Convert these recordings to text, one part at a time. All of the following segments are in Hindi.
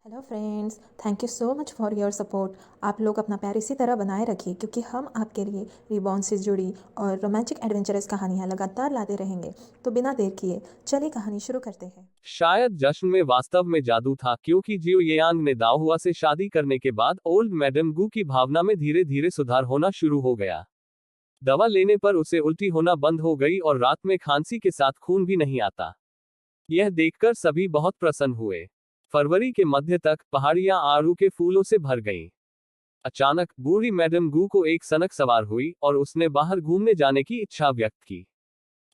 Hello friends, thank you so much for your support. आप लोग अपना प्यार इसी तरह बनाए रखिए क्योंकि हम आपके लिए रिबॉर्न से जुड़ी और रोमांटिक एडवेंचरस कहानियाँ लगातार लाते रहेंगे। तो बिना देर किए चलिए कहानी शुरू करते हैं। शायद जश्न में वास्तव में जादू था, क्योंकि जियो येयांग ने दाओहुआ से शादी करने के बाद ओल्ड मैडम गू की भावना में धीरे धीरे सुधार होना शुरू हो गया। दवा लेने पर उसे उल्टी होना बंद हो गई और रात में खांसी के साथ खून भी नहीं आता। यह देखकर सभी बहुत प्रसन्न हुए। फरवरी के मध्य तक पहाड़ियां आड़ू के फूलों से भर गईं। अचानक बूढ़ी मैडम गू को एक सनक सवार हुई और उसने बाहर घूमने जाने की इच्छा व्यक्त की।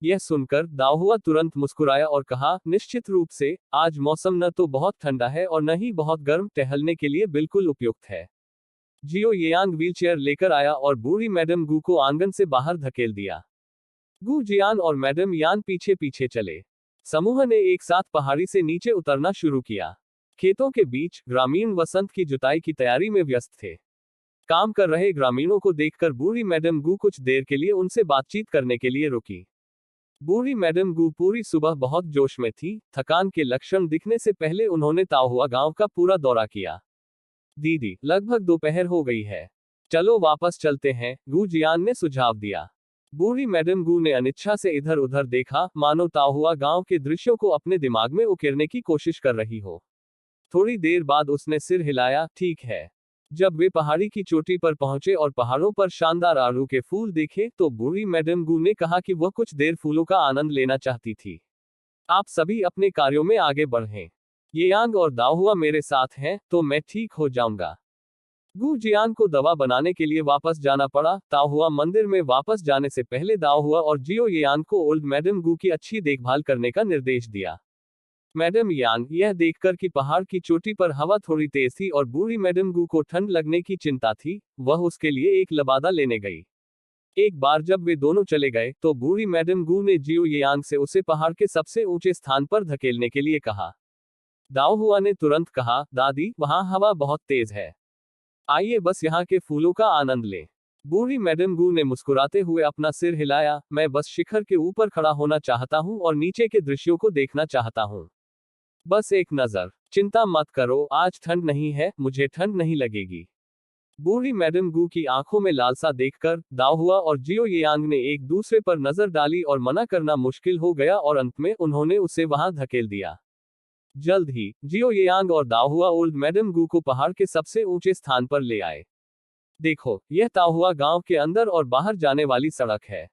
यह सुनकर दाओहुआ तुरंत मुस्कुराया और कहा, निश्चित रूप से, आज मौसम न तो बहुत ठंडा है और न ही बहुत गर्म, टहलने के लिए बिल्कुल उपयुक्त है। जियो येयांग व्हीलचेयर लेकर आया और बूढ़ी मैडम गू को आंगन से बाहर धकेल दिया। गू जियान और मैडम यान पीछे पीछे चले। समूह ने एक साथ पहाड़ी से नीचे उतरना शुरू किया। खेतों के बीच ग्रामीण वसंत की जुताई की तैयारी में व्यस्त थे। काम कर रहे ग्रामीणों को देखकर बूढ़ी मैडम गू कुछ देर के लिए उनसे बातचीत करने के लिए रुकी। बूढ़ी मैडम गू पूरी सुबह बहुत जोश में थी। थकान के लक्षण दिखने से पहले उन्होंने ताओहुआ गांव का पूरा दौरा किया। दीदी, लगभग दोपहर हो गई है। चलो वापस चलते हैं, गू जियान ने सुझाव दिया। बूढ़ी मैडम गू ने अनिच्छा से इधर उधर देखा, मानो ताओहुआ गांव के दृश्यों को अपने दिमाग में उकेरने की कोशिश कर रही हो। थोड़ी देर बाद उसने सिर हिलाया, ठीक है। जब वे पहाड़ी की चोटी पर पहुंचे और पहाड़ों पर शानदार आड़ू के फूल देखे, तो बूढ़ी मैडम गू ने कहा कि वह कुछ देर फूलों का आनंद लेना चाहती थी। आप सभी अपने कार्यों में आगे बढ़ें। येयांग और दाओहुआ मेरे साथ हैं, तो मैं ठीक हो जाऊंगा। गू जियांग को दवा बनाने के लिए वापस जाना पड़ा। ताओहुआ मंदिर में वापस जाने से पहले दाओहुआ और जियो येयांग को ओल्ड मैडम गू की अच्छी देखभाल करने का निर्देश दिया। मैडम यांग, यह देखकर कि पहाड़ की चोटी पर हवा थोड़ी तेज थी और बूढ़ी मैडम गू को ठंड लगने की चिंता थी, वह उसके लिए एक लबादा लेने गई। एक बार जब वे दोनों चले गए, तो बूढ़ी मैडम गू ने जियो यांग से उसे पहाड़ के सबसे ऊंचे स्थान पर धकेलने के लिए कहा। दाओहुआ ने तुरंत कहा, दादी, वहां हवा बहुत तेज है। आइए बस यहाँ के फूलों का आनंद लें। बूढ़ी मैडम गू ने मुस्कुराते हुए अपना सिर हिलाया, मैं बस शिखर के ऊपर खड़ा होना चाहता हूँ और नीचे के दृश्यों को देखना चाहता हूँ। बस एक नजर। चिंता मत करो, आज ठंड नहीं है, मुझे ठंड नहीं लगेगी। बूढ़ी मैडम गू की आंखों में लालसा देखकर दाओहुआ और जियो येयांग ने एक दूसरे पर नजर डाली और मना करना मुश्किल हो गया और अंत में उन्होंने उसे वहां धकेल दिया। जल्द ही जियो येयांग और दाओहुआ ओल्ड मैडम गू को पहाड़ के सबसे ऊंचे स्थान पर ले आए। देखो, यह ताओहुआ गांव के अंदर और बाहर जाने वाली सड़क है।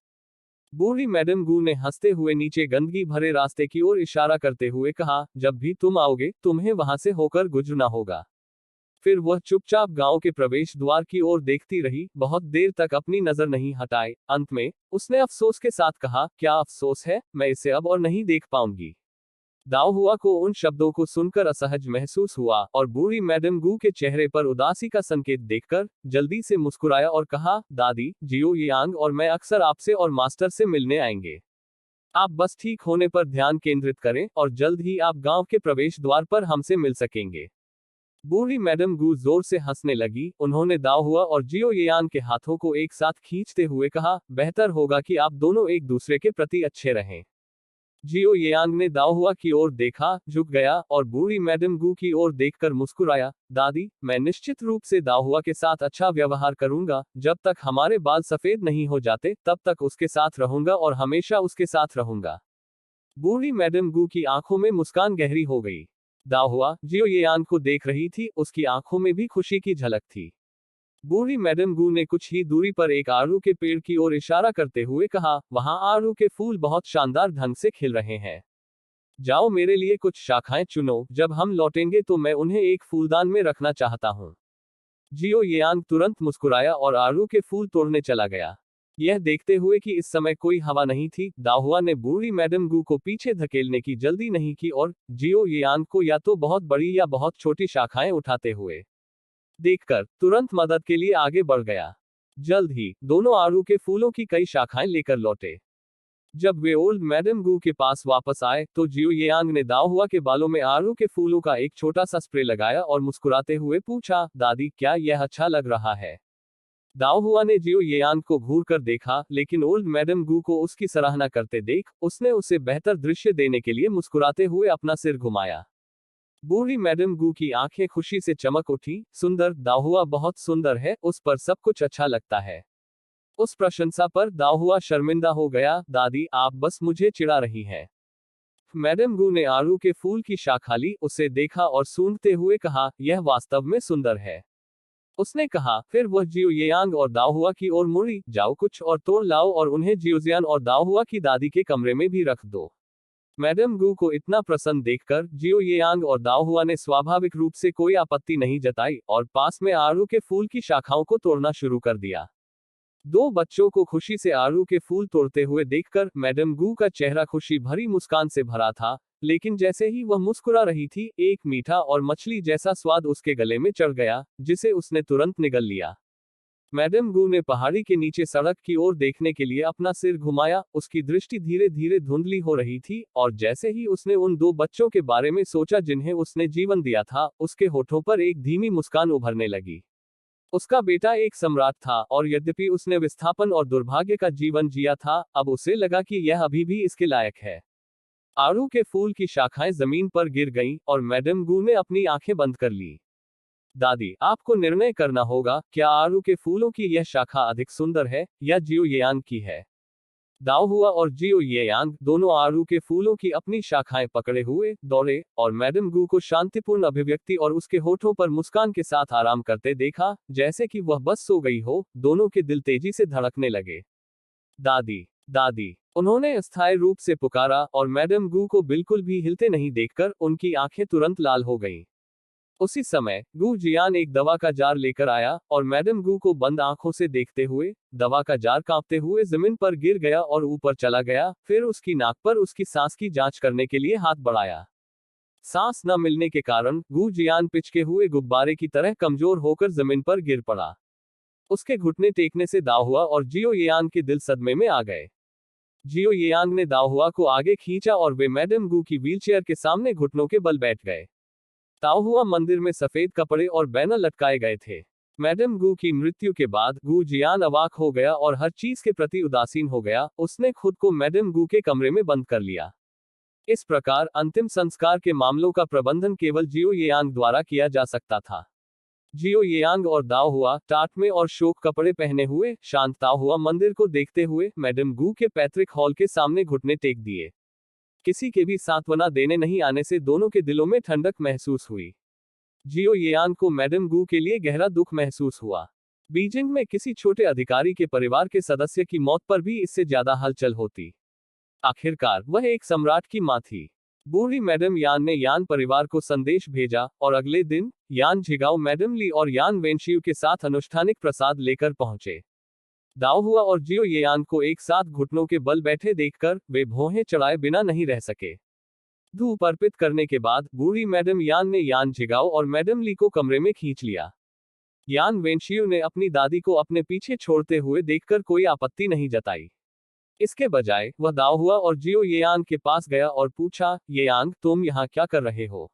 बूढ़ी मैडम गू ने हंसते हुए नीचे गंदगी भरे रास्ते की ओर इशारा करते हुए कहा, जब भी तुम आओगे, तुम्हें वहां से होकर गुजरना होगा। फिर वह चुपचाप गांव के प्रवेश द्वार की ओर देखती रही, बहुत देर तक अपनी नजर नहीं हटाए। अंत में उसने अफसोस के साथ कहा, क्या अफसोस है, मैं इसे अब और नहीं देख पाऊंगी। दाओहुआ को उन शब्दों को सुनकर असहज महसूस हुआ और बूढ़ी मैडम गू के चेहरे पर उदासी का संकेत देखकर जल्दी से मुस्कुराया और कहा, दादी, जियो यांग और मैं अक्सर आपसे और मास्टर से मिलने आएंगे। आप बस ठीक होने पर ध्यान केंद्रित करें और जल्द ही आप गांव के प्रवेश द्वार पर हमसे मिल सकेंगे। बूढ़ी मैडम गू जोर से हंसने लगी। उन्होंने दाओहुआ और जियो येयान के हाथों को एक साथ खींचते हुए कहा, बेहतर होगा कि आप दोनों एक दूसरे के प्रति अच्छे रहें। जियो येयांग ने दाओहुआ की ओर देखा, झुक गया और बूढ़ी मैडम गू की ओर देखकर मुस्कुराया, दादी, मैं निश्चित रूप से दाओहुआ के साथ अच्छा व्यवहार करूंगा। जब तक हमारे बाल सफेद नहीं हो जाते, तब तक उसके साथ रहूंगा और हमेशा उसके साथ रहूंगा। बूढ़ी मैडम गू की आंखों में मुस्कान गहरी हो गई। दाओहुआ जियो येयान को देख रही थी, उसकी आंखों में भी खुशी की झलक थी। बूढ़ी मैडम गू ने कुछ ही दूरी पर एक आड़ू के पेड़ की ओर इशारा करते हुए कहा, वहां आड़ू के फूल बहुत शानदार ढंग से खिल रहे हैं। जाओ मेरे लिए कुछ शाखाएं चुनो, जब हम लौटेंगे तो मैं उन्हें एक फूलदान में रखना चाहता हूँ। जियो येयांग तुरंत मुस्कुराया और आड़ू के फूल तोड़ने चला गया। यह देखते हुए कि इस समय कोई हवा नहीं थी, दाहुआ ने बूढ़ी मैडम गू को पीछे धकेलने की जल्दी नहीं की और जियो येयांग को या तो बहुत बड़ी या बहुत छोटी शाखाएं उठाते हुए देखकर तुरंत मदद के लिए आगे बढ़ गया। जल्द ही दोनों आड़ू के फूलों की कई शाखाएं लेकर लौटे। जब वे ओल्ड मैडम गू के पास वापस आए, तो जियो येयांग ने दाओहुआ के बालों में आड़ू के फूलों का एक छोटा सा स्प्रे लगाया और मुस्कुराते हुए पूछा, दादी, क्या यह अच्छा लग रहा है? दाओहुआ ने जियो येयांग को घूर कर देखा, लेकिन ओल्ड मैडम गू को उसकी सराहना करते देख उसने उसे बेहतर दृश्य देने के लिए मुस्कुराते हुए अपना सिर घुमाया। बूढ़ी मैडम गू की आंखें खुशी से चमक उठी। सुंदर, दाहुआ बहुत सुंदर है, उस पर सब कुछ अच्छा लगता है। उस प्रशंसा पर दाहुआ शर्मिंदा हो गया। दादी, आप बस मुझे चिढ़ा रही हैं। मैडम गू ने आड़ू के फूल की शाखा ली, उसे देखा और सूंघते हुए कहा, यह वास्तव में सुंदर है। उसने कहा। फिर वह जियो येयांग और दाहुआ की ओर मुड़ी। जाओ, कुछ और तोड़ लाओ और उन्हें जियोजियान और दाहुआ की दादी के कमरे में भी रख दो। मैडम गू को इतना प्रसन्न देखकर जियो येयांग और दाहुआ ने स्वाभाविक रूप से कोई आपत्ति नहीं जताई और पास में आड़ू के फूल की शाखाओं को तोड़ना शुरू कर दिया। दो बच्चों को खुशी से आड़ू के फूल तोड़ते हुए देखकर मैडम गू का चेहरा खुशी भरी मुस्कान से भरा था, लेकिन जैसे ही वह मुस्कुरा रही थी, एक मीठा और मछली जैसा स्वाद उसके गले में चढ़ गया, जिसे उसने तुरंत निगल लिया। मैडम गू ने पहाड़ी के नीचे सड़क की ओर देखने के लिए अपना सिर घुमाया। उसकी दृष्टि धीरे धीरे धुंधली हो रही थी और जैसे ही उसने उन दो बच्चों के बारे में सोचा जिन्हें उसने जीवन दिया था, उसके होठों पर एक धीमी मुस्कान उभरने लगी। उसका बेटा एक सम्राट था और यद्यपि उसने विस्थापन और दुर्भाग्य का जीवन जिया था, अब उसे लगा कि यह अभी भी इसके लायक है। आड़ू के फूल की शाखाएं जमीन पर गिर गईं और मैडम गू ने अपनी आंखें बंद कर ली। दादी, आपको निर्णय करना होगा, क्या आड़ू के फूलों की यह शाखा अधिक सुंदर है या जियो येयांग की है। दाओहुआ और जियो येयांग दोनों आड़ू के फूलों की अपनी शाखाएं पकड़े हुए दौड़े और मैडम गू को शांतिपूर्ण अभिव्यक्ति और उसके होठों पर मुस्कान के साथ आराम करते देखा, जैसे कि वह बस सो गई हो। दोनों के दिल तेजी से धड़कने लगे। दादी, दादी, उन्होंने अस्थायी रूप से पुकारा और मैडम गू को बिल्कुल भी हिलते नहीं देखकर उनकी आंखें तुरंत लाल हो गईं। उसी समय गू जियान एक दवा का जार लेकर आया और मैडम गू को बंद आंखों से देखते हुए दवा का जार कांपते हुए जमीन पर गिर गया और ऊपर चला गया। फिर उसकी नाक पर उसकी सांस की जांच करने के लिए हाथ बढ़ाया। सांस न मिलने के कारण गू जियान पिचके हुए गुब्बारे की तरह कमजोर होकर जमीन पर गिर पड़ा। उसके घुटने टेकने से दाहुआ और जियो येयांग के दिल सदमे में आ गए। जियो येयांग ने दाहुआ को आगे खींचा और वे मैडम गू की व्हीलचेयर के सामने घुटनों के बल बैठ गए। ताओहुआ मंदिर में सफेद कपड़े और बैनर लटकाए गए थे। मैडम गू की मृत्यु के बाद गू जियान अवाक हो गया और हर चीज के प्रति उदासीन हो गया। उसने खुद को मैडम गू के कमरे में बंद कर लिया। इस प्रकार अंतिम संस्कार के मामलों का प्रबंधन केवल जियो येयांग द्वारा किया जा सकता था। जियो येयांग और दाओहुआ टाट में और शोक कपड़े पहने हुए शांत ताओहुआ मंदिर को देखते हुए मैडम गू के पैतृक हॉल के सामने घुटने टेक दिए। किसी के भी सांत्वना देने नहीं आने से दोनों के दिलों में ठंडक महसूस हुई। जियो येयान को मैडम गू के लिए गहरा दुख महसूस हुआ। बीजिंग में किसी छोटे अधिकारी के परिवार के सदस्य की मौत पर भी इससे ज्यादा हलचल होती। आखिरकार वह एक सम्राट की मां थी। बूढ़ी मैडम यान ने यान परिवार को संदेश भेजा और अगले दिन यान झिगाओ मैडम ली और यान वेनशियू के साथ अनुष्ठानिक प्रसाद लेकर पहुंचे। दाओहुआ और जियो येयान को एक साथ घुटनों के बल बैठे देखकर वे भौहें चढ़ाए बिना नहीं रह सके। धूप अर्पित करने के बाद बूढ़ी मैडम यान ने यान झिगाओ और मैडम ली को कमरे में खींच लिया। यान वेनशियू ने अपनी दादी को अपने पीछे छोड़ते हुए देखकर कोई आपत्ति नहीं जताई। इसके बजाय वह दाओहुआ और जियो येयान के पास गया और पूछा, येयांग, तुम यहाँ क्या कर रहे हो।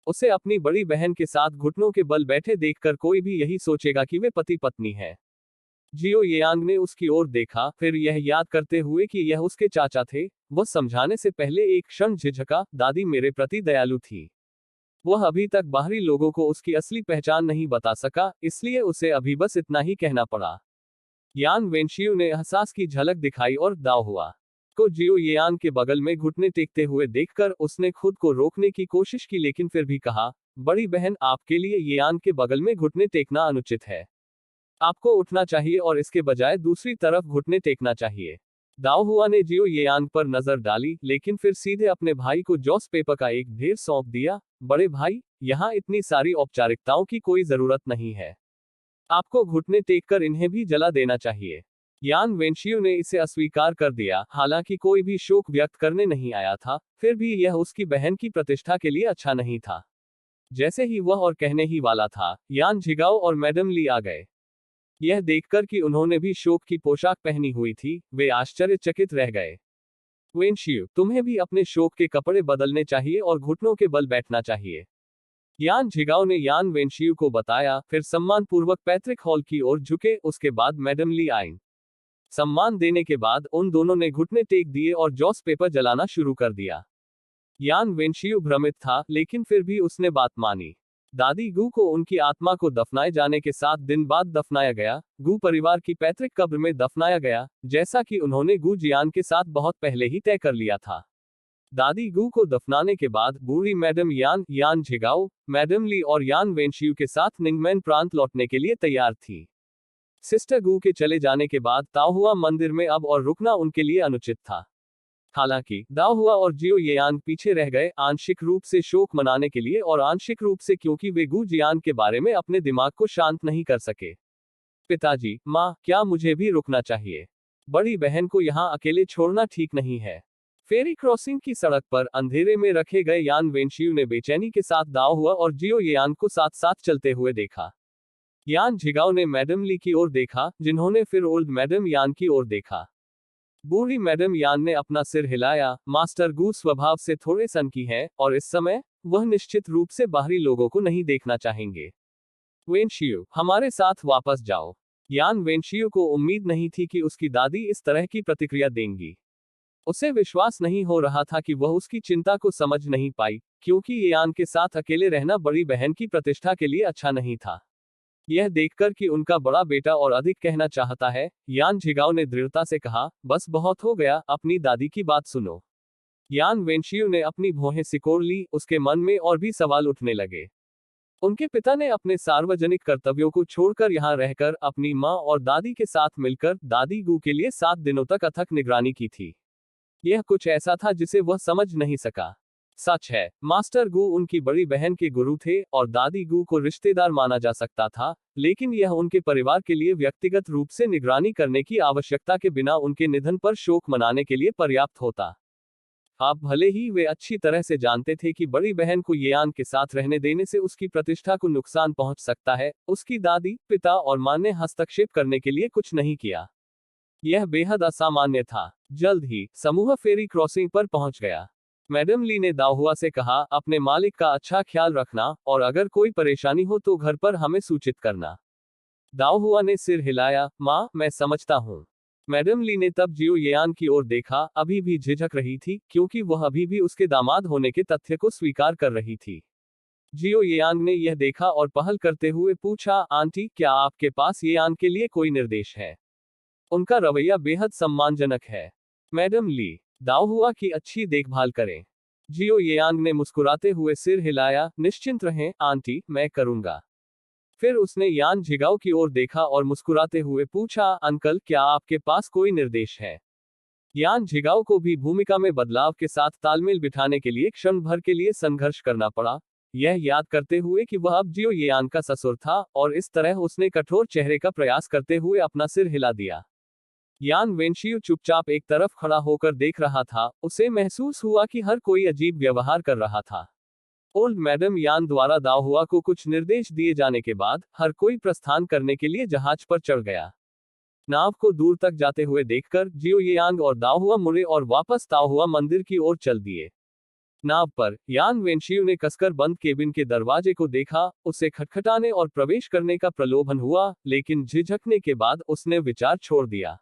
उसे अपनी बड़ी बहन के साथ घुटनों के बल बैठे देखकर कोई भी यही सोचेगा कि वे पति पत्नी हैं। जियो येयांग ने उसकी ओर देखा, फिर यह याद करते हुए कि यह उसके चाचा थे, वह समझाने से पहले एक क्षण झिझका। दादी मेरे प्रति दयालु थी। वह अभी तक बाहरी लोगों को उसकी असली पहचान नहीं बता सका, इसलिए उसे अभी बस इतना ही कहना पड़ा। यान वेनशियू ने एहसास की झलक दिखाई और दाओहुआ को जियो येयांग के बगल में घुटने टेकते हुए देखकर उसने खुद को रोकने की कोशिश की, लेकिन फिर भी कहा, बड़ी बहन, आपके लिए येयांग के बगल में घुटने टेकना अनुचित है। आपको उठना चाहिए और इसके बजाय दूसरी तरफ घुटने टेकना चाहिए। दाओहुआ ने जियो येयांग पर नजर डाली, लेकिन फिर सीधे अपने भाई को जॉस पेपर का एक ढेर सौंप दिया। बड़े भाई, यहाँ इतनी सारी औपचारिकताओं की कोई जरूरत नहीं है। आपको घुटने टेककर इन्हें भी जला देना चाहिए। यान वेनशियू ने इसे अस्वीकार कर दिया, हालांकि कोई भी शोक व्यक्त करने नहीं आया था, फिर भी यह उसकी बहन की प्रतिष्ठा के लिए अच्छा नहीं था। जैसे ही वह और कहने ही वाला था, यान झिगाओ और मैडम ली आ गए। यह देखकर कि उन्होंने भी शोक की पोशाक पहनी हुई थी, वे आश्चर्यचकित रह गए। वेनशियू, तुम्हें भी अपने शोक के कपड़े बदलने चाहिए और घुटनों के बल बैठना चाहिए। यान झिगाओ ने यान वेनशियू को बताया, फिर सम्मानपूर्वक पैतृक हॉल की ओर झुके। उसके बाद मैडम ली आईं। सम्मान देने के बाद उन दोनों ने घुटने टेक दिए और जॉस पेपर जलाना शुरू कर दिया। यान वेनशियू भ्रमित था, लेकिन फिर भी उसने बात मानी। दादी गू को उनकी आत्मा को दफनाए जाने के 7 दिन बाद दफनाया गया। गू परिवार की पैतृक कब्र में दफनाया गया, जैसा कि उन्होंने गू जियान के साथ बहुत पहले ही तय कर लिया था। दादी गू को दफनाने के बाद बूढ़ी मैडम यान, यान झिगाओ, मैडम ली और यान वेनशियू के साथ निंगमैन प्रांत लौटने के लिए तैयार थी। सिस्टर गू के चले जाने के बाद ताओहुआ मंदिर में अब और रुकना उनके लिए अनुचित था। हालांकि दाओहुआ और जियो येयान पीछे रह गए, आंशिक रूप से शोक मनाने के लिए और आंशिक रूप से क्योंकि वे गू जियान के बारे में अपने दिमाग को शांत नहीं कर सके। पिताजी, माँ, क्या मुझे भी रुकना चाहिए? बड़ी बहन को यहाँ अकेले छोड़ना ठीक नहीं है। फेरी क्रॉसिंग की सड़क पर अंधेरे में रखे गए यान वेनशियू ने बेचैनी के साथ दाओहुआ और जियो येयान को साथ साथ चलते हुए देखा। यान झिगाओ ने मैडम ली की ओर देखा, जिन्होंने फिर ओल्ड मैडम यान की ओर देखा। बूढ़ी मैडम यान ने अपना सिर हिलाया। मास्टर गू स्वभाव से थोड़े सनकी हैं, और इस समय वह निश्चित रूप से बाहरी लोगों को नहीं देखना चाहेंगे। वेनशियू, हमारे साथ वापस जाओ। यान वेनशियू को उम्मीद नहीं थी कि उसकी दादी इस तरह की प्रतिक्रिया देंगी। उसे विश्वास नहीं हो रहा था कि वह उसकी चिंता को समझ नहीं पाई, क्योंकि यान के साथ अकेले रहना बड़ी बहन की प्रतिष्ठा के लिए अच्छा नहीं था। यह देखकर कि उनका बड़ा बेटा और अधिक कहना चाहता है, यान झिगाओ ने दृढ़ता से कहा, बस बहुत हो गया, अपनी दादी की बात सुनो। यान वेनशियू ने अपनी भौहें सिकोड़ ली, उसके मन में और भी सवाल उठने लगे। उनके पिता ने अपने सार्वजनिक कर्तव्यों को छोड़कर यहाँ रहकर अपनी माँ और दादी के साथ मिलकर दादी गू के लिए 7 दिनों तक अथक निगरानी की थी। यह कुछ ऐसा था जिसे वह समझ नहीं सका। सच है, मास्टर गू उनकी बड़ी बहन के गुरु थे और दादी गू को रिश्तेदार माना जा सकता था, लेकिन यह उनके परिवार के लिए व्यक्तिगत रूप से निगरानी करने की आवश्यकता के बिना उनके निधन पर शोक मनाने के लिए पर्याप्त होता। आप भले ही वे अच्छी तरह से जानते थे कि बड़ी बहन को येयान के साथ रहने देने से उसकी प्रतिष्ठा को नुकसान पहुंच सकता है, उसकी दादी, पिता और मां ने हस्तक्षेप करने के लिए कुछ नहीं किया। यह बेहद असामान्य था। जल्द ही समूह फेरी क्रॉसिंग पर पहुंच गया। मैडम ली ने दाओहुआ से कहा, अपने मालिक का अच्छा ख्याल रखना, और अगर कोई परेशानी हो तो घर पर हमें सूचित करना। दाओहुआ ने सिर हिलाया, माँ, मैं समझता हूँ। मैडम ली ने तब जियो येयान की ओर देखा, अभी भी झिझक रही थी, क्योंकि वह अभी भी उसके दामाद होने के तथ्य को स्वीकार कर रही थी। जियो येयान ने यह देखा और पहल करते हुए पूछा, आंटी, क्या आपके पास येयान के लिए कोई निर्देश है? उनका रवैया बेहद सम्मानजनक है। मैडम ली, दाओहुआ की अच्छी देखभाल करें। जियो येयांग ने मुस्कुराते हुए सिर हिलाया, निश्चिंत रहें, आंटी, मैं करूंगा। फिर उसने यान झिगाओ की ओर देखा और मुस्कुराते हुए पूछा, अंकल, क्या आपके पास कोई निर्देश है? यान झिगाओ को भी भूमिका में बदलाव के साथ तालमेल बिठाने के लिए क्षण भर के लिए संघर्ष करना पड़ा, यह याद करते हुए कि वह अब जियो येयांग का ससुर था, और इस तरह उसने कठोर चेहरे का प्रयास करते हुए अपना सिर हिला दिया। यान वेनशियू चुपचाप एक तरफ खड़ा होकर देख रहा था, उसे महसूस हुआ कि हर कोई अजीब व्यवहार कर रहा था। ओल्ड मैडम यान द्वारा दाओहुआ को कुछ निर्देश दिए जाने के बाद हर कोई प्रस्थान करने के लिए जहाज पर चढ़ गया। नाव को दूर तक जाते हुए देखकर जियो येयांग और दाओहुआ मुड़े और वापस दाओहुआ मंदिर की ओर चल दिए। नाव पर यान वेनशियू ने कसकर बंद केबिन के दरवाजे को देखा, उसे खटखटाने और प्रवेश करने का प्रलोभन हुआ, लेकिन झिझकने के बाद उसने विचार छोड़ दिया।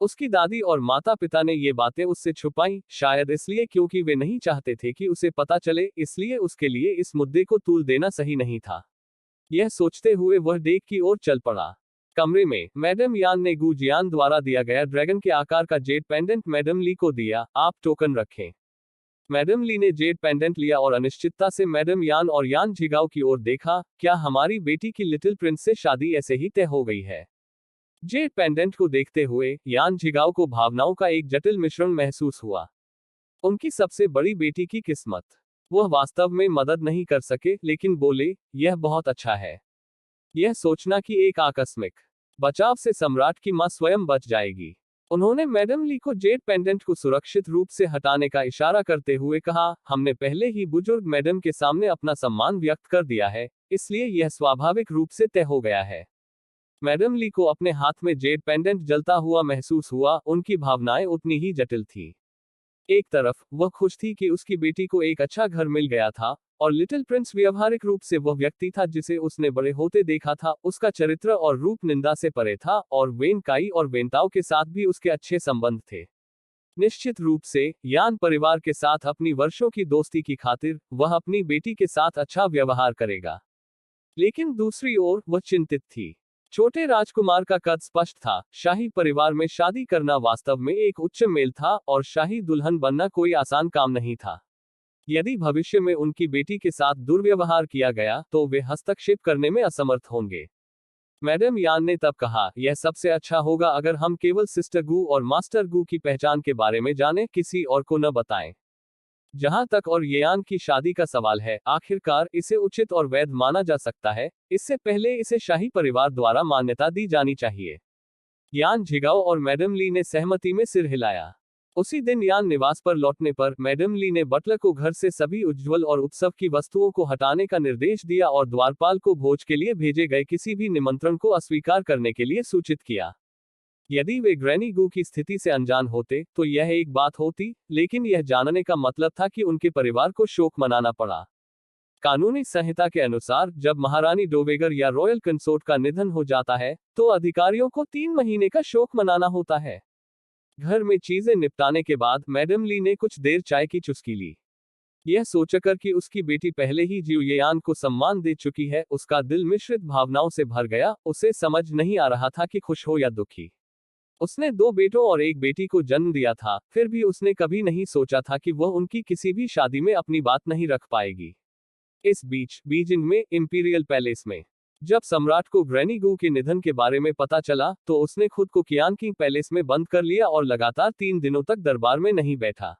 उसकी दादी और माता पिता ने ये बातें उससे छुपाई, शायद इसलिए क्योंकि वे नहीं चाहते थे कि उसे पता चले, इसलिए उसके लिए इस मुद्दे को तूल देना सही नहीं था। यह सोचते हुए वह डेक की ओर चल पड़ा। कमरे में मैडम यान ने गू जियान द्वारा दिया गया ड्रैगन के आकार का जेड पेंडेंट मैडम ली को दिया, आप टोकन रखें। मैडम ली ने जेड पेंडेंट लिया और अनिश्चितता से मैडम यान और यान झिगाओ की ओर देखा, क्या हमारी बेटी की लिटिल प्रिंस से शादी ऐसे ही तय हो गई है? जेड पेंडेंट को देखते हुए यान झिगाओ को भावनाओं का एक जटिल मिश्रण महसूस हुआ। उनकी सबसे बड़ी बेटी की किस्मत। वह वास्तव में मदद नहीं कर सके, लेकिन बोले, यह बहुत अच्छा है। यह सोचना कि एक आकस्मिक बचाव से सम्राट की मां स्वयं बच जाएगी। उन्होंने मैडम ली को जेड पेंडेंट को सुरक्षित रूप से हटाने का इशारा करते हुए कहा, हमने पहले ही बुजुर्ग मैडम के सामने अपना सम्मान व्यक्त कर दिया है, इसलिए यह स्वाभाविक रूप से तय हो गया है। मैडम ली को अपने हाथ में जेड पेंडेंट जलता हुआ महसूस हुआ, उनकी भावनाएं उतनी ही जटिल थी। एक तरफ वह खुश थी कि उसकी बेटी को एक अच्छा घर मिल गया था, और लिटिल प्रिंस व्यावहारिक रूप से वह व्यक्ति था जिसे उसने बड़े होते देखा था, उसका चरित्र और रूप निंदा से परे था, और वेन काई और वेनताओ के साथ भी उसके अच्छे संबंध थे। निश्चित रूप से यान परिवार के साथ अपनी वर्षों की दोस्ती की खातिर वह अपनी बेटी के साथ अच्छा व्यवहार करेगा। लेकिन दूसरी ओर वह चिंतित थी। छोटे राजकुमार का कद स्पष्ट था, शाही परिवार में शादी करना वास्तव में एक उच्च मेल था और शाही दुल्हन बनना कोई आसान काम नहीं था। यदि भविष्य में उनकी बेटी के साथ दुर्व्यवहार किया गया तो वे हस्तक्षेप करने में असमर्थ होंगे। मैडम यान ने तब कहा, यह सबसे अच्छा होगा अगर हम केवल सिस्टर गू और मास्टर गू की पहचान के बारे में जानें, किसी और को न बताएं। जहां तक और येयान की शादी का सवाल है, आखिरकार इसे उचित और वैध माना जा सकता है, इससे पहले इसे शाही परिवार द्वारा मान्यता दी जानी चाहिए। यान झिगाओ और मैडम ली ने सहमति में सिर हिलाया। उसी दिन यान निवास पर लौटने पर मैडम ली ने बटलर को घर से सभी उज्ज्वल और उत्सव की वस्तुओं को हटाने का निर्देश दिया और द्वारपाल को भोज के लिए भेजे गए किसी भी निमंत्रण को अस्वीकार करने के लिए सूचित किया। यदि वे ग्रैनी गू की स्थिति से अनजान होते तो यह एक बात होती, लेकिन यह जानने का मतलब था कि उनके परिवार को शोक मनाना पड़ा। कानूनी संहिता के अनुसार जब महारानी डोवेगर या रॉयल कंसोर्ट का निधन हो जाता है तो अधिकारियों को 3 महीने का शोक मनाना होता है। घर में चीजें निपटाने के बाद मैडम ली ने कुछ देर चाय की चुस्की ली। यह सोचकर कि उसकी बेटी पहले ही जियो येयान को सम्मान दे चुकी है, उसका दिल मिश्रित भावनाओं से भर गया। उसे समझ नहीं आ रहा था कि खुश हो या दुखी। उसने 2 बेटों और एक बेटी को जन्म दिया था, फिर भी उसने कभी नहीं सोचा था कि वह उनकी किसी भी शादी में अपनी बात नहीं रख पाएगी। इस बीच बीजिंग में इंपीरियल पैलेस में जब सम्राट को ग्रैनी गू के निधन के बारे में पता चला तो उसने खुद को कियांकिंग पैलेस में बंद कर लिया और लगातार 3 दिनों तक दरबार में नहीं बैठा।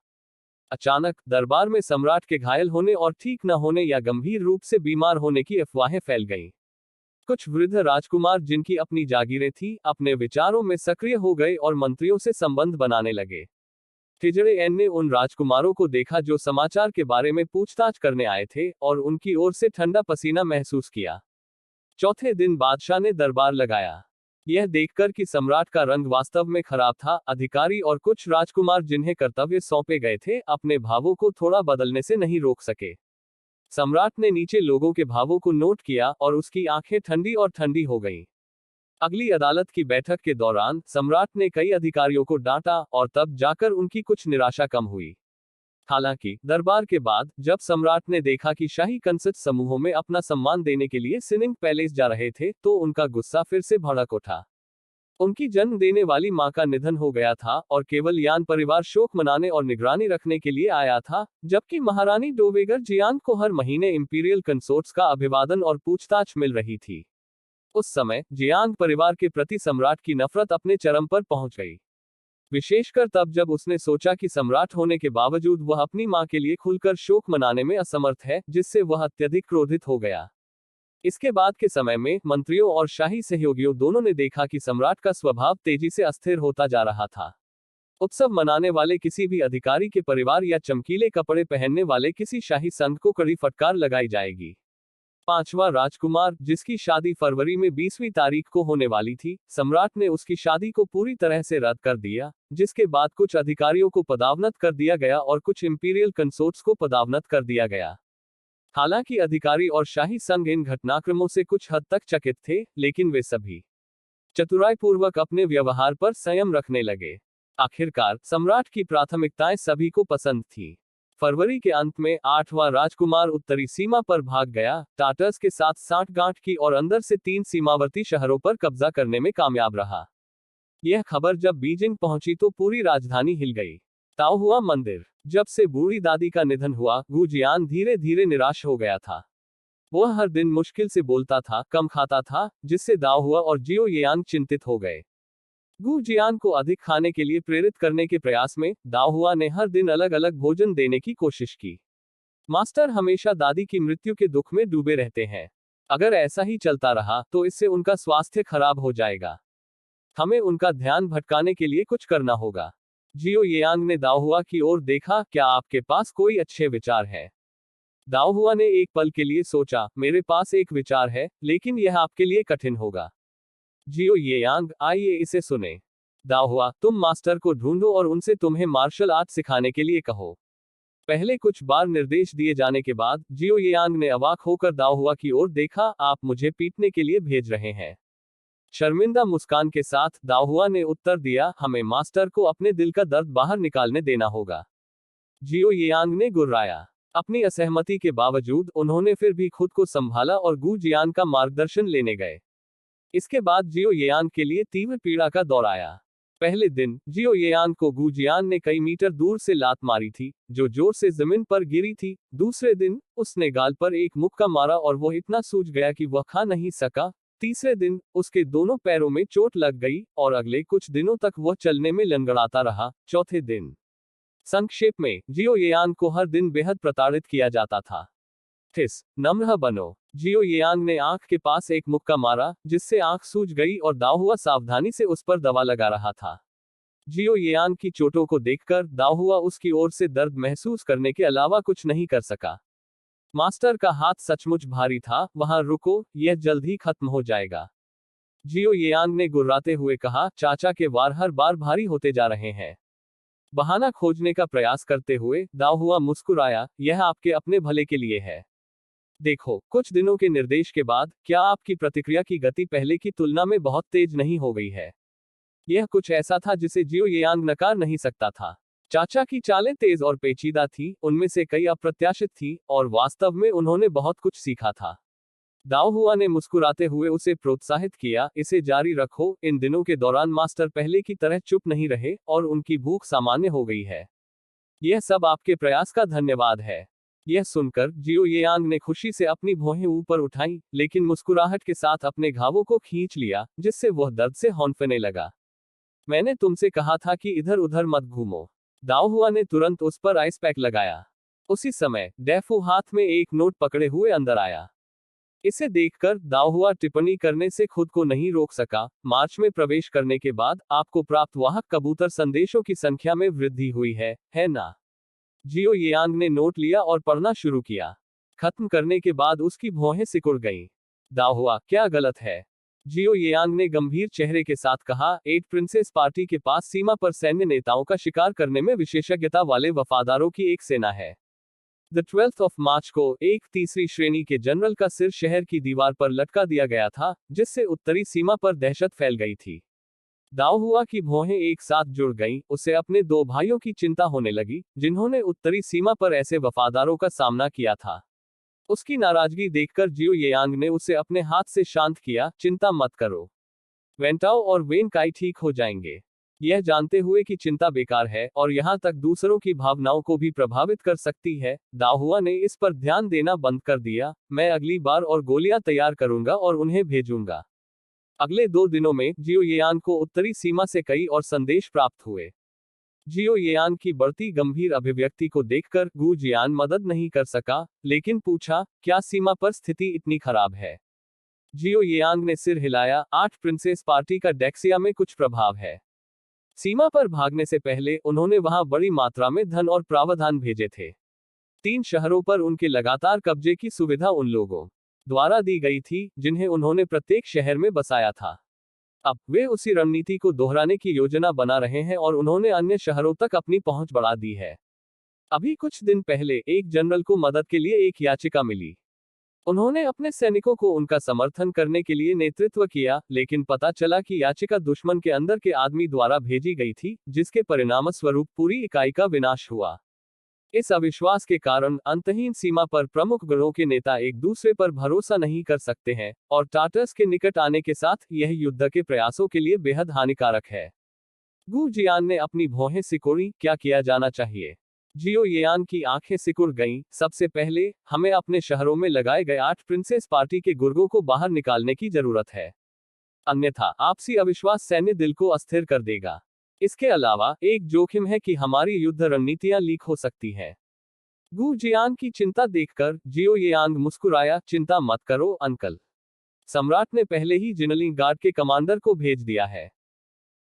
अचानक दरबार में सम्राट के घायल होने और ठीक न होने या गंभीर रूप से बीमार होने की अफवाहें फैल गईं। कुछ वृद्ध राजकुमार जिनकी अपनी जागीरें थी, अपने विचारों में सक्रिय हो गए और मंत्रियों से संबंध बनाने लगे। टिजरे एन ने उन राजकुमारों को देखा जो समाचार के बारे में पूछताछ करने आए थे और उनकी ओर से ठंडा पसीना महसूस किया। चौथे दिन बादशाह ने दरबार लगाया। यह देखकर कि सम्राट का रंग वास्तव में खराब था, अधिकारी और कुछ राजकुमार जिन्हें कर्तव्य सौंपे गए थे अपने भावों को थोड़ा बदलने से नहीं रोक सके। सम्राट ने नीचे लोगों के भावों को नोट किया और उसकी आंखें ठंडी और ठंडी हो गईं। अगली अदालत की बैठक के दौरान सम्राट ने कई अधिकारियों को डांटा और तब जाकर उनकी कुछ निराशा कम हुई। हालांकि दरबार के बाद जब सम्राट ने देखा कि शाही कंसर्ट समूहों में अपना सम्मान देने के लिए सिनिंग पैलेस जा रहे थे तो उनका गुस्सा फिर से भड़क उठा। उनकी जन्म देने वाली मां का निधन हो गया था और केवल यान परिवार शोक मनाने और निगरानी रखने के लिए आया था, जबकि महारानी डोवेगर जियान को हर महीने इंपीरियल कंसोर्ट्स का अभिवादन और पूछताछ मिल रही थी। उस समय जियांग परिवार के प्रति सम्राट की नफरत अपने चरम पर पहुंच गई। विशेषकर तब जब उसने सोचा कि सम्राट होने के बावजूद वह अपनी मां के लिए खुलकर शोक मनाने में असमर्थ है, जिससे वह अत्यधिक क्रोधित हो गया। इसके बाद के समय में मंत्रियों और शाही सहयोगियों दोनों ने देखा कि सम्राट का स्वभाव तेजी से अस्थिर होता जा रहा था। उत्सव मनाने वाले किसी भी अधिकारी के परिवार या चमकीले कपड़े पहनने वाले किसी शाही संत को कड़ी फटकार लगाई जाएगी। 5वां राजकुमार, जिसकी शादी फरवरी में 20वीं तारीख को होने वाली थी, सम्राट ने उसकी शादी को पूरी तरह से रद्द कर दिया, जिसके बाद कुछ अधिकारियों को पदावनत कर दिया गया और कुछ इंपीरियल कंसोर्ट्स को पदावनत कर दिया गया। हालांकि अधिकारी और शाही संघ इन घटनाक्रमों से कुछ हद तक चकित थे, लेकिन वे सभी चतुराईपूर्वक अपने व्यवहार पर संयम रखने लगे। आखिरकार सम्राट की प्राथमिकताएं सभी को पसंद थी। फरवरी के अंत में 8वां राजकुमार उत्तरी सीमा पर भाग गया, टाटर्स के साथ सांठगांठ की और अंदर से 3 सीमावर्ती शहरों पर कब्जा करने में कामयाब रहा। यह खबर जब बीजिंग पहुंची तो पूरी राजधानी हिल गई। ताओहुआ मंदिर। जब से बूढ़ी दादी का निधन हुआ, गू जियान धीरे धीरे निराश हो गया था। वह हर दिन मुश्किल से बोलता था, कम खाता था, जिससे दाओहुआ और जियो येयांग चिंतित हो गए। गू जियान को अधिक खाने के लिए प्रेरित करने के प्रयास में दाओहुआ ने हर दिन अलग अलग भोजन देने की कोशिश की। मास्टर हमेशा दादी की मृत्यु के दुख में डूबे रहते हैं। अगर ऐसा ही चलता रहा तो इससे उनका स्वास्थ्य खराब हो जाएगा। हमें उनका ध्यान भटकाने के लिए कुछ करना होगा। जियो येयांग ने दाओहुआ की ओर देखा, क्या आपके पास कोई अच्छे विचार है? दाओहुआ ने एक पल के लिए सोचा, मेरे पास एक विचार है, लेकिन यह आपके लिए कठिन होगा। जियो येयांग, आइए इसे सुने। दाओहुआ, तुम मास्टर को ढूंढो और उनसे तुम्हें मार्शल आर्ट सिखाने के लिए कहो। पहले कुछ बार निर्देश दिए जाने के बाद जियो येयांग ने अवाक होकर दाओहुआ की ओर देखा, आप मुझे पीटने के लिए भेज रहे हैं? शर्मिंदा मुस्कान के साथ दाहुआ ने उत्तर दिया, हमें मास्टर को अपने दिल का दर्द बाहर निकालने देना होगा। जियो यांग ने गुर्राया। अपनी असहमति के बावजूद उन्होंने फिर भी खुद को संभाला और गू जियान का मार्गदर्शन लेने गए। इसके बाद जियो येआन के लिए तीव्र पीड़ा का दौर आया। पहले दिन जियो येआन को गू जियान ने कई मीटर दूर से लात मारी थी, जो जोर से जमीन पर गिरी थी। दूसरे दिन उसने गाल पर एक मुक्का मारा और वो इतना सूज गया कि वह खा नहीं सका। तीसरे दिन उसके दोनों पैरों में चोट लग गई और अगले कुछ दिनों तक वह चलने में लंगड़ाता रहा। चौथे दिन, संक्षेप में, जियो येआन को हर दिन बेहद प्रताड़ित किया जाता था। नम्र बनो। जियो येआंग ने आंख के पास एक मुक्का मारा, जिससे आंख सूज गई और दाहुआ सावधानी से उस पर दवा लगा रहा था। जियो येआंग की चोटों को देखकर दाहुआ उसकी ओर से दर्द महसूस करने के अलावा कुछ नहीं कर सका। मास्टर का हाथ सचमुच भारी था, वहां रुको, यह जल्द ही खत्म हो जाएगा। जियो येआंग ने गुर्राते हुए कहा, चाचा के वार हर बार भारी होते जा रहे हैं। बहाना खोजने का प्रयास करते हुए दाहुआ मुस्कुराया, यह आपके अपने भले के लिए है। देखो, कुछ दिनों के निर्देश के बाद क्या आपकी प्रतिक्रिया की गति पहले की तुलना में बहुत तेज नहीं हो गई है? यह कुछ ऐसा था जिसे जियो येआंग नकार नहीं सकता था। चाचा की चालें तेज और पेचीदा थी, उनमें से कई अप्रत्याशित थी, और वास्तव में उन्होंने बहुत कुछ सीखा था। दाओहुआ ने मुस्कुराते हुए उसे प्रोत्साहित किया, इसे जारी रखो। इन दिनों के दौरान मास्टर पहले की तरह चुप नहीं रहे और उनकी भूख सामान्य हो गई है। यह सब आपके प्रयास का धन्यवाद है। यह सुनकर जियो येआंग ने खुशी से अपनी भौहें ऊपर उठाई, लेकिन मुस्कुराहट के साथ अपने घावों को खींच लिया, जिससे वह दर्द से हौंफने लगा। मैंने तुमसे कहा था कि इधर उधर मत घूमो। दाओहुआ ने तुरंत उस पर आइस पैक लगाया। उसी समय डेफू हाथ में एक नोट पकड़े हुए अंदर आया। इसे देखकर दाओहुआ टिप्पणी करने से खुद को नहीं रोक सका। मार्च में प्रवेश करने के बाद आपको प्राप्त वाहक कबूतर संदेशों की संख्या में वृद्धि हुई है ना? जियो येआंग ने नोट लिया और पढ़ना शुरू किया। खत्म करने के बाद उसकी भौहें सिकुड़ गईं। दाओहुआ, क्या गलत है? जियो येआंग ने गंभीर चेहरे के साथ कहा, 8 प्रिंसेस पार्टी के पास सीमा पर सैन्य नेताओं का शिकार करने में विशेषज्ञता वाले वफादारों की एक सेना है। द 12th of March को एक तीसरी श्रेणी के जनरल का सिर शहर की दीवार पर लटका दिया गया था, जिससे उत्तरी सीमा पर दहशत फैल गई थी। दाओहुआ की भौहें एक साथ जुड़ गईं, उसे अपने 2 भाइयों की चिंता होने लगी, जिन्होंने उत्तरी सीमा पर ऐसे वफादारों का सामना किया था। उसकी नाराजगी देखकर जियो येआंग ने उसे अपने हाथ से शांत किया, चिंता मत करो। वेंटाओ और वेन काई ठीक हो जाएंगे। यह जानते हुए कि चिंता बेकार है और यहां तक दूसरों की भावनाओं को भी प्रभावित कर सकती है, दाओहुआ ने इस पर ध्यान देना बंद कर दिया। मैं अगली बार और गोलियां तैयार करूंगा और उन्हें भेजूंगा। अगले 2 दिनों में जियो येआंग को उत्तरी सीमा से कई और संदेश प्राप्त हुए। जियो येआंग की बढ़ती गंभीर अभिव्यक्ति को देखकर गू जियान मदद नहीं कर सका, लेकिन पूछा, क्या सीमा पर स्थिति इतनी खराब है? जियो येआंग ने सिर हिलाया, 8 प्रिंसेस पार्टी का डेक्सिया में कुछ प्रभाव है। सीमा पर भागने से पहले उन्होंने वहां बड़ी मात्रा में धन और प्रावधान भेजे थे। 3 शहरों पर उनके लगातार कब्जे की सुविधा उन लोगों द्वारा दी गई थी, जिन्हें उन्होंने प्रत्येक शहर में बसाया था। अब वे उसी रणनीति को दोहराने की योजना बना रहे हैं और उन्होंने अन्य शहरों तक अपनी पहुंच बढ़ा दी है। अभी कुछ दिन पहले एक जनरल को मदद के लिए एक याचिका मिली। उन्होंने अपने सैनिकों को उनका समर्थन करने के लिए नेतृत्व किया, लेकिन पता चला कि याचिका दुश्मन के अंदर के आदमी द्वारा भेजी गई थी, जिसके परिणामस्वरूप पूरी इकाई का विनाश हुआ। इस अविश्वास के कारण अंतहीन सीमा पर प्रमुख गणों के नेता एक दूसरे पर भरोसा नहीं कर सकते हैं, और टाटर्स के निकट आने के साथ यह युद्ध के प्रयासों के लिए बेहद हानिकारक है। गू जियान ने अपनी भौहें सिकोड़ी, क्या किया जाना चाहिए? जियो येआंग की आंखें सिकुड़ गईं। सबसे पहले, हमें अपने शहरों में लगाए गए 8 प्रिंसेस पार्टी के गुर्गों को बाहर निकालने की जरूरत है। अन्यथा आपसी अविश्वास सैन्य दिल को अस्थिर कर देगा। इसके अलावा एक जोखिम है कि हमारी युद्ध रणनीतियां लीक हो सकती हैं। गू जियान की चिंता देखकर जियो येआंग मुस्कुराया, चिंता मत करो अंकल। सम्राट ने पहले ही जिनलिंग गार्ड के कमांडर को भेज दिया है।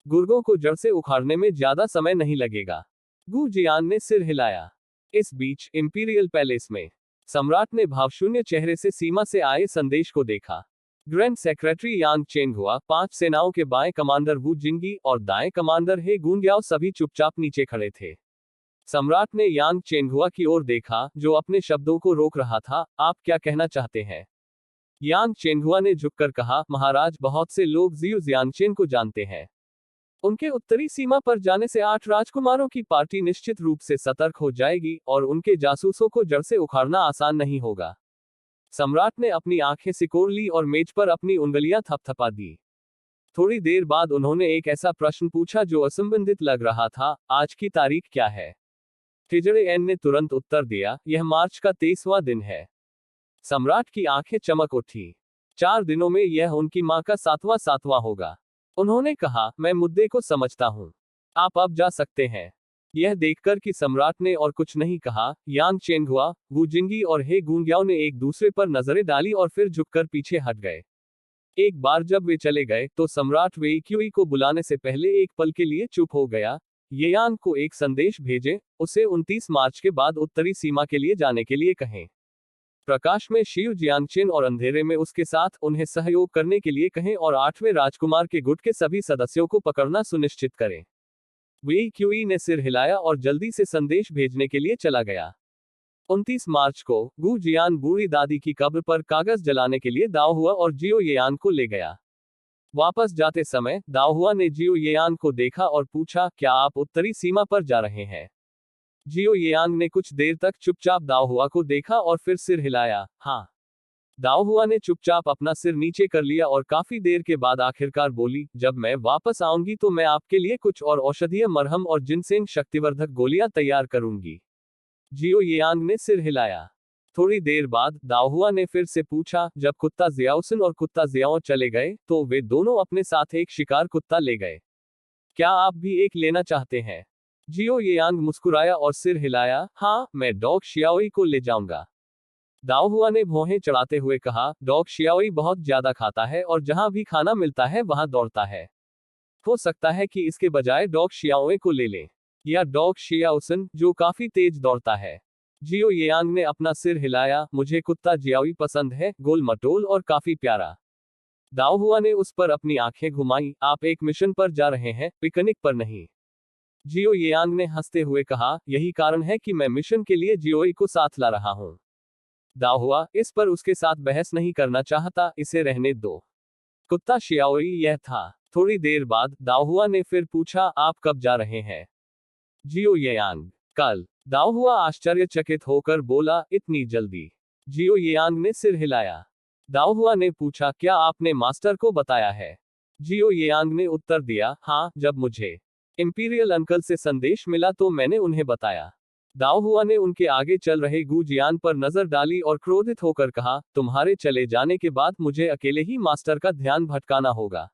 गुर्गों को जड़ से उखाड़ने में ज्यादा समय नहीं लगेगा। गू जियान ने सिर हिलाया। इस बीच इंपीरियल पैलेस में सम्राट ने भावशून्य चेहरे से सीमा से आए संदेश को देखा। ग्रैंड सेक्रेटरी यांग चेंगहुआ, 5 सेनाओं के बाएं कमांडर वू जिंगी और दाएं कमांडर हे गुंग्याओ सभी चुपचाप नीचे खड़े थे। सम्राट ने यांग चेंगहुआ की ओर देखा, जो अपने शब्दों को रोक रहा था। आप क्या कहना चाहते हैं? यांग चेंगहुआ ने झुककर कहा, महाराज, बहुत से लोग जियो जियांगचेन को जानते हैं। उनके उत्तरी सीमा पर जाने से 8 राजकुमारों की पार्टी निश्चित रूप से सतर्क हो जाएगी और उनके जासूसों को जड़ से उखाड़ना आसान नहीं होगा। सम्राट ने अपनी आंखें सिकोड़ ली और मेज पर अपनी उंगलियां थपथपा दी। थोड़ी देर बाद उन्होंने एक ऐसा प्रश्न पूछा जो असंबंधित लग रहा था, आज की तारीख क्या है? टिजड़े एन ने तुरंत उत्तर दिया, यह मार्च का 23वां दिन है। सम्राट की आंखें चमक उठी। 4 दिनों में यह उनकी मां का 7वां होगा। उन्होंने कहा, मैं मुद्दे को समझता हूं। आप अब जा सकते हैं। यह देखकर कि सम्राट ने और कुछ नहीं कहा, यांग चेंगहुआ, वू जिंगी और हे गुंग्याओ ने एक दूसरे पर नजरें डाली और फिर झुककर पीछे हट गए। एक बार जब वे चले गए तो सम्राट वेई क्यूई को बुलाने से पहले एक पल के लिए चुप हो गया। येयांग को एक संदेश भेजें, उसे 29 मार्च के बाद उत्तरी सीमा के लिए जाने के लिए कहें। प्रकाश में शिव जियांगचेन और अंधेरे में उसके साथ उन्हें सहयोग करने के लिए कहें और 8वें राजकुमार के गुट के सभी सदस्यों को पकड़ना सुनिश्चित करें। वेई क्यूई ने सिर हिलाया और जल्दी से संदेश भेजने के लिए चला गया। 29 मार्च को गु जियान बूढ़ी दादी की कब्र पर कागज जलाने के लिए दाओहुआ और जियो येयान को ले गया। वापस जाते समय दाओहुआ ने जियो येयान को देखा और पूछा, क्या आप उत्तरी सीमा पर जा रहे हैं? जियो येयांग ने कुछ देर तक चुपचाप दाओहुआ को देखा और फिर सिर हिलाया, हाँ। दाओहुआ ने चुपचाप अपना सिर नीचे कर लिया और काफी देर के बाद आखिरकार बोली, जब मैं वापस आऊंगी तो मैं आपके लिए कुछ और औषधीय मरहम और जिनसेंग शक्तिवर्धक गोलियां तैयार करूंगी। जियो येयांग ने सिर हिलाया। थोड़ी देर बाद दाओहुआ ने फिर से पूछा, जब कुत्ता जियाओसिन और कुत्ता जियाओ चले गए तो वे दोनों अपने साथ एक शिकार कुत्ता ले गए। क्या आप भी एक लेना चाहते हैं? जियो येयांग मुस्कुराया और सिर हिलाया, हाँ, मैं डॉग शियाओई को ले जाऊंगा। दाओहुआ ने भौहें चढ़ाते हुए कहा, डॉग शियाओई बहुत ज्यादा खाता है और जहां भी खाना मिलता है वहां दौड़ता है। हो सकता है कि इसके बजाय डॉग शियाओई को ले लें, या डॉग शियाओसन, जो काफी तेज दौड़ता है। जियो येयांग ने अपना सिर हिलाया, मुझे कुत्ता जियाओई पसंद है, गोल मटोल और काफी प्यारा। दाओहुआ ने उस पर अपनी आंखें घुमाई, आप एक मिशन पर जा रहे हैं, पिकनिक पर नहीं। जियो येयांग ने हंसते हुए कहा, यही कारण है कि मैं मिशन के लिए जियोई को साथ ला रहा हूं। दाओहुआ इस पर उसके साथ बहस नहीं करना चाहता, इसे रहने दो। कुत्ता शियाओई यह था। थोड़ी देर बाद दाओहुआ ने फिर पूछा, आप कब जा रहे हैं? जियो येयांग, कल। दाओहुआ आश्चर्यचकित होकर बोला, इतनी जल्दी? जियो येयांग ने सिर हिलाया। दाओहुआ ने पूछा, क्या आपने मास्टर को बताया है? जियो येयांग ने उत्तर दिया, हाँ, जब मुझे इंपीरियल अंकल से संदेश मिला तो मैंने उन्हें बताया। दाओहुआ ने उनके आगे चल रहे गु जियान पर नजर डाली और क्रोधित होकर कहा, तुम्हारे चले जाने के बाद मुझे अकेले ही मास्टर का ध्यान भटकाना होगा।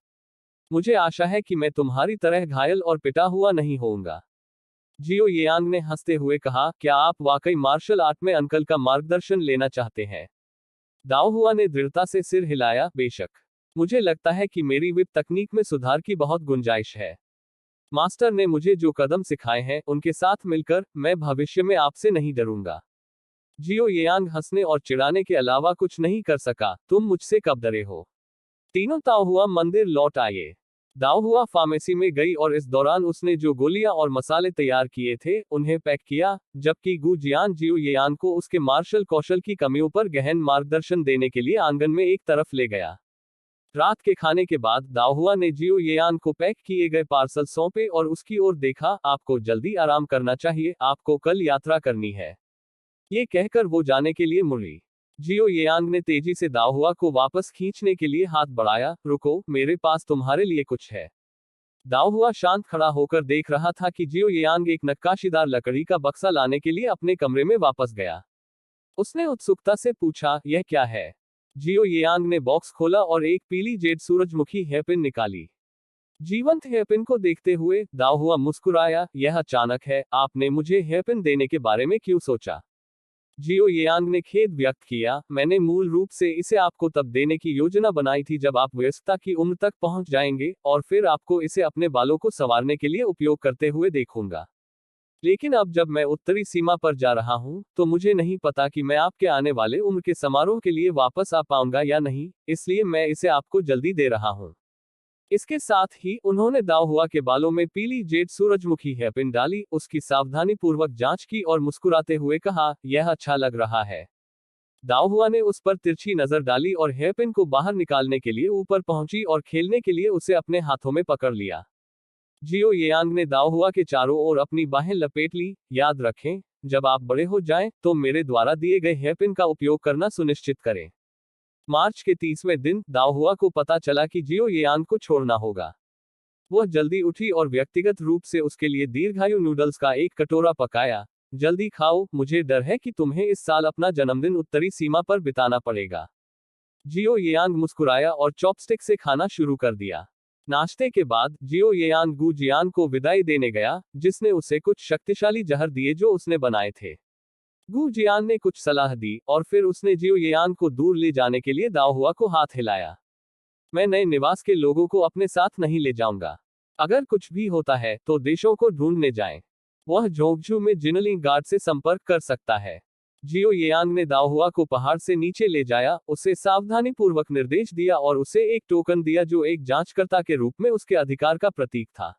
मुझे आशा है कि मैं तुम्हारी तरह घायल और पिटा हुआ नहीं होऊंगा। जियो येयांग ने हंसते हुए कहा, क्या आप वाकई मार्शल आर्ट में अंकल का मार्गदर्शन लेना चाहते हैं? दाओहुआ ने दृढ़ता से सिर हिलाया, बेशक। मुझे लगता है कि मेरी विप तकनीक में सुधार की बहुत गुंजाइश है। मास्टर ने मुझे जो कदम सिखाए हैं उनके साथ मिलकर मैं भविष्य में आपसे नहीं डरूंगा। जियो येयांग हंसने और चिढ़ाने के अलावा कुछ नहीं कर सका, तुम मुझसे कब डरे हो? तीनों दाओहुआ मंदिर लौट आए। दाओहुआ फार्मेसी में गई और इस दौरान उसने जो गोलियां और मसाले तैयार किए थे उन्हें पैक किया, जबकि गु जियान जियो येयांग को उसके मार्शल कौशल की कमियों पर गहन मार्गदर्शन देने के लिए आंगन में एक तरफ ले गया। रात के खाने के बाद दाओहुआ ने जियो येयांग को पैक किए गए पार्सल सौंपे और उसकी ओर देखा, आपको जल्दी आराम करना चाहिए, आपको कल यात्रा करनी है। ये कहकर वो जाने के लिए मुड़ी। जियो येयांग ने तेजी से दाओहुआ को वापस खींचने के लिए हाथ बढ़ाया, रुको, मेरे पास तुम्हारे लिए कुछ है। दाओहुआ शांत खड़ा होकर देख रहा था कि जियो येयांग एक नक्काशीदार लकड़ी का बक्सा लाने के लिए अपने कमरे में वापस गया। उसने उत्सुकता से पूछा, यह क्या है? जियो येयांग ने बॉक्स खोला और एक पीली जेड सूरजमुखी हेयरपिन निकाली। जीवंत हेयरपिन को देखते हुए दाओहुआ मुस्कुराया, यह अचानक है, आपने मुझे हेयरपिन देने के बारे में क्यों सोचा? जियो येयांग ने खेद व्यक्त किया, मैंने मूल रूप से इसे आपको तब देने की योजना बनाई थी जब आप वयस्कता की उम्र तक पहुंच जाएंगे, और फिर आपको इसे अपने बालों को संवारने के लिए उपयोग करते हुए देखूंगा। लेकिन अब जब मैं उत्तरी सीमा पर जा रहा हूं, तो मुझे नहीं पता कि मैं आपके आने वाले उम्र के समारोह के लिए वापस आ पाऊंगा या नहीं, इसलिए मैं इसे आपको जल्दी दे रहा हूं। इसके साथ ही उन्होंने दाओहुआ के बालों में पीली जेड सूरजमुखी हेयरपिन डाली, उसकी सावधानीपूर्वक जांच की और मुस्कुराते हुए कहा, यह अच्छा लग रहा है। दाओहुआ ने उस पर तिरछी नजर डाली और हेयरपिन को बाहर निकालने के लिए ऊपर पहुंची और खेलने के लिए उसे अपने हाथों में पकड़ लिया। जियो येयांग ने दाओहुआ के चारों ओर अपनी बाहें लपेट ली। याद रखें, जब आप बड़े हो जाएं, तो मेरे द्वारा दिए गए हेयरपिन का उपयोग करना सुनिश्चित करें। मार्च के 30वें दिन दाओहुआ को पता चला कि जियो येयांग को छोड़ना होगा। वह जल्दी उठी और व्यक्तिगत रूप से उसके लिए दीर्घायु नूडल्स का एक कटोरा पकाया। जल्दी खाओ, मुझे डर है कि तुम्हें इस साल अपना जन्मदिन उत्तरी सीमा पर बिताना पड़ेगा। जियो येयांग मुस्कुराया और चॉपस्टिक से खाना शुरू कर दिया। नाश्ते के बाद जियो येयांग गू जियान को विदाई देने गया, जिसने उसे कुछ शक्तिशाली जहर दिए जो उसने बनाए थे। गू जियान ने कुछ सलाह दी और फिर उसने जियो येयांग को दूर ले जाने के लिए दाओहुआ को हाथ हिलाया। मैं नए निवास के लोगों को अपने साथ नहीं ले जाऊंगा। अगर कुछ भी होता है तो देशों को ढूंढने जाएं। वह जोंगझू में जिनलिंग गार्ड से संपर्क कर सकता है। जियो येयांग ने दाओहुआ को पहाड़ से नीचे ले जाया, उसे सावधानीपूर्वक निर्देश दिया और उसे एक टोकन दिया जो एक जांचकर्ता के रूप में उसके अधिकार का प्रतीक था।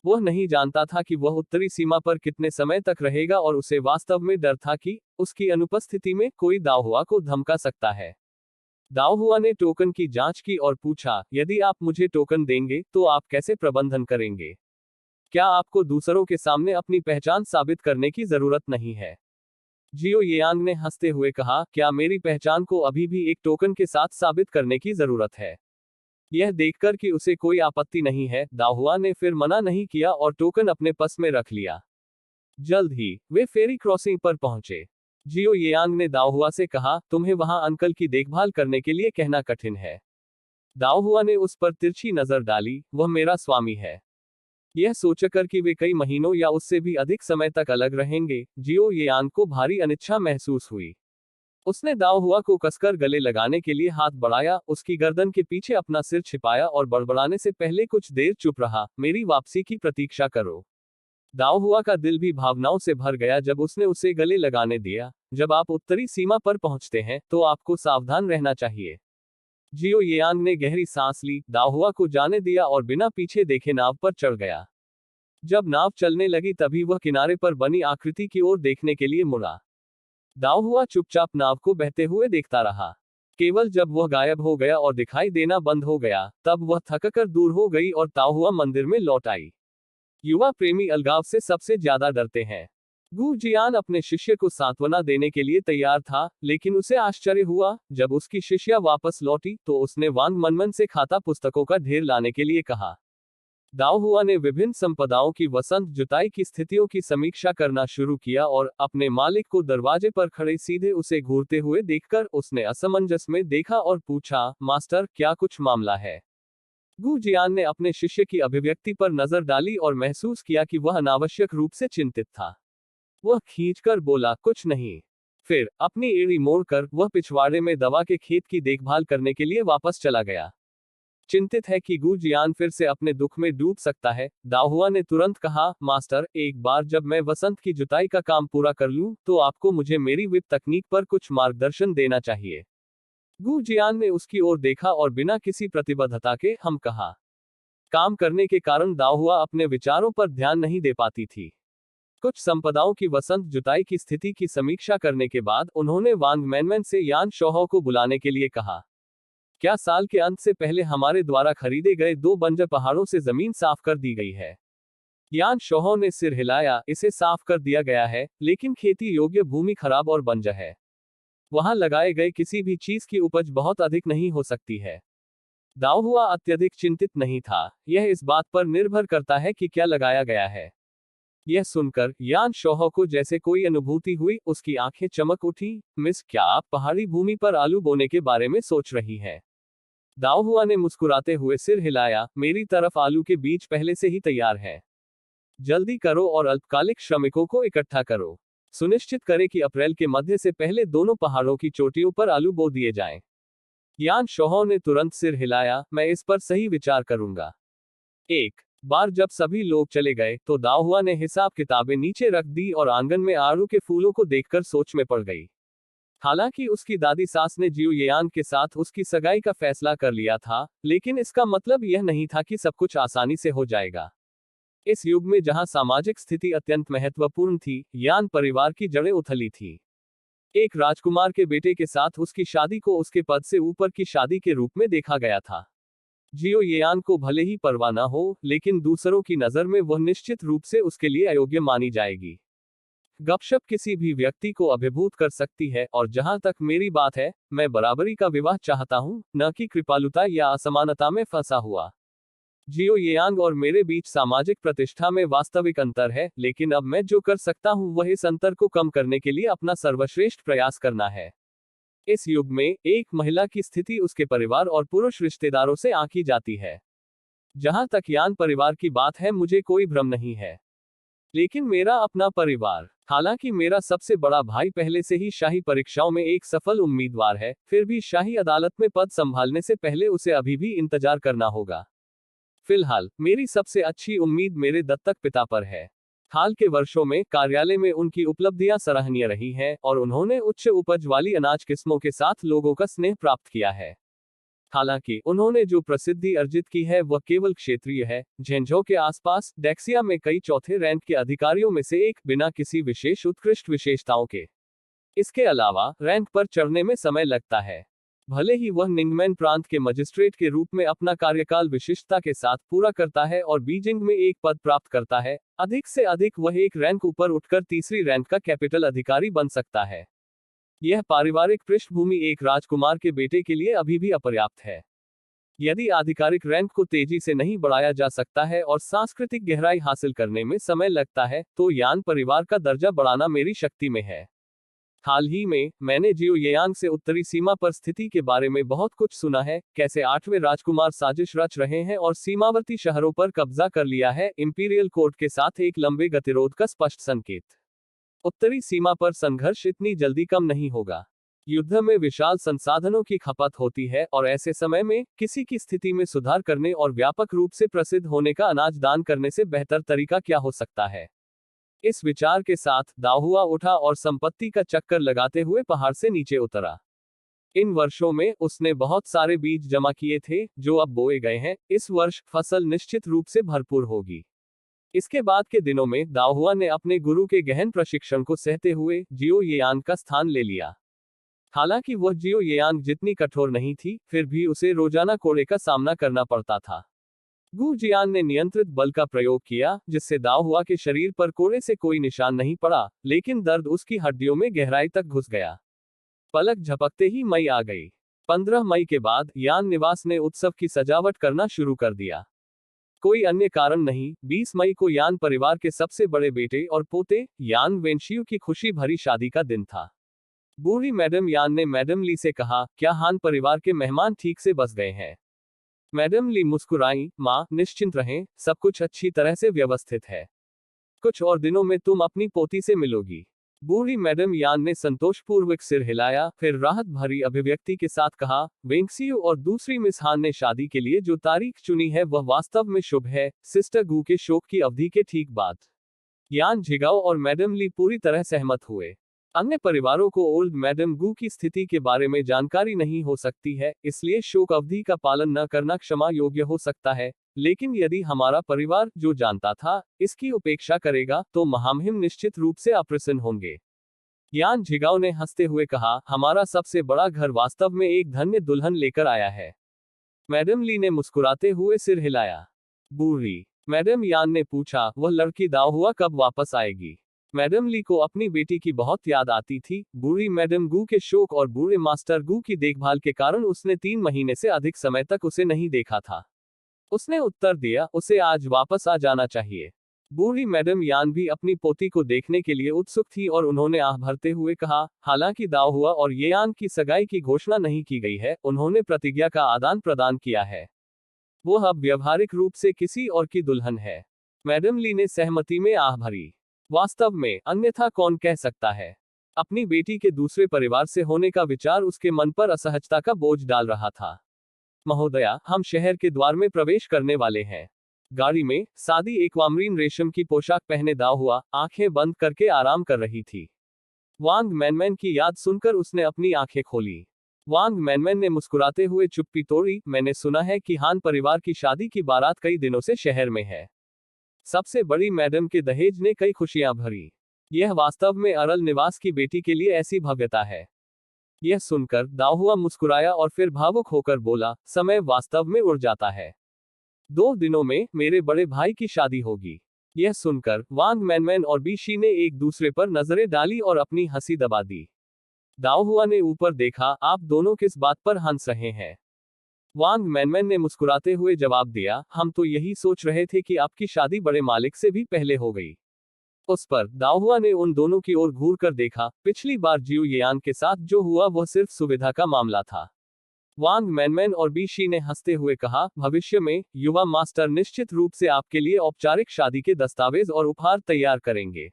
वह नहीं जानता था कि वह उत्तरी सीमा पर कितने समय तक रहेगा और उसे वास्तव में डर था कि उसकी अनुपस्थिति में कोई दाओहुआ को धमका सकता है। दाओहुआ ने टोकन की जांच की और पूछा, यदि आप मुझे टोकन देंगे तो आप कैसे प्रबंधन करेंगे? क्या आपको दूसरों के सामने अपनी पहचान साबित करने की जरूरत नहीं है? जियो येयांग ने हंसते हुए कहा, क्या मेरी पहचान को अभी भी एक टोकन के साथ साबित करने की जरूरत है? यह देखकर कि उसे कोई आपत्ति नहीं है, दाओहुआ ने फिर मना नहीं किया और टोकन अपने पस में रख लिया। जल्द ही वे फेरी क्रॉसिंग पर पहुंचे। जियो येयांग ने दाओहुआ से कहा, तुम्हें वहां अंकल की देखभाल करने के लिए कहना कठिन है। दाओहुआ ने उस पर तिरछी नजर डाली, वह मेरा स्वामी है। यह सोचकर कि वे कई महीनों या उससे भी अधिक समय तक अलग रहेंगे, जियो येयांग को भारी अनिच्छा महसूस हुई। उसने दाओहुआ को कसकर गले लगाने के लिए हाथ बढ़ाया, उसकी गर्दन के पीछे अपना सिर छिपाया और बड़बड़ाने से पहले कुछ देर चुप रहा, मेरी वापसी की प्रतीक्षा करो। दाओहुआ का दिल भी भावनाओं से भर गया जब उसने उसे गले लगाने दिया। जब आप उत्तरी सीमा पर पहुंचते हैं तो आपको सावधान रहना चाहिए। जियो येयांग ने गहरी सांस ली, दाओहुआ को जाने दिया और बिना पीछे देखे नाव पर चढ़ गया। जब नाव चलने लगी तभी वह किनारे पर बनी आकृति की ओर देखने के लिए मुड़ा। दाओहुआ चुपचाप नाव को बहते हुए देखता रहा। केवल जब वह गायब हो गया और दिखाई देना बंद हो गया, तब वह थककर दूर हो गई और दाओहुआ मंदिर में लौट आई। युवा प्रेमी अलगाव से सबसे ज्यादा डरते हैं। गू जियान अपने शिष्य को सांत्वना देने के लिए तैयार था, लेकिन उसे आश्चर्य हुआ जब उसकी शिष्या वापस लौटी तो उसने वांग मनमन से खाता पुस्तकों का ढेर लाने के लिए कहा। दाओहुआ ने विभिन्न संपदाओं की वसंत जुताई की स्थितियों की समीक्षा करना शुरू किया और अपने मालिक को दरवाजे पर खड़े सीधे उसे घूरते हुए देखकर उसने असमंजस में देखा और पूछा, मास्टर, क्या कुछ मामला है? गू जियान ने अपने शिष्य की अभिव्यक्ति पर नजर डाली और महसूस किया कि वह अनावश्यक रूप से चिंतित था। वह खींचकर बोला, कुछ नहीं। फिर अपनी एड़ी मोड़कर वह पिछवाड़े में दवा के खेत की देखभाल करने के लिए वापस चला गया। चिंतित है कि गू जियान फिर से अपने दुख में डूब सकता है, दाओहुआ ने तुरंत कहा, मास्टर, एक बार जब मैं वसंत की जुताई का काम पूरा कर लूं, तो आपको मुझे मेरी विप तकनीक पर कुछ मार्गदर्शन देना चाहिए। गू जियान ने उसकी ओर देखा और बिना किसी प्रतिबद्धता के हम कहा। काम करने के कारण दाओहुआ अपने विचारों पर ध्यान नहीं दे पाती थी। कुछ संपदाओं की वसंत जुताई की स्थिति की समीक्षा करने के बाद उन्होंने वांग मैनमैन से यान शोहो को बुलाने के लिए कहा। क्या साल के अंत से पहले हमारे द्वारा खरीदे गए 2 बंजर पहाड़ों से जमीन साफ कर दी गई है? यान शोहो ने सिर हिलाया, इसे साफ कर दिया गया है, लेकिन खेती योग्य भूमि खराब और बंजर है। वहां लगाए गए किसी भी चीज की उपज बहुत अधिक नहीं हो सकती है। दाओहुआ अत्यधिक चिंतित नहीं था, यह इस बात पर निर्भर करता है कि क्या लगाया गया है। यह सुनकर यान शोहो को जैसे कोई अनुभूति हुई, उसकी आंखें चमक उठी। मिस, क्या आप पहाड़ी भूमि पर आलू बोने के बारे में सोच रही हैं? दाओहुआ ने मुस्कुराते हुए सिर हिलाया, मेरी तरफ आलू के बीज पहले से ही तैयार है। जल्दी करो और अल्पकालिक श्रमिकों को इकट्ठा करो। सुनिश्चित करें कि अप्रैल के मध्य से पहले दोनों पहाड़ों की चोटियों पर आलू बो दिए जाएं। यान शोहो ने तुरंत सिर हिलाया, मैं इस पर सही विचार करूंगा। एक बार जब सभी लोग चले गए तो दाओहुआ ने हिसाब किताबें नीचे रख दी और आंगन में आड़ू के फूलों को देखकर सोच में पड़ गई। हालांकि उसकी दादी सास ने जियो येयांग के साथ उसकी सगाई का फैसला कर लिया था, लेकिन इसका मतलब यह नहीं था कि सब कुछ आसानी से हो जाएगा। इस युग में जहां सामाजिक स्थिति अत्यंत महत्वपूर्ण थी, यान परिवार की जड़ें उथली थी। एक राजकुमार के बेटे के साथ उसकी शादी को उसके पद से ऊपर की शादी के रूप में देखा गया था। जियो येयान को भले ही परवाह न हो, लेकिन दूसरों की नजर में वह निश्चित रूप से उसके लिए अयोग्य मानी जाएगी। गपशप किसी भी व्यक्ति को अभिभूत कर सकती है, और जहां तक मेरी बात है, मैं बराबरी का विवाह चाहता हूं, न कि कृपालुता या असमानता में फंसा हुआ। जियो येयांग और मेरे बीच सामाजिक प्रतिष्ठा में वास्तविक अंतर है, लेकिन अब मैं जो कर सकता हूं वह इस अंतर को कम करने के लिए अपना सर्वश्रेष्ठ प्रयास करना है। इस युग में एक महिला की स्थिति उसके परिवार और पुरुष रिश्तेदारों से आंकी जाती है। जहां तक यान परिवार की बात है, मुझे कोई भ्रम नहीं है। लेकिन मेरा अपना परिवार, हालांकि मेरा सबसे बड़ा भाई पहले से ही शाही परीक्षाओं में एक सफल उम्मीदवार है, फिर भी शाही अदालत में पद संभालने से पहले उसे अभी भी इंतजार करना होगा। फिलहाल मेरी सबसे अच्छी उम्मीद मेरे दत्तक पिता पर है। हाल के वर्षों में कार्यालय में उनकी उपलब्धियां सराहनीय रही हैं, और उन्होंने उच्च उपज वाली अनाज किस्मों के साथ लोगों का स्नेह प्राप्त किया है। हालांकि उन्होंने जो प्रसिद्धि अर्जित की है वह केवल क्षेत्रीय है। झेंझों के आसपास डेक्सिया में कई चौथे रैंक के अधिकारियों में से एक, बिना किसी विशेष उत्कृष्ट विशेषताओं के। इसके अलावा रैंक पर चढ़ने में समय लगता है। भले ही वह निंगमैन प्रांत के मजिस्ट्रेट के रूप में अपना कार्यकाल विशिष्टता के साथ पूरा करता है और बीजिंग में एक पद प्राप्त करता है, अधिक से अधिक वह एक रैंक ऊपर उठकर तीसरी रैंक का कैपिटल अधिकारी बन सकता है। यह पारिवारिक पृष्ठभूमि एक राजकुमार के बेटे के लिए अभी भी अपर्याप्त है। यदि आधिकारिक रैंक को तेजी से नहीं बढ़ाया जा सकता है और सांस्कृतिक गहराई हासिल करने में समय लगता है, तो यान परिवार का दर्जा बढ़ाना मेरी शक्ति में है। हाल ही में मैंने जियो येयांग से उत्तरी सीमा पर स्थिति के बारे में बहुत कुछ सुना है, कैसे 8वें राजकुमार साजिश रच रहे हैं और सीमावर्ती शहरों पर कब्जा कर लिया है, इंपीरियल कोर्ट के साथ एक लंबे गतिरोध का स्पष्ट संकेत। उत्तरी सीमा पर संघर्ष इतनी जल्दी कम नहीं होगा। युद्ध में विशाल संसाधनों की खपत होती है, और ऐसे समय में किसी की स्थिति में सुधार करने और व्यापक रूप से प्रसिद्ध होने का अनाज दान करने से बेहतर तरीका क्या हो सकता है। इस विचार के साथ दाहुआ उठा और संपत्ति का चक्कर लगाते हुए पहाड़ से नीचे उतरा। इन वर्षों में उसने बहुत सारे बीज जमा किए थे, जो अब बोए गए हैं। इस वर्ष फसल निश्चित रूप से भरपूर होगी। इसके बाद के दिनों में दाहुआ ने अपने गुरु के गहन प्रशिक्षण को सहते हुए जियो येयांग का स्थान ले लिया। हालांकि वह जियो येयांग जितनी कठोर नहीं थी, फिर भी उसे रोजाना कोड़े का सामना करना पड़ता था। गु जियान ने नियंत्रित बल का प्रयोग किया, जिससे दाहुआ के शरीर पर कोड़े से कोई निशान नहीं पड़ा, लेकिन दर्द उसकी हड्डियों में गहराई तक घुस गया। पलक झपकते ही मई आ गई। 15 मई के बाद यान निवास ने उत्सव की सजावट करना शुरू कर दिया। कोई अन्य कारण नहीं, 20 मई को यान परिवार के सबसे बड़े बेटे और पोते यान वेंशियू की खुशी भरी शादी का दिन था। बूढ़ी मैडम यान ने मैडम ली से कहा, क्या हान परिवार के मेहमान ठीक से बस गए हैं? मैडम ली मुस्कुराई, माँ निश्चिंत रहें, सब कुछ अच्छी तरह से व्यवस्थित है। कुछ और दिनों में तुम अपनी पोती से मिलोगी। बूढ़ी मैडम यान ने संतोषपूर्वक सिर हिलाया, फिर राहत भरी अभिव्यक्ति के साथ कहा, वेंक्सियू और दूसरी मिस हान ने शादी के लिए जो तारीख चुनी है वह वास्तव में शुभ है, सिस्टर गू के शोक की अवधि के ठीक बाद। यान झिगाओ और मैडम ली पूरी तरह सहमत हुए। अन्य परिवारों को ओल्ड मैडम गू की स्थिति के बारे में जानकारी नहीं हो सकती है, इसलिए शोक अवधि का पालन न करना क्षमा योग्य हो सकता है, लेकिन यदि हमारा परिवार जो जानता था इसकी उपेक्षा करेगा, तो महामहिम निश्चित रूप से अप्रसन्न होंगे। यान झिगाओ ने हंसते हुए कहा, हमारा सबसे बड़ा घर वास्तव में एक धन्य दुल्हन लेकर आया है। मैडम ली ने मुस्कुराते हुए सिर हिलाया। बूढ़ी मैडम यान ने पूछा, वह लड़की दाहुआ कब वापस आएगी? मैडम ली को अपनी बेटी की बहुत याद आती थी। बूढ़ी मैडम गू के शोक और बूढ़े मास्टर गू की देखभाल के कारण उसने 3 महीने से अधिक समय तक उसे नहीं देखा था। उसने उत्तर दिया, उसे आज वापस आ जाना चाहिए। बूढ़ी मैडम यान भी अपनी पोती को देखने के लिए उत्सुक थी, और उन्होंने आह भरते हुए कहा, हालांकि दाहुआ और येयान की सगाई की घोषणा नहीं की गई है, उन्होंने प्रतिज्ञा का आदान प्रदान किया है। वो अब व्यवहारिक रूप से किसी और की दुल्हन है। मैडम ली ने सहमति में आह भरी। वास्तव में, अन्यथा कौन कह सकता है? अपनी बेटी के दूसरे परिवार से होने का विचार उसके मन पर असहजता का बोझ डाल रहा था। महोदया, हम शहर के द्वार में प्रवेश करने वाले हैं। गाड़ी में सादी एक्वामरीन रेशम की पोशाक पहने दाहुआ आंखें बंद करके आराम कर रही थी। वांग मैनमैन की याद सुनकर उसने अपनी आंखें खोली। वांग मैनमैन ने मुस्कुराते हुए चुप्पी तोड़ी, मैंने सुना है कि हान परिवार की शादी की बारात कई दिनों से शहर में है। सबसे बड़ी मैडम के दहेज ने कई खुशियां भरी। यह वास्तव में अरल निवास की बेटी के लिए ऐसी भव्यता है। यह सुनकर दाहुआ मुस्कुराया और फिर भावुक होकर बोला, समय वास्तव में उड़ जाता है। 2 दिनों में मेरे बड़े भाई की शादी होगी। यह सुनकर वांग मैनमैन और बीशी ने एक दूसरे पर नजरें डाली और अपनी हंसी दबा दी। दाओहुआ ने ऊपर देखा, आप दोनों किस बात पर हंस रहे हैं? वांग मैनमैन ने मुस्कुराते हुए जवाब दिया, हम तो यही सोच रहे थे कि आपकी शादी बड़े मालिक से भी पहले हो गई। उस पर दाओहुआ ने उन दोनों की ओर घूर कर देखा, पिछली बार जियो येयांग के साथ जो हुआ वह सिर्फ सुविधा का मामला था। वांग मैनमैन और बीशी ने हंसते हुए कहा, भविष्य में युवा मास्टर निश्चित रूप से आपके लिए औपचारिक शादी के दस्तावेज और उपहार तैयार करेंगे।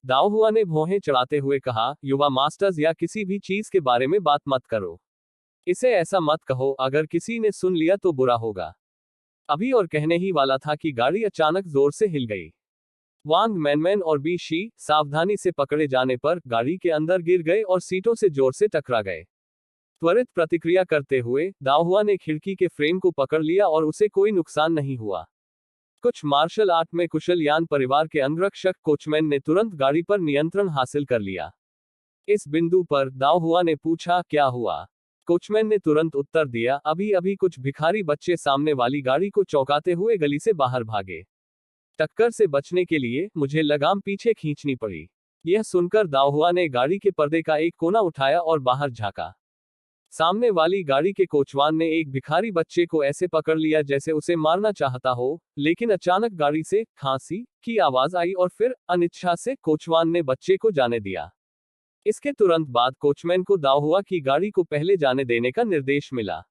दाओहुआ ने भौहें चढ़ाते हुए कहा, युवा मास्टर्स या किसी भी चीज के बारे में बात मत करो। इसे ऐसा मत कहो, अगर किसी ने सुन लिया तो बुरा होगा। अभी और कहने ही वाला था कि गाड़ी अचानक जोर से हिल गई। वांग मैनमैन और बीशी सावधानी से पकड़े जाने पर गाड़ी के अंदर गिर गए और सीटों से जोर से टकरा गए। त्वरित प्रतिक्रिया करते हुए दाओहुआ ने खिड़की के फ्रेम को पकड़ लिया और उसे कोई नुकसान नहीं हुआ। कुछ मार्शल आर्ट में कुशल यान परिवार के अंगरक्षक कोचमैन ने तुरंत गाड़ी पर नियंत्रण हासिल कर लिया। इस बिंदु पर दाओहुआ ने पूछा, क्या हुआ? कोचमैन ने तुरंत उत्तर दिया, अभी अभी कुछ भिखारी बच्चे सामने वाली गाड़ी को चौंकाते हुए गली से बाहर भागे। टक्कर से बचने के लिए मुझे लगाम पीछे खींचनी पड़ी। यह सुनकर दाओहुआ ने गाड़ी के पर्दे का एक कोना उठाया और बाहर झांका। सामने वाली गाड़ी के कोचवान ने एक भिखारी बच्चे को ऐसे पकड़ लिया जैसे उसे मारना चाहता हो, लेकिन अचानक गाड़ी से खांसी की आवाज आई और फिर अनिच्छा से कोचवान ने बच्चे को जाने दिया। इसके तुरंत बाद कोचमैन को दाओहुआ की गाड़ी को पहले जाने देने का निर्देश मिला।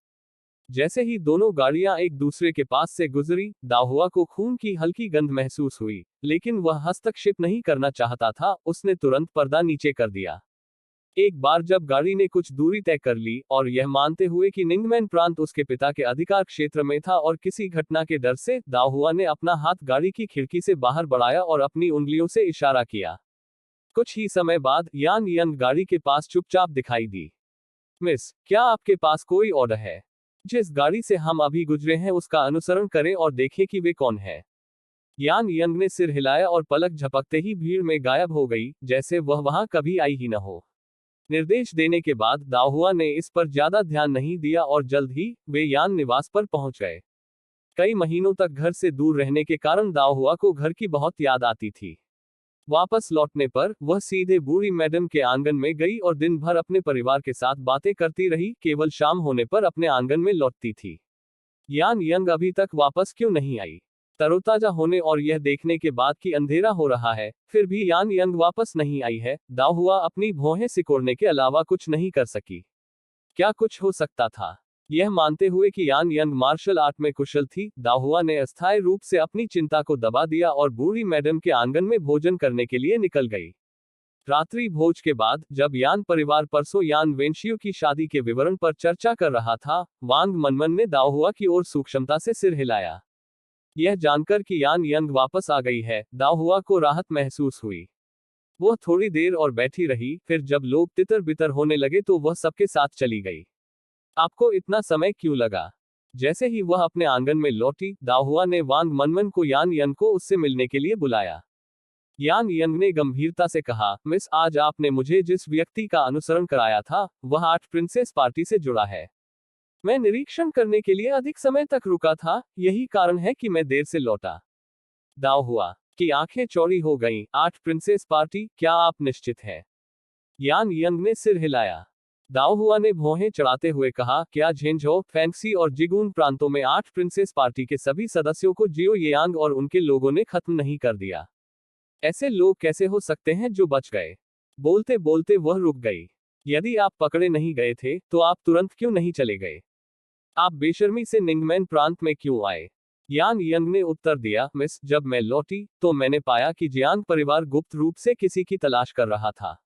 जैसे ही दोनों गाड़ियां एक दूसरे के पास से गुजरी, दाओहुआ को खून की हल्की गंध महसूस हुई, लेकिन वह हस्तक्षेप नहीं करना चाहता था। उसने तुरंत पर्दा नीचे कर दिया। एक बार जब गाड़ी ने कुछ दूरी तय कर ली और यह मानते हुए कि निंगमैन प्रांत उसके पिता के अधिकार क्षेत्र में था और किसी घटना के डर से, दाओहुआ ने अपना हाथ गाड़ी की खिड़की से बाहर बढ़ाया और अपनी उंगलियों से इशारा किया। कुछ ही समय बाद यान यंग गाड़ी के पास चुपचाप दिखाई दी। मिस, क्या आपके पास कोई ऑर्डर है? जिस गाड़ी से हम अभी गुजरे हैं उसका अनुसरण करें और देखें कि वे कौन है। यान यंग ने सिर हिलाया और पलक झपकते ही भीड़ में गायब हो गई, जैसे वह वहां कभी आई ही न हो। निर्देश देने के बाद दाओहुआ ने इस पर ज्यादा ध्यान नहीं दिया और जल्द ही वे यान निवास पर पहुंच गए। कई महीनों तक घर से दूर रहने के कारण दाओहुआ को घर की बहुत याद आती थी। वापस लौटने पर वह सीधे बूढ़ी मैडम के आंगन में गई और दिन भर अपने परिवार के साथ बातें करती रही। केवल शाम होने पर अपने आंगन में लौटती थी। यान यंग अभी तक वापस क्यों नहीं आई? तरोताजा होने और यह देखने के बाद कि अंधेरा हो रहा है, फिर भी यान यंग वापस नहीं आई है, दाओहुआ अपनी भौहें सिकोड़ने के अलावा कुछ नहीं कर सकी। क्या कुछ हो सकता था? यह मानते हुए कि यान यंग मार्शल आर्ट में कुशल थी, दाओहुआ ने अस्थायी रूप से अपनी चिंता को दबा दिया और बूढ़ी मैडम के आंगन में भोजन करने के लिए निकल गई। रात्रि भोज के बाद जब यान परिवार परसों यान वेंशियो की शादी के विवरण पर चर्चा कर रहा था, वांग मनमन ने दाओहुआ की ओर सूक्ष्मता से सिर हिलाया। यह जानकर कि यान यंग वापस आ गई है, दाओहुआ को राहत महसूस हुई। वह थोड़ी देर और बैठी रही, फिर जब लोग तितर बितर होने लगे तो वह सबके साथ चली गई। आपको इतना समय क्यों लगा? जैसे ही वह अपने आंगन में लौटी, दाओहुआ ने वांग मनमन को यान यंग को उससे मिलने के लिए बुलाया। यान यंग ने गंभीरता से कहा, मिस, आज आपने मुझे जिस व्यक्ति का अनुसरण कराया था, वह 8 प्रिंसेस पार्टी से जुड़ा है। मैं निरीक्षण करने के लिए अधिक समय तक रुका था, यही कारण है कि मैं देर से लौटा। दाओहुआ की आंखें चौड़ी हो गईं। 8 प्रिंसेस पार्टी, क्या आप निश्चित हैं? यान यंग ने सिर हिलाया। दाओहुआ ने भौहें चढ़ाते हुए कहा, क्या झेंझो, फैंक्सी और जिगून प्रांतों में 8 प्रिंसेस पार्टी के सभी सदस्यों को जियो येयांग और उनके लोगों ने खत्म नहीं कर दिया? ऐसे लोग कैसे हो सकते हैं जो बच गए? बोलते बोलते वह रुक गई। यदि आप पकड़े नहीं गए थे, तो आप तुरंत क्यों नहीं चले गए? आप बेशर्मी से निंगमैन प्रांत में क्यों आए? यान यंग ने उत्तर दिया, मिस, जब मैं लौटी तो मैंने पाया कि जियांग परिवार गुप्त रूप से किसी की तलाश कर रहा था।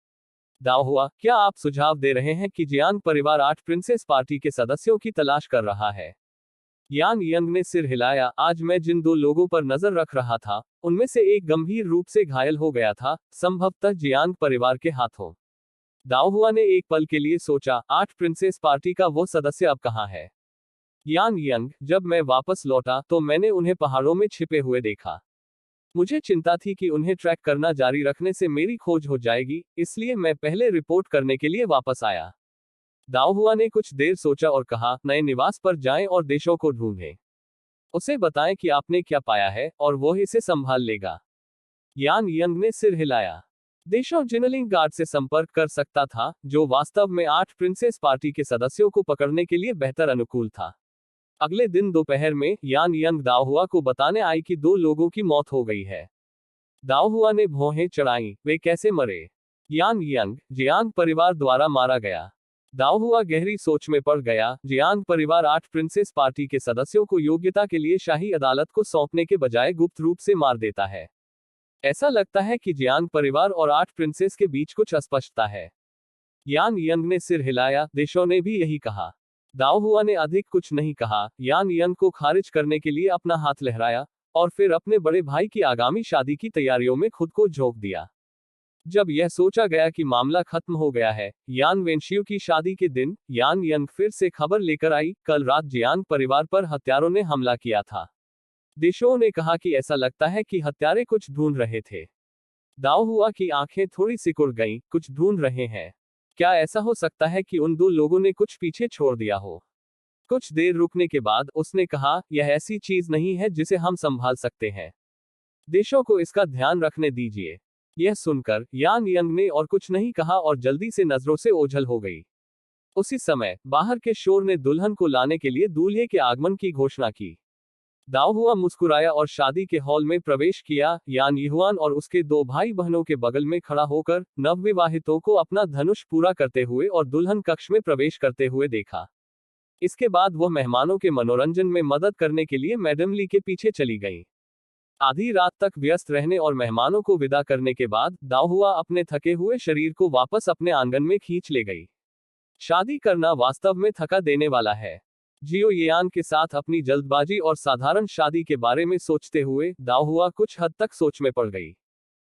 दाओहुआ, क्या आप सुझाव दे रहे हैं कि जियांग परिवार 8 प्रिंसेस पार्टी के सदस्यों की तलाश कर रहा है? यान यंग ने सिर हिलाया। आज मैं जिन 2 लोगों पर नजर रख रहा था, उनमें से एक गंभीर रूप से घायल हो गया था, संभवतः जियांग परिवार के हाथों। दाओहुआ ने एक पल के लिए सोचा, 8 प्रिंसेस पार्टी का वो सदस्य अब कहाँ है? यान यंग, जब मैं वापस लौटा तो मैंने उन्हें पहाड़ों में छिपे हुए देखा। मुझे चिंता थी कि उन्हें ट्रैक करना जारी रखने से मेरी खोज हो जाएगी, इसलिए मैं पहले रिपोर्ट करने के लिए वापस आया। दाओ हुआ ने कुछ देर सोचा और कहा, नए निवास पर जाएं और देशों को ढूंढें। उसे बताएं कि आपने क्या पाया है और वो इसे संभाल लेगा। यान यंग ने सिर हिलाया। देशों जिनलिंग गार्ड से संपर्क कर सकता था, जो वास्तव में 8 प्रिंसेस पार्टी के सदस्यों को पकड़ने के लिए बेहतर अनुकूल था। अगले दिन दोपहर में यान यंग दाओ हुआ को बताने आई कि 2 लोगों की मौत हो गई है। दाओ हुआ ने भौहें चढ़ाई, वे कैसे मरे? यान यंग, जियांग परिवार द्वारा मारा गया। दाओ हुआ गहरी सोच में पड़ गया। जियांग परिवार 8 प्रिंसेस पार्टी के सदस्यों को योग्यता के लिए शाही अदालत को सौंपने के बजाय गुप्त रूप से मार देता है। ऐसा लगता है कि जियांग परिवार और 8 प्रिंसेस के बीच कुछ अस्पष्टता है। यान यंग ने सिर हिलाया, देशों ने भी यही कहा। दाओ हुआ ने अधिक कुछ नहीं कहा। यान यंग को खारिज करने के लिए अपना हाथ लहराया और फिर अपने बड़े भाई की आगामी शादी की तैयारियों में खुद को झोंक दिया। जब यह सोचा गया कि मामला खत्म हो गया है, यान वेंशियू की शादी के दिन यान यंग फिर से खबर लेकर आई, कल रात जियांग परिवार पर हत्यारों ने हमला किया था। देशों ने कहा कि ऐसा लगता है कि हत्यारे कुछ ढूंढ रहे थे। दाओ हुआ की आंखें थोड़ी सिकुड़ गईं, कुछ ढूंढ रहे हैं। क्या ऐसा हो सकता है कि उन 2 लोगों ने कुछ पीछे छोड़ दिया हो? कुछ देर रुकने के बाद उसने कहा, यह ऐसी चीज नहीं है जिसे हम संभाल सकते हैं। देशों को इसका ध्यान रखने दीजिए। यह सुनकर यान यंग ने और कुछ नहीं कहा और जल्दी से नजरों से ओझल हो गई। उसी समय बाहर के शोर ने दुल्हन को लाने के लिए दूल्हे के आगमन की घोषणा की। दाओ हुआ मुस्कुराया और शादी के हॉल में प्रवेश किया। यान यहुआन और उसके 2 भाई बहनों के बगल में खड़ा होकर नवविवाहितों को अपना धनुष पूरा करते हुए और दुल्हन कक्ष में प्रवेश करते हुए देखा। इसके बाद वह मेहमानों के मनोरंजन में मदद करने के लिए मैडम ली के पीछे चली गई। आधी रात तक व्यस्त रहने और मेहमानों को विदा करने के बाद दाओ हुआ अपने थके हुए शरीर को वापस अपने आंगन में खींच ले गई। शादी करना वास्तव में थका देने वाला है। जियो येयान के साथ अपनी जल्दबाजी और साधारण शादी के बारे में सोचते हुए दाओ हुआ कुछ हद तक सोच में पड़ गई।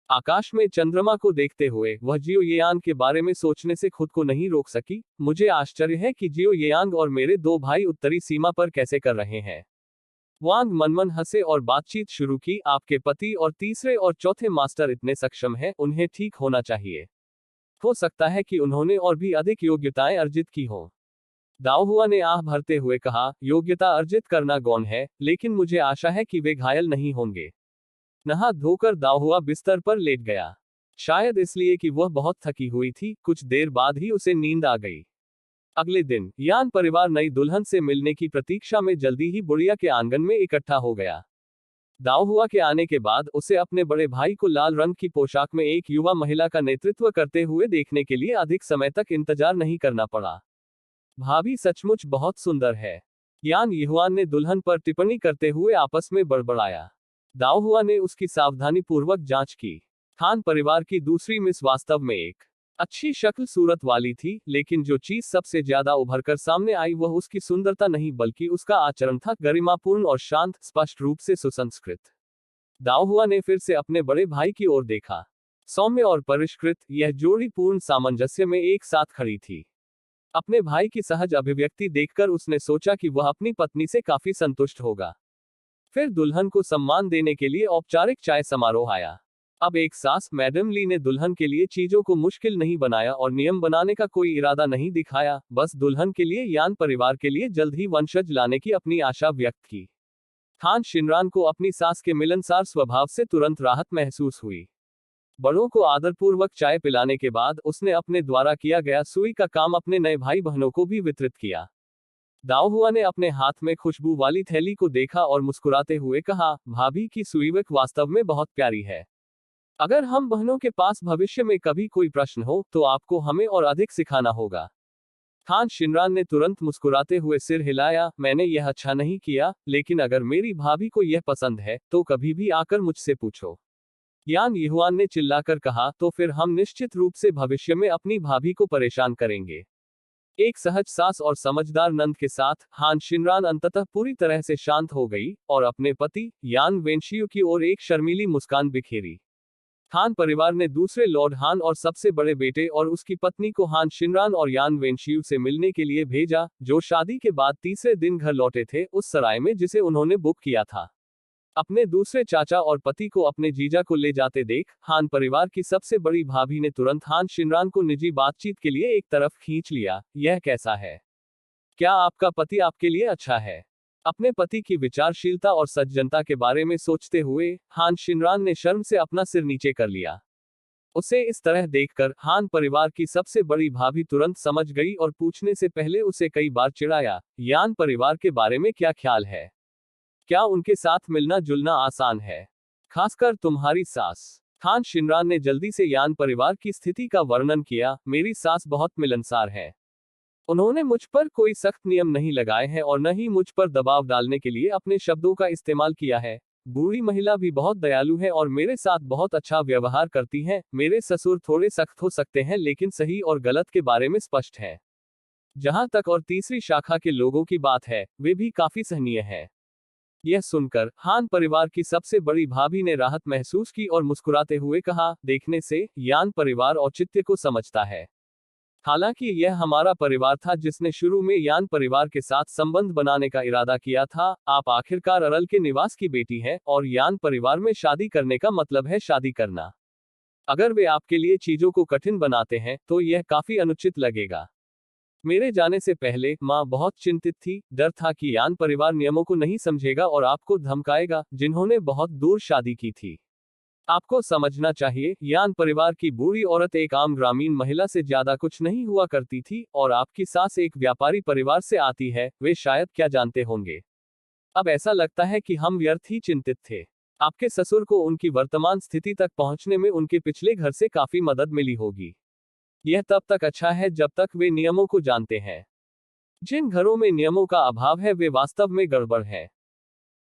आकाश में चंद्रमा को देखते हुए वह जियो येयान के बारे में सोचने से खुद को नहीं रोक सकी। मुझे आश्चर्य है कि जियो येयांग और मेरे 2 भाई उत्तरी सीमा पर कैसे कर रहे हैं। वांग मनमन हंसे और बातचीत शुरू की, आपके पति और तीसरे और चौथे मास्टर इतने सक्षम हैं, उन्हें ठीक होना चाहिए। हो सकता है कि उन्होंने और भी अधिक योग्यताएं अर्जित की हों। दाओ हुआ ने आह भरते हुए कहा, योग्यता अर्जित करना गौण है, लेकिन मुझे आशा है कि वे घायल नहीं होंगे। नहा धोकर दाओ हुआ बिस्तर पर लेट गया। शायद इसलिए कि वह बहुत थकी हुई थी, कुछ देर बाद ही उसे नींद आ गई। अगले दिन यान परिवार नई दुल्हन से मिलने की प्रतीक्षा में जल्दी ही बुढ़िया के आंगन में इकट्ठा हो गया। दाओ हुआ के आने के बाद उसे अपने बड़े भाई को लाल रंग की पोशाक में एक युवा महिला का नेतृत्व करते हुए देखने के लिए अधिक समय तक इंतजार नहीं करना पड़ा। भाभी सचमुच बहुत सुंदर है, यान यहुआन ने दुल्हन पर टिप्पणी करते हुए आपस में बड़बड़ाया। दाओ हुआ ने उसकी सावधानीपूर्वक जांच की। खान परिवार की दूसरी मिस वास्तव में एक अच्छी शक्ल सूरत वाली थी, लेकिन जो चीज सबसे ज्यादा उभरकर सामने आई वह उसकी सुंदरता नहीं बल्कि उसका आचरण था, गरिमापूर्ण और शांत, स्पष्ट रूप से सुसंस्कृत। दाओ हुआ ने फिर से अपने बड़े भाई की ओर देखा। सौम्य और परिष्कृत, यह जोड़ी पूर्ण सामंजस्य में एक साथ खड़ी थी। अपने भाई की सहज अभिव्यक्ति देखकर उसने सोचा कि वह अपनी पत्नी से काफी संतुष्ट होगा। फिर दुल्हन को सम्मान देने के लिए औपचारिक चाय समारोह आया। अब एक सास मैडम ली ने दुल्हन के लिए चीजों को मुश्किल नहीं बनाया और नियम बनाने का कोई इरादा नहीं दिखाया, बस दुल्हन के लिए यान परिवार के लिए जल्द ही वंशज लाने की अपनी आशा व्यक्त की। खान शिनरान को अपनी सास के मिलनसार स्वभाव से तुरंत राहत महसूस हुई। बड़ों को आदरपूर्वक चाय पिलाने के बाद उसने अपने द्वारा किया गया सुई का काम अपने नए भाई बहनों को भी वितरित किया। दाओ हुआ ने अपने हाथ में खुशबू वाली थैली को देखा और मुस्कुराते हुए कहा, भाभी की सुईवक वास्तव में बहुत प्यारी है। अगर हम बहनों के पास भविष्य में कभी कोई प्रश्न हो तो आपको हमें और अधिक सिखाना होगा। खान शिनरान ने तुरंत मुस्कुराते हुए सिर हिलाया, मैंने यह अच्छा नहीं किया, लेकिन अगर मेरी भाभी को यह पसंद है तो कभी भी आकर मुझसे पूछो। यान यहुआन ने चिल्लाकर कहा, तो फिर हम निश्चित रूप से भविष्य में अपनी भाभी को परेशान करेंगे। एक सहज सास और समझदार नंद के साथ हान शिनरान अंततः पूरी तरह से शांत हो गई और अपने पति यान वेंशियू की ओर एक शर्मीली मुस्कान बिखेरी। हान परिवार ने दूसरे लॉर्ड हान और सबसे बड़े बेटे और उसकी पत्नी को हान शिनरान और यान वेंशियू से मिलने के लिए भेजा, जो शादी के बाद तीसरे दिन घर लौटे थे, उस सराय में जिसे उन्होंने बुक किया था। अपने दूसरे चाचा और पति को अपने जीजा को ले जाते देख हान परिवार की सबसे बड़ी भाभी ने तुरंत हान शिनरान को निजी बातचीत के लिए एक तरफ खींच लिया। यह कैसा है? क्या आपका पति आपके लिए अच्छा है? अपने पति की विचारशीलता और सज्जनता के बारे में सोचते हुए हान शिनरान ने शर्म से अपना सिर नीचे कर लिया। उसे इस तरह देखकर हान परिवार की सबसे बड़ी भाभी तुरंत समझ गई और पूछने से पहले उसे कई बार चिढ़ाया, यान परिवार के बारे में क्या ख्याल है? क्या उनके साथ मिलना जुलना आसान है? खासकर तुम्हारी सास। हान शिनरान ने जल्दी से यान परिवार की स्थिति का वर्णन किया। मेरी सास बहुत मिलनसार है। उन्होंने मुझ पर कोई सख्त नियम नहीं लगाए हैं और न ही मुझ पर दबाव डालने के लिए अपने शब्दों का इस्तेमाल किया है। बूढ़ी महिला भी बहुत दयालु है और मेरे साथ बहुत अच्छा व्यवहार करती हैं। मेरे ससुर थोड़े सख्त हो सकते हैं लेकिन सही और गलत के बारे में स्पष्ट है। जहां तक और तीसरी शाखा के लोगों की बात है, वे भी काफी सहनीय है। यह सुनकर हान परिवार की सबसे बड़ी भाभी ने राहत महसूस की और मुस्कुराते हुए कहा, देखने से यान परिवार औचित्य को समझता है। हालांकि यह हमारा परिवार था जिसने शुरू में यान परिवार के साथ संबंध बनाने का इरादा किया था। आप आखिरकार अरल के निवास की बेटी हैं और यान परिवार में शादी करने का मतलब है शादी करना। अगर वे आपके लिए चीजों को कठिन बनाते हैं तो यह काफी अनुचित लगेगा। मेरे जाने से पहले माँ बहुत चिंतित थी। डर था कि यान परिवार नियमों को नहीं समझेगा और आपको धमकाएगा, जिन्होंने बहुत दूर शादी की थी। आपको समझना चाहिए, यान परिवार की बूढ़ी औरत एक आम ग्रामीण महिला से ज्यादा कुछ नहीं हुआ करती थी और आपकी सास एक व्यापारी परिवार से आती है। वे शायद क्या जानते होंगे। अब ऐसा लगता है कि हम व्यर्थ ही चिंतित थे। आपके ससुर को उनकी वर्तमान स्थिति तक पहुंचने में उनके पिछले घर से काफी मदद मिली होगी। यह तब तक अच्छा है जब तक वे नियमों को जानते हैं। जिन घरों में नियमों का अभाव है वे वास्तव में गड़बड़ है।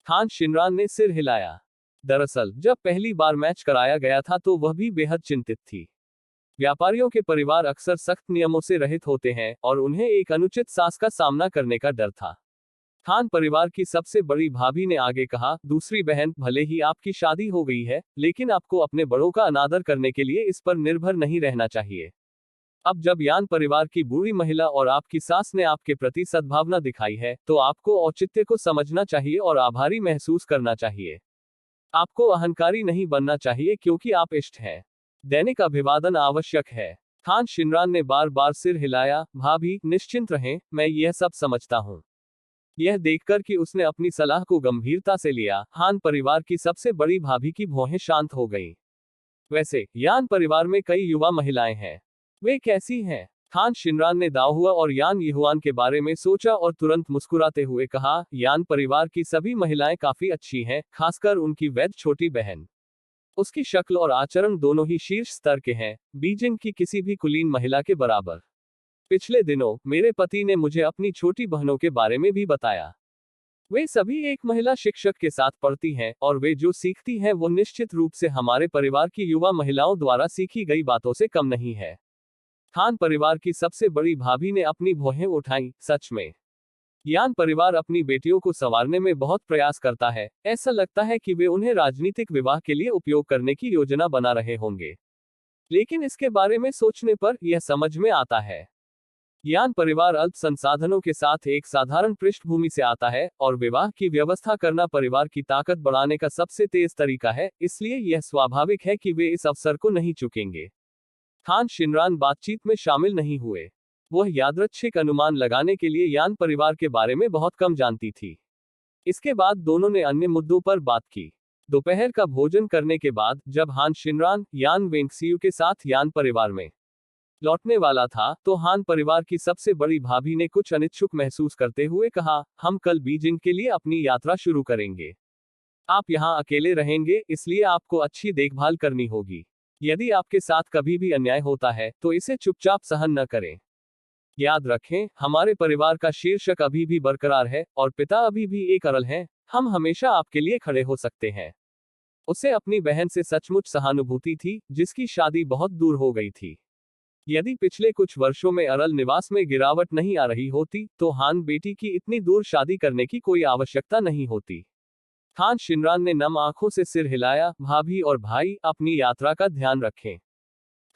हान शिनरान ने सिर हिलाया। दरअसल जब पहली बार मैच कराया गया था तो वह भी बेहद चिंतित थी। व्यापारियों के परिवार अक्सर सख्त नियमों से रहित होते हैं और उन्हें एक अनुचित सास का सामना करने का डर था। हान परिवार की सबसे बड़ी भाभी ने आगे कहा, दूसरी बहन, भले ही आपकी शादी हो गई है, लेकिन आपको अपने बड़ों का अनादर करने के लिए इस पर निर्भर नहीं रहना चाहिए। अब जब यान परिवार की बूढ़ी महिला और आपकी सास ने आपके प्रति सद्भावना दिखाई है, तो आपको औचित्य को समझना चाहिए और आभारी महसूस करना चाहिए। आपको अहंकारी नहीं बनना चाहिए क्योंकि आप इष्ट हैं। दैनिक अभिवादन आवश्यक है। हान शिनरान ने बार बार सिर हिलाया। भाभी, निश्चिंत रहें, मैं यह सब समझता हूँ। यह देखकर कि उसने अपनी सलाह को गंभीरता से लिया, हान परिवार की सबसे बड़ी भाभी की भौहें शांत हो गईं। वैसे यान परिवार में कई युवा महिलाएं हैं। वे कैसी हैं? हान शिनरान ने दाहुआ और यान यहुआन के बारे में सोचा और तुरंत मुस्कुराते हुए कहा, यान परिवार की सभी महिलाएं काफी अच्छी हैं, खासकर उनकी वैद छोटी बहन। उसकी शक्ल और आचरण दोनों ही शीर्ष स्तर के हैं, बीजिंग की किसी भी कुलीन महिला के बराबर। पिछले दिनों मेरे पति ने मुझे अपनी छोटी बहनों के बारे में भी बताया। वे सभी एक महिला शिक्षक के साथ पढ़ती हैं और वे जो सीखती हैं वो निश्चित रूप से हमारे परिवार की युवा महिलाओं द्वारा सीखी गई बातों से कम नहीं है। हान परिवार की सबसे बड़ी भाभी ने अपनी भौहें उठाईं। सच में यान परिवार अपनी बेटियों को संवारने में बहुत प्रयास करता है। ऐसा लगता है कि वे उन्हें राजनीतिक विवाह के लिए उपयोग करने की योजना बना रहे होंगे। लेकिन इसके बारे में सोचने पर यह समझ में आता है। यान परिवार अल्प संसाधनों के साथ एक साधारण पृष्ठभूमि से आता है और विवाह की व्यवस्था करना परिवार की ताकत बढ़ाने का सबसे तेज तरीका है, इसलिए यह स्वाभाविक है कि वे इस अवसर को नहीं चुकेंगे। हान शिनरान बातचीत में शामिल नहीं हुए। वह यादृच्छिक अनुमान लगाने के लिए यान परिवार के बारे में बहुत कम जानती थी। इसके बाद दोनों ने अन्य मुद्दों पर बात की। दोपहर का भोजन करने के बाद जब हान शिनरान यान वेंगसियू के साथ यान परिवार में लौटने वाला था, तो हान परिवार की सबसे बड़ी भाभी ने कुछ अनिच्छुक महसूस करते हुए कहा, हम कल बीजिंग के लिए अपनी यात्रा शुरू करेंगे। आप यहाँ अकेले रहेंगे, इसलिए आपको अच्छी देखभाल करनी होगी। यदि आपके साथ कभी भी अन्याय होता है तो इसे चुपचाप सहन न करें। याद रखें, हमारे परिवार का शीर्षक अभी भी बरकरार है और पिता अभी भी एक अरल हैं। हम हमेशा आपके लिए खड़े हो सकते हैं। उसे अपनी बहन से सचमुच सहानुभूति थी, जिसकी शादी बहुत दूर हो गई थी। यदि पिछले कुछ वर्षों में अरल निवास में गिरावट नहीं आ रही होती, तो हान बेटी की इतनी दूर शादी करने की कोई आवश्यकता नहीं होती। हान शिनरान ने नम आंखों से सिर हिलाया। भाभी और भाई, अपनी यात्रा का ध्यान रखें।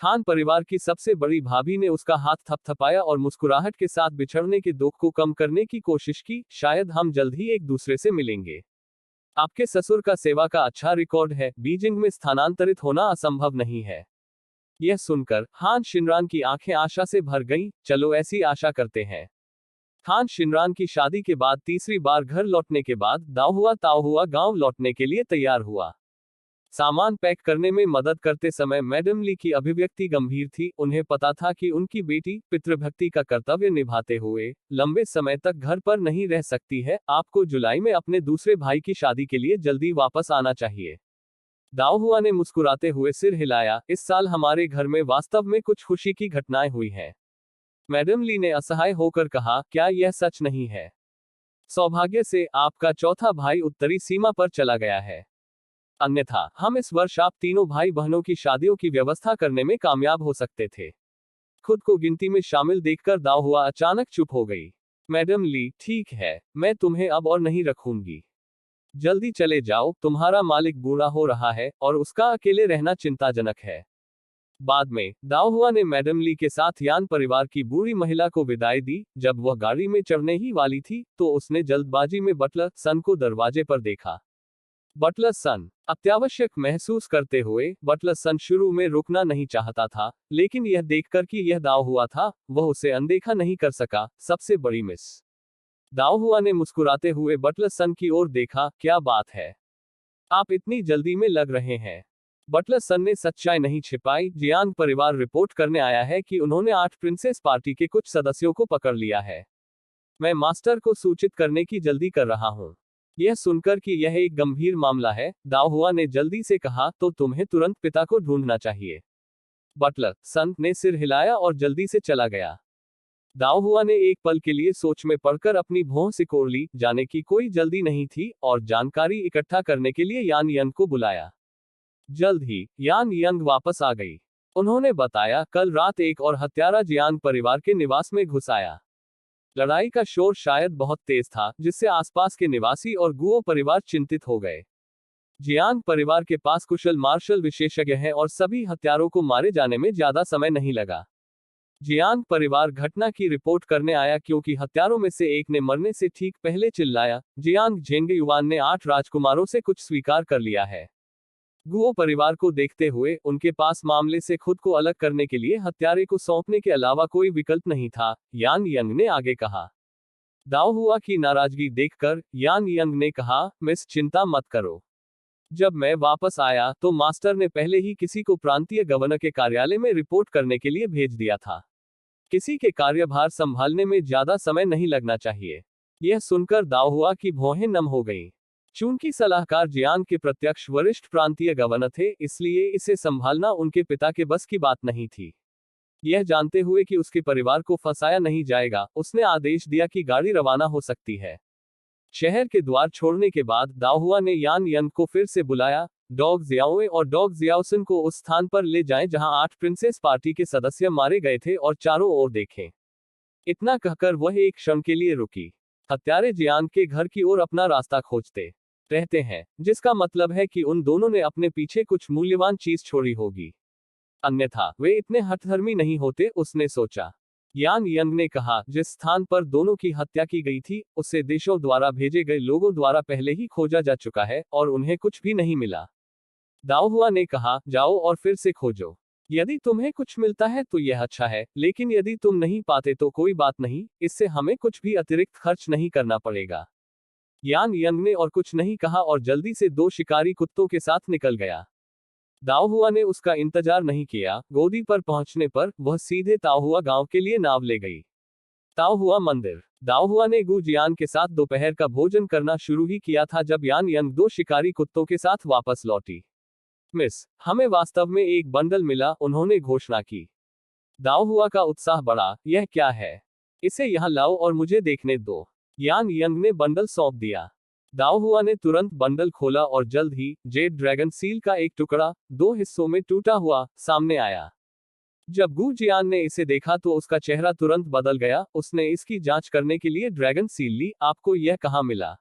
हान परिवार की सबसे बड़ी भाभी ने उसका हाथ थपथपाया और मुस्कुराहट के साथ बिछड़ने के दुख को कम करने की कोशिश की। शायद हम जल्द ही एक दूसरे से मिलेंगे। आपके ससुर का सेवा का अच्छा रिकॉर्ड है, बीजिंग में स्थानांतरित होना असंभव नहीं है। यह सुनकर हान शिनरान की आंखें आशा से भर गईं। चलो ऐसी आशा करते हैं। हान शिनरान की शादी के बाद तीसरी बार घर लौटने के बाद ताओहुआ गांव लौटने के लिए तैयार हुआ। सामान पैक करने में मदद करते समय मैडम ली की अभिव्यक्ति गंभीर थी। उन्हें पता था कि उनकी बेटी पितृभक्ति का कर्तव्य निभाते हुए लंबे समय तक घर पर नहीं रह सकती है। आपको जुलाई में अपने दूसरे भाई की शादी के लिए जल्दी वापस आना चाहिए। दाओहुआ ने मुस्कुराते हुए सिर हिलाया। इस साल हमारे घर में वास्तव में कुछ खुशी की घटनाएं हुई हैं। मैडम ली ने असहाय होकर कहा, क्या यह सच नहीं है? सौभाग्य से आपका चौथा भाई उत्तरी सीमा पर चला गया है। अन्यथा हम इस वर्ष आप तीनों भाई बहनों की शादियों की व्यवस्था करने में कामयाब हो सकते थे। खुद को गिनती में शामिल देखकर दाओहुआ अचानक चुप हो गई। मैडम ली, ठीक है, मैं तुम्हें अब और नहीं रखूंगी। जल्दी चले जाओ, तुम्हारा मालिक बूढ़ा हो रहा है और उसका अकेले रहना चिंताजनक है। बाद में दाओहुआ ने मैडम ली के साथ यान परिवार की बूढ़ी महिला को विदाई दी। जब वह गाड़ी में चढ़ने ही वाली थी तो उसने जल्दबाजी में बटलर सन को दरवाजे पर देखा। बटलर सन अत्यावश्यक महसूस करते हुए बटलर सन शुरू में रुकना नहीं चाहता था, लेकिन यह देखकर कि यह दाओहुआ था, वह उसे अनदेखा नहीं कर सका। सबसे बड़ी मिस। दाओहुआ ने मुस्कुराते हुए बटलर सन की ओर देखा। क्या बात है, आप इतनी जल्दी में लग रहे हैं? बटलर सन ने सच्चाई नहीं छिपाई। जियांग परिवार रिपोर्ट करने आया है कि उन्होंने 8 प्रिंसेस पार्टी के कुछ सदस्यों को पकड़ लिया है। मैं मास्टर को सूचित करने की जल्दी कर रहा हूं। यह सुनकर कि यह एक गंभीर मामला है, दाओहुआ ने जल्दी से कहा, तो तुम्हें तुरंत पिता को ढूंढना चाहिए। बटलर सन ने सिर हिलाया और जल्दी से चला गया। दाओहुआ ने एक पल के लिए सोच में पड़कर अपनी भौं सिकोड़ ली। जाने की कोई जल्दी नहीं थी और जानकारी इकट्ठा करने के लिए यान यंग को बुलाया। जल्द ही यान यंग वापस आ गई। उन्होंने बताया, कल रात एक और हत्यारा जियांग परिवार के निवास में घुस आया। लड़ाई का शोर शायद बहुत तेज था, जिससे आसपास के निवासी और गुओ परिवार चिंतित हो गए। जियांग परिवार के पास कुशल मार्शल विशेषज्ञ हैं और सभी हत्यारों को मारे जाने में ज्यादा समय नहीं लगा। जियांग परिवार घटना की रिपोर्ट करने आया क्योंकि हत्यारों में से एक ने मरने से ठीक पहले चिल्लाया, जियांग झेंगयुआन ने 8 राजकुमारों से कुछ स्वीकार कर लिया है। गुओ परिवार को देखते हुए उनके पास मामले से खुद को अलग करने के लिए हत्यारे को सौंपने के अलावा कोई विकल्प नहीं था, यान यंग ने आगे कहा। दाओहुआ की नाराजगी देखकर यान यंग ने कहा, मिस, चिंता मत करो। जब मैं वापस आया तो मास्टर ने पहले ही किसी को प्रांतीय गवर्नर के कार्यालय में रिपोर्ट करने के लिए भेज दिया था। किसी के कार्यभार संभालने में ज्यादा समय नहीं लगना चाहिए। यह सुनकर दाओहुआ की भौहें नम हो गईं। चूंकि सलाहकार जियांग के प्रत्यक्ष वरिष्ठ प्रांतीय गवर्नर थे, इसलिए इसे संभालना उनके पिता के बस की बात नहीं थी। यह जानते हुए कि उसके परिवार को फंसाया नहीं जाएगा, उसने आदेश दिया कि गाड़ी रवाना हो सकती है। शहर के द्वार छोड़ने के बाद दाओहुआ ने यान यंग को फिर से बुलाया। डॉग जियाओए और डॉग जियाओसन को उस स्थान पर ले जाएं जहां 8 प्रिंसेस पार्टी के सदस्य मारे गए थे और चारों ओर देखें। इतना कहकर वह एक क्षण के लिए रुकी। हत्यारे जियांग के घर की ओर अपना रास्ता खोजते रहते हैं, जिसका मतलब है कि उन दोनों ने अपने पीछे कुछ मूल्यवान चीज छोड़ी होगी, अन्यथा वे इतने हठधर्मी नहीं होते, उसने सोचा। यान यंग ने कहा, जिस स्थान पर दोनों की हत्या की गई थी उसे देशों द्वारा भेजे गए लोगों द्वारा पहले ही खोजा जा चुका है और उन्हें कुछ भी नहीं मिला। दाओहुआ ने कहा, जाओ और फिर से खोजो। यदि तुम्हें कुछ मिलता है तो यह अच्छा है, लेकिन यदि तुम नहीं पाते तो कोई बात नहीं, इससे हमें कुछ भी अतिरिक्त खर्च नहीं करना पड़ेगा। यान यंग ने और कुछ नहीं कहा और जल्दी से 2 शिकारी कुत्तों के साथ निकल गया। दाओहुआ ने उसका इंतजार नहीं किया। गोदी पर पहुंचने पर वह सीधे ताओहुआ गांव के लिए नाव ले गई। ताओहुआ मंदिर। दाओहुआ ने गु जियान के साथ दोपहर का भोजन करना शुरू ही किया था जब यान यंग 2 शिकारी कुत्तों के साथ वापस लौटी। मिस, हमें वास्तव में एक बंडल मिला, उन्होंने घोषणा की। दाओहुआ का उत्साह बढ़ा। यह क्या है? इसे यहां लाओ और मुझे देखने दो। यान यंग ने बंडल सौंप दिया। दाओहुआ ने तुरंत बंडल खोला और जल्द ही जेड ड्रैगन सील का एक टुकड़ा 2 हिस्सों में टूटा हुआ सामने आया। जब गु जियान ने इसे देखा तो उसका चेहरा तुरंत बदल गया। उसने इसकी जांच करने के लिए ड्रैगन सील ली। आपको यह कहां मिला?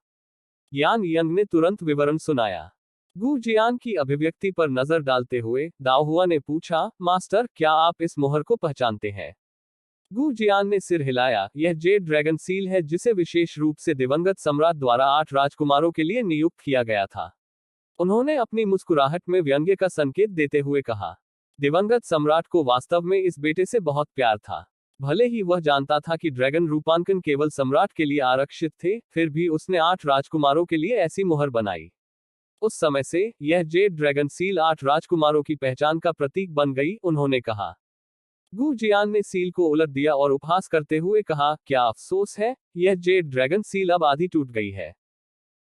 यान यंग ने तुरंत विवरण सुनाया। गु जियान की अभिव्यक्ति पर नजर डालते हुए दाओहुआ ने पूछा, मास्टर, क्या आप इस मोहर को पहचानते हैं? गु जियान ने सिर हिलाया। यह जेड ड्रैगन सील है जिसे विशेष रूप से दिवंगत सम्राट द्वारा 8 राजकुमारों के लिए नियुक्त किया गया था। उन्होंने अपनी मुस्कुराहट में व्यंग्य का संकेत देते हुए कहा। दिवंगत सम्राट को वास्तव में इस बेटे से बहुत प्यार था। भले ही वह जानता था कि ड्रैगन रूपांकन केवल सम्राट के लिए आरक्षित थे, फिर भी उसने 8 राजकुमारों के लिए ऐसी मुहर बनाई। उस समय से यह जेड ड्रैगन सील 8 राजकुमारों की पहचान का प्रतीक बन गई, उन्होंने कहा। गु जियान ने सील को उलट दिया और उपहास करते हुए कहा, क्या अफसोस है, यह जेड ड्रैगन सील अब आधी टूट गई है।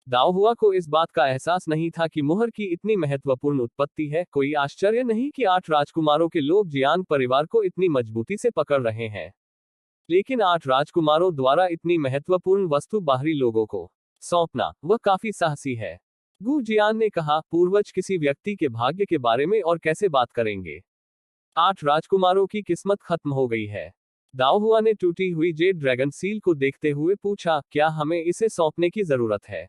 दाओ हुआ को इस बात का एहसास नहीं था कि मुहर की इतनी महत्वपूर्ण उत्पत्ति है। कोई आश्चर्य नहीं कि 8 राजकुमारों के लोग जियांग परिवार को इतनी मजबूती से पकड़ रहे हैं। लेकिन 8 राजकुमारों द्वारा इतनी महत्वपूर्ण वस्तु बाहरी लोगों को सौंपना, वह काफी साहसी है। गु जियान ने कहा, पूर्वज किसी व्यक्ति के भाग्य के बारे में और कैसे बात करेंगे। 8 राजकुमारों की किस्मत खत्म हो गई है। दाओ हुआ ने टूटी हुई जेड ड्रैगन सील को देखते हुए पूछा, क्या हमें इसे सौंपने की जरूरत है।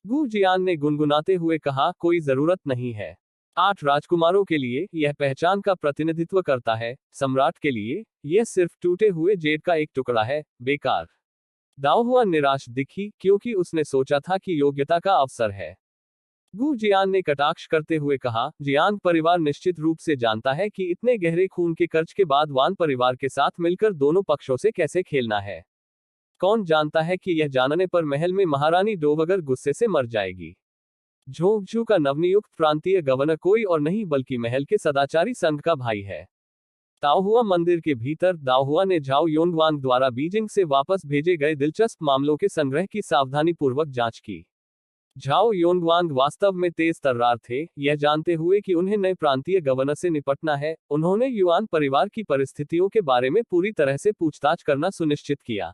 गु जियान ने गुनगुनाते हुए कहा, कोई जरूरत नहीं है। 8 राजकुमारों के लिए यह पहचान का प्रतिनिधित्व करता है, सम्राट के लिए यह सिर्फ टूटे हुए जेड का एक टुकड़ा है, बेकार। दाओ हुआ निराश दिखी, क्योंकि उसने सोचा था कि योग्यता का अवसर है। गु जियान ने कटाक्ष करते हुए कहा, जियांग परिवार निश्चित रूप से जानता है कि इतने गहरे खून के कर्ज के बाद वान परिवार के साथ मिलकर दोनों पक्षों से कैसे खेलना है। कौन जानता है कि यह जानने पर महल में महारानी डोवगर गुस्से से मर जाएगी। झोंगझू का नवनियुक्त प्रांतीय गवर्नर कोई और नहीं बल्कि महल के सदाचारी संघ का भाई है। ताओहुआ मंदिर के भीतर दाओहुआ ने झाओ योनवांग द्वारा बीजिंग से वापस भेजे गए दिलचस्प मामलों के संग्रह की सावधानीपूर्वक जांच की। झाओ योनवांग वास्तव में तेज तर्रार थे, यह जानते हुए कि उन्हें नए प्रांतीय गवर्नर से निपटना है। उन्होंने युआन परिवार की परिस्थितियों के बारे में पूरी तरह से पूछताछ करना सुनिश्चित किया।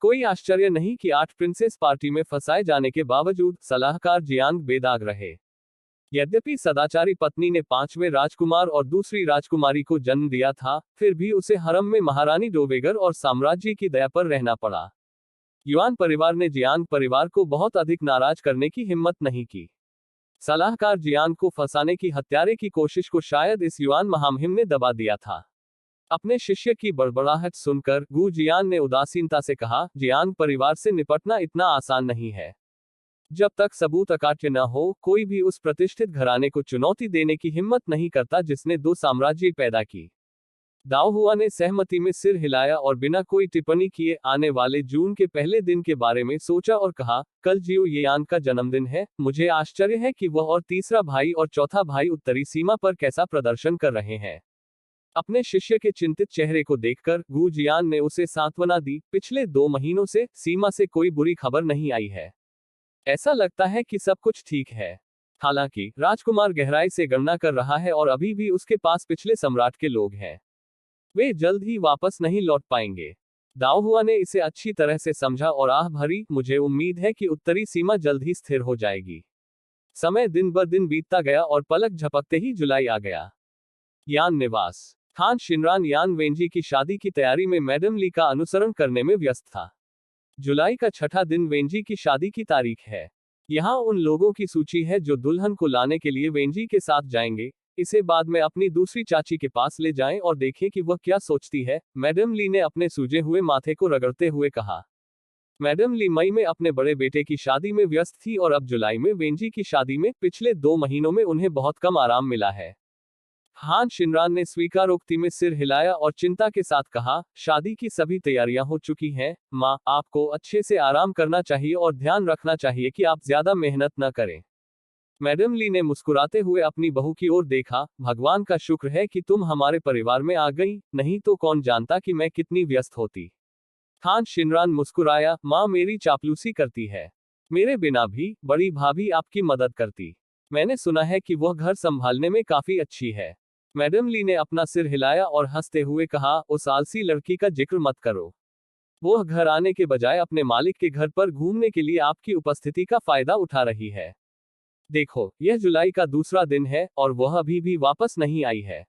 कोई आश्चर्य नहीं कि 8 प्रिंसेस पार्टी में फंसाए जाने के बावजूद सलाहकार जियांग बेदाग रहे। यद्यपि सदाचारी पत्नी ने 5वें राजकुमार और दूसरी राजकुमारी को जन्म दिया था, फिर भी उसे हरम में महारानी डोवेगर और साम्राज्य की दया पर रहना पड़ा। युआन परिवार ने जियांग परिवार को बहुत अधिक नाराज करने की हिम्मत नहीं की। सलाहकार जियांग को फंसाने की हत्यारे की कोशिश को शायद इस युआन महामहिम ने दबा दिया था। अपने शिष्य की बड़बड़ाहट सुनकर गु जियान ने उदासीनता से कहा, जियांग परिवार से निपटना इतना आसान नहीं है। जब तक सबूत अकाट्य न हो, कोई भी उस प्रतिष्ठित घराने को चुनौती देने की हिम्मत नहीं करता जिसने 2 साम्राज्य पैदा की। दाओ हुआ ने सहमति में सिर हिलाया और बिना कोई टिप्पणी किए आने वाले जून के पहले दिन के बारे में सोचा और कहा, कल जियो येयान का जन्मदिन है। मुझे आश्चर्य है कि वह और तीसरा भाई और चौथा भाई उत्तरी सीमा पर कैसा प्रदर्शन कर रहे हैं। अपने शिष्य के चिंतित चेहरे को देखकर गु जियान ने उसे सांत्वना दी, पिछले 2 महीनों से सीमा से कोई बुरी खबर नहीं आई है। ऐसा लगता है कि सब कुछ ठीक है। हालांकि राजकुमार गहराई से गणना कर रहा है और अभी भी उसके पास पिछले सम्राट के लोग हैं। वे जल्द ही वापस नहीं लौट पाएंगे। दाओ हुआ ने इसे अच्छी तरह से समझा और आह भरी, मुझे उम्मीद है कि उत्तरी सीमा जल्द ही स्थिर हो जाएगी। समय दिन ब दिन बीतता गया और पलक झपकते ही जुलाई आ गया। यान निवास। खान शिनरान यान वेंजी की शादी की तैयारी में मैडम ली का अनुसरण करने में व्यस्त था। जुलाई का 6ठा दिन वेंजी की शादी की तारीख है। यहाँ उन लोगों की सूची है जो दुल्हन को लाने के लिए वेंजी के साथ जाएंगे। इसे बाद में अपनी दूसरी चाची के पास ले जाएं और देखें कि वह क्या सोचती है, मैडम ली ने अपने सूजे हुए माथे को रगड़ते हुए कहा। मैडम ली मई में अपने बड़े बेटे की शादी में व्यस्त थी और अब जुलाई में वेंजी की शादी में। पिछले 2 महीनों में उन्हें बहुत कम आराम मिला है। हान शिनरान ने स्वीकारोक्ति में सिर हिलाया और चिंता के साथ कहा, शादी की सभी तैयारियां हो चुकी हैं, माँ, आपको अच्छे से आराम करना चाहिए और ध्यान रखना चाहिए कि आप ज्यादा मेहनत न करें। मैडम ली ने मुस्कुराते हुए अपनी बहू की ओर देखा, भगवान का शुक्र है कि तुम हमारे परिवार में आ गई, नहीं तो कौन जानता कि मैं कितनी व्यस्त होती। खान शिनरान मुस्कुराया, माँ मेरी चापलूसी करती है। मेरे बिना भी बड़ी भाभी आपकी मदद करती। मैंने सुना है कि वह घर संभालने में काफी अच्छी है। मैडम ली ने अपना सिर हिलाया और हंसते हुए कहा, उस आलसी लड़की का जिक्र मत करो। वह घर आने के बजाय अपने मालिक के घर पर घूमने के लिए आपकी उपस्थिति का फायदा उठा रही है। देखो, यह जुलाई का दूसरा दिन है और वह अभी भी वापस नहीं आई है।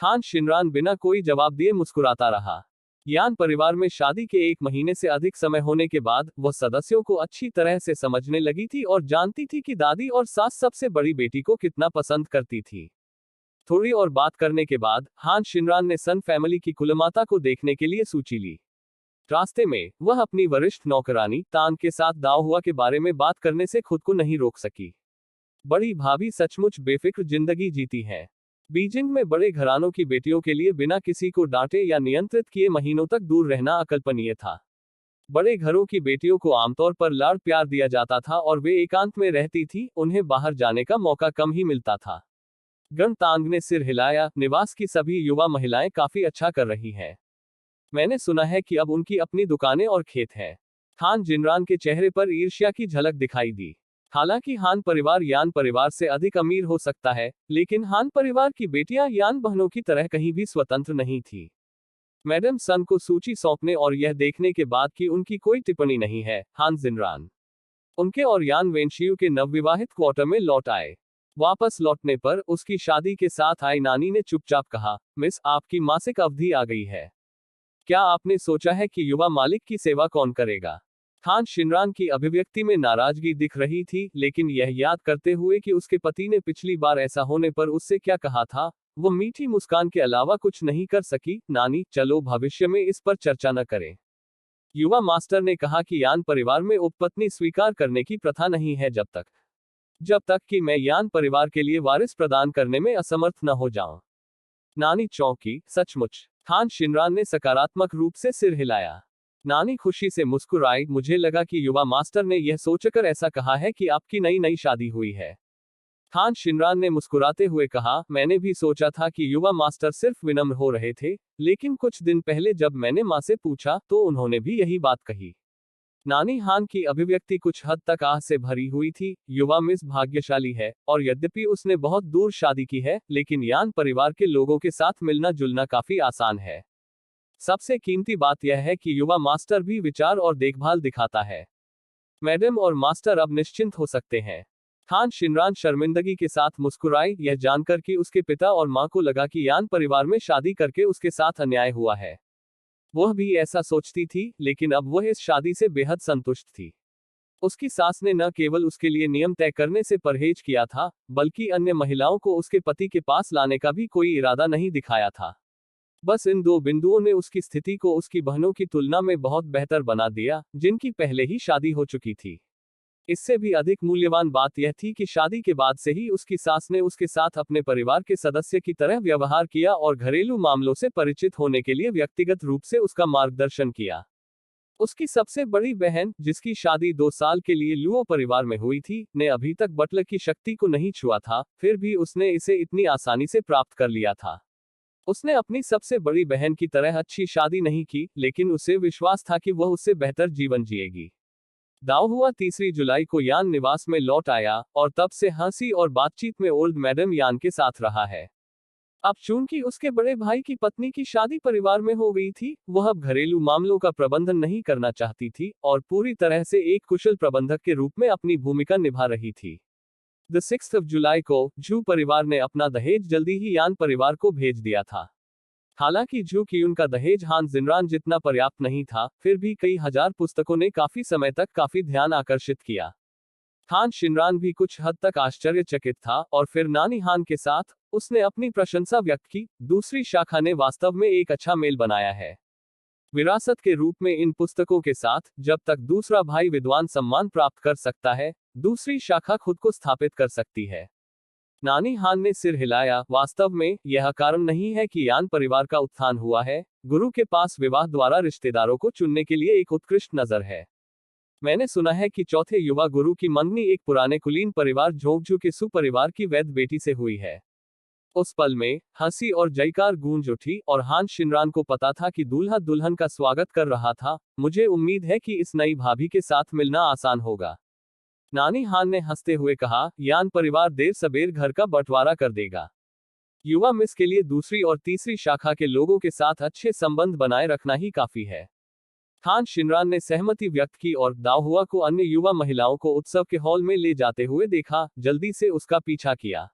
खान शिनरान बिना कोई जवाब दिए मुस्कुराता रहा। यान परिवार में शादी के 1 महीने से अधिक समय होने के बाद वह सदस्यों को अच्छी तरह से समझने लगी थी और जानती थी कि दादी और सास सबसे बड़ी बेटी को कितना पसंद करती थी। थोड़ी और बात करने के बाद हान शिनरान ने सन फैमिली की कुलमाता को देखने के लिए सूची ली। रास्ते में वह अपनी वरिष्ठ नौकरानी तान के साथ दाव हुआ के बारे में बात करने से खुद को नहीं रोक सकी। बड़ी भाभी सचमुच बेफिक्र जिंदगी जीती है। बीजिंग में बड़े घरानों की बेटियों के लिए बिना किसी को डांटे या नियंत्रित किए महीनों तक दूर रहना अकल्पनीय था। बड़े घरों की बेटियों को आमतौर पर लाड़ प्यार दिया जाता था और वे एकांत में रहती थी, उन्हें बाहर जाने का मौका कम ही मिलता था। गणतांग ने सिर हिलाया। निवास की सभी युवा महिलाएं काफी अच्छा कर रही हैं। मैंने सुना है कि अब उनकी अपनी दुकानें और खेत हैं। हान जिनरान के चेहरे पर ईर्ष्या की झलक दिखाई दी। हालांकि हान परिवार यान परिवार से अधिक अमीर हो सकता है, लेकिन हान परिवार की बेटियां यान बहनों की तरह कहीं भी स्वतंत्र नहीं थी। मैडम सन को सूची सौंपने और यह देखने के बाद कि उनकी कोई टिप्पणी नहीं है, हान जिनरान उनके और यान वेनशियू के नवविवाहित क्वार्टर में लौट आए। वापस लौटने पर उसकी शादी के साथ आई नानी ने चुपचाप कहा, मिस, आपकी मासिक अवधि आ गई है। क्या आपने सोचा है कि युवा मालिक की सेवा कौन करेगा? हान शिनरान की अभिव्यक्ति में नाराजगी दिख रही थी, लेकिन यह याद करते हुए कि उसके पति ने पिछली बार ऐसा होने पर उससे क्या कहा था, वो मीठी मुस्कान के अलावा कुछ नहीं कर सकी। नानी, चलो भविष्य में इस पर चर्चा न करें। युवा मास्टर ने कहा कि यान परिवार में उपपत्नी स्वीकार करने की प्रथा नहीं है जब तक कि मैं यान परिवार के लिए वारिस प्रदान करने में असमर्थ न हो जाऊं। नानी चौंकी। सचमुच? हान शिनरान ने सकारात्मक रूप से सिर हिलाया। नानी खुशी से मुस्कुराई। मुझे लगा कि युवा मास्टर ने यह सोचकर ऐसा कहा है कि आपकी नई नई शादी हुई है। हान शिनरान ने मुस्कुराते हुए कहा, मैंने भी सोचा था कि युवा मास्टर सिर्फ विनम्र हो रहे थे, लेकिन कुछ दिन पहले जब मैंने मां से पूछा तो उन्होंने भी यही बात कही। नानी हान की अभिव्यक्ति कुछ हद तक आह से भरी हुई थी। युवा मिस भाग्यशाली है, और यद्यपि उसने बहुत दूर शादी की है, लेकिन यान परिवार के लोगों के साथ मिलना जुलना काफी आसान है। सबसे कीमती बात यह है कि युवा मास्टर भी विचार और देखभाल दिखाता है। मैडम और मास्टर अब निश्चिंत हो सकते हैं। हान शिनरान शर्मिंदगी के साथ मुस्कुराई, यह जानकर कि उसके पिता और मां को लगा कि यान परिवार में शादी करके उसके साथ अन्याय हुआ है। वह भी ऐसा सोचती थी, लेकिन अब वह इस शादी से बेहद संतुष्ट थी। उसकी सास ने न केवल उसके लिए नियम तय करने से परहेज किया था, बल्कि अन्य महिलाओं को उसके पति के पास लाने का भी कोई इरादा नहीं दिखाया था। बस इन दो बिंदुओं ने उसकी स्थिति को उसकी बहनों की तुलना में बहुत बेहतर बना दिया, जिनकी पहले ही शादी हो चुकी थी। इससे भी अधिक मूल्यवान बात यह थी कि शादी के बाद से ही उसकी सास ने उसके साथ अपने परिवार के सदस्य की तरह व्यवहार किया और घरेलू मामलों से परिचित होने के लिए व्यक्तिगत रूप से उसका मार्गदर्शन किया। उसकी सबसे बड़ी बहन, जिसकी शादी 2 साल के लिए लुओ परिवार में हुई थी, ने अभी तक बटलर की शक्ति को नहीं छुआ था, फिर भी उसने इसे इतनी आसानी से प्राप्त कर लिया था। उसने अपनी सबसे बड़ी बहन की तरह अच्छी शादी नहीं की, लेकिन उसे विश्वास था कि वह उससे बेहतर जीवन जिएगी। दाव हुआ 3 जुलाई को यान निवास में लौट आया, और तब से हंसी और बातचीत में ओल्ड मैडम यान के साथ रहा है। अब चूंकि उसके बड़े भाई की पत्नी की शादी परिवार में हो गई थी, वह अब घरेलू मामलों का प्रबंधन नहीं करना चाहती थी, और पूरी तरह से एक कुशल प्रबंधक के रूप में अपनी भूमिका निभा रही थी। 6 जुलाई को जू परिवार ने अपना दहेज जल्दी ही यान परिवार को भेज दिया था। हालांकि जू की उनका दहेज हान जिनरान जितना पर्याप्त नहीं था, फिर भी कई हजार पुस्तकों ने काफी समय तक काफी ध्यान आकर्षित किया। हान शिनरान भी कुछ हद तक आश्चर्यचकित था, और फिर नानी हान के साथ उसने अपनी प्रशंसा व्यक्त की। दूसरी शाखा ने वास्तव में एक अच्छा मेल बनाया है। विरासत के रूप में इन पुस्तकों के साथ, जब तक दूसरा भाई विद्वान सम्मान प्राप्त कर सकता है, दूसरी शाखा खुद को स्थापित कर सकती है। नानी हान ने सिर हिलाया। वास्तव में यह कारण नहीं है कि यान परिवार का उत्थान हुआ है। गुरु के पास विवाह द्वारा रिश्तेदारों को चुनने के लिए एक उत्कृष्ट नजर है। मैंने सुना है कि चौथे युवा गुरु की मंगनी एक पुराने कुलीन परिवार झोंकझू के सुपरिवार की वैध बेटी से हुई है। उस पल में हंसी और जयकार गूंज उठी, और हान शिनरान को पता था कि दूल्हा दुल्हन का स्वागत कर रहा था। मुझे उम्मीद है कि इस नई भाभी के साथ मिलना आसान होगा। नानी हान ने हंसते हुए कहा, यान परिवार देर सबेर घर का बंटवारा कर देगा। युवा मिस के लिए दूसरी और तीसरी शाखा के लोगों के साथ अच्छे संबंध बनाए रखना ही काफी है। हान शिनरान ने सहमति व्यक्त की और दाओहुआ को अन्य युवा महिलाओं को उत्सव के हॉल में ले जाते हुए देखा, जल्दी से उसका पीछा किया।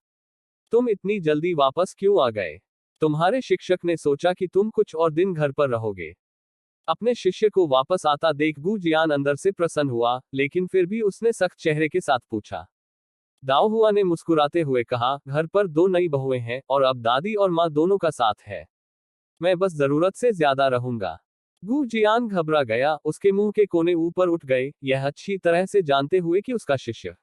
तुम इतनी जल्दी वापस क्यों आ गए? तुम्हारे शिक्षक ने सोचा कि तुम कुछ और दिन घर पर रहोगे। अपने शिष्य को वापस आता देख गू जियान अंदर से प्रसन्न हुआ, लेकिन फिर भी उसने सख्त चेहरे के साथ पूछा, दाओ हुआ ने मुस्कुराते हुए कहा, घर पर 2 नई बहुएं हैं और अब दादी और माँ दोनों का साथ है। मैं बस जरूरत से ज्यादा रहूंगा। गू जियान घबरा गया, उसके मुंह के कोने ऊपर उठ गए, यह अच्छी तरह से जानते हुए कि उसका शिष्य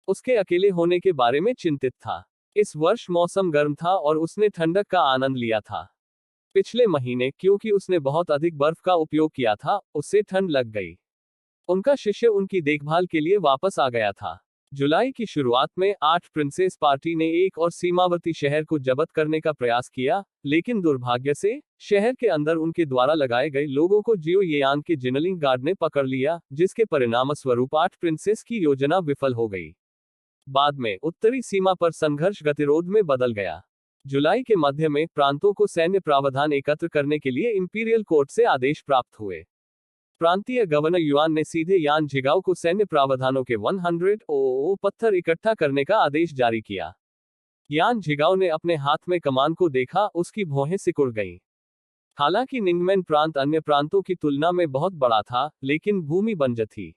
उसके अकेले होने के बारे में चिंतित था। इस वर्ष मौसम गर्म था और उसने ठंडक का आनंद लिया था। पिछले महीने क्योंकि उसने बहुत अधिक बर्फ का उपयोग किया था, उससे ठंड लग गई। उनका शिष्य उनकी देखभाल के लिए वापस आ गया था। जुलाई की शुरुआत में 8 प्रिंसेस पार्टी ने एक और सीमावर्ती शहर को जब्त करने का प्रयास किया, लेकिन दुर्भाग्य से शहर के अंदर उनके द्वारा लगाए गए लोगों को जियो येयांग के जिनलिंग गार्ड ने पकड़ लिया, जिसके परिणामस्वरूप 8 प्रिंसेस की योजना विफल हो गई। बाद में उत्तरी सीमा पर संघर्ष गतिरोध में बदल गया। जुलाई के मध्य में प्रांतों को सैन्य प्रावधान एकत्र करने के लिए इंपीरियल कोर्ट से आदेश प्राप्त हुए। प्रांतीय गवर्नर युआन ने सीधे यान झिगाओ को सैन्य प्रावधानों के 100 पत्थर इकट्ठा करने का आदेश जारी किया। यान झिगाओ ने अपने हाथ में कमान को देखा, उसकी भौहें सिकुड़ गईं। हालांकि निंगमेन प्रांत अन्य प्रांतों की तुलना में बहुत बड़ा था, लेकिन भूमि बंजर थी।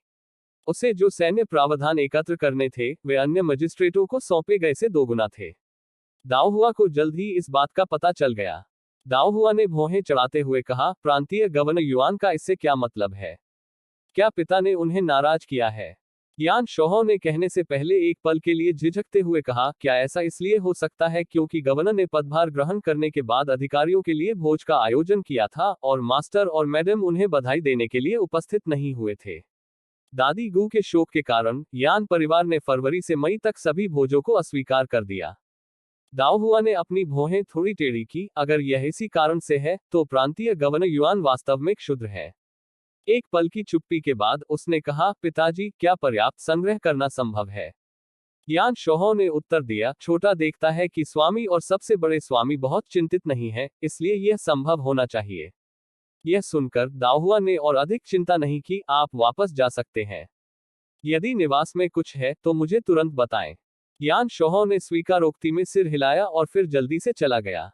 उसे जो सैन्य प्रावधान एकत्र करने थे, वे अन्य मजिस्ट्रेटों को सौंपे गए से दोगुना थे। दाओ हुआ को जल्द ही इस बात का पता चल गया। दाओ हुआ ने भौहें चढ़ाते हुए कहा, प्रांतीय गवर्नर युआन का इससे क्या मतलब है? क्या पिता ने उन्हें नाराज किया है? यान शोहो ने कहने से पहले एक पल के लिए झिझकते हुए कहा, क्या ऐसा इसलिए हो सकता है क्योंकि गवर्नर ने पदभार ग्रहण करने के बाद अधिकारियों के लिए भोज का आयोजन किया था और मास्टर और मैडम उन्हें बधाई देने के लिए उपस्थित नहीं हुए थे। दादी गू के शोक के कारण यान परिवार ने फरवरी से मई तक सभी भोजों को अस्वीकार कर दिया। दाओ हुआ ने अपनी भौहें थोड़ी टेढ़ी की, अगर यह इसी कारण से है, तो प्रांतीय गवर्नर युआन वास्तव में क्षुद्र है। एक पल की चुप्पी के बाद उसने कहा, पिताजी, क्या पर्याप्त संग्रह करना संभव है? यान शोहो ने उत्तर दिया, छोटा देखता है कि स्वामी और सबसे बड़े स्वामी बहुत चिंतित नहीं है, इसलिए यह संभव होना चाहिए। यह सुनकर दाओ हुआ ने और अधिक चिंता नहीं की, आप वापस जा सकते हैं। यदि निवास में कुछ है तो मुझे तुरंत बताएं। यान शोहो ने स्वीकारोक्ति में सिर हिलाया और फिर जल्दी से चला गया।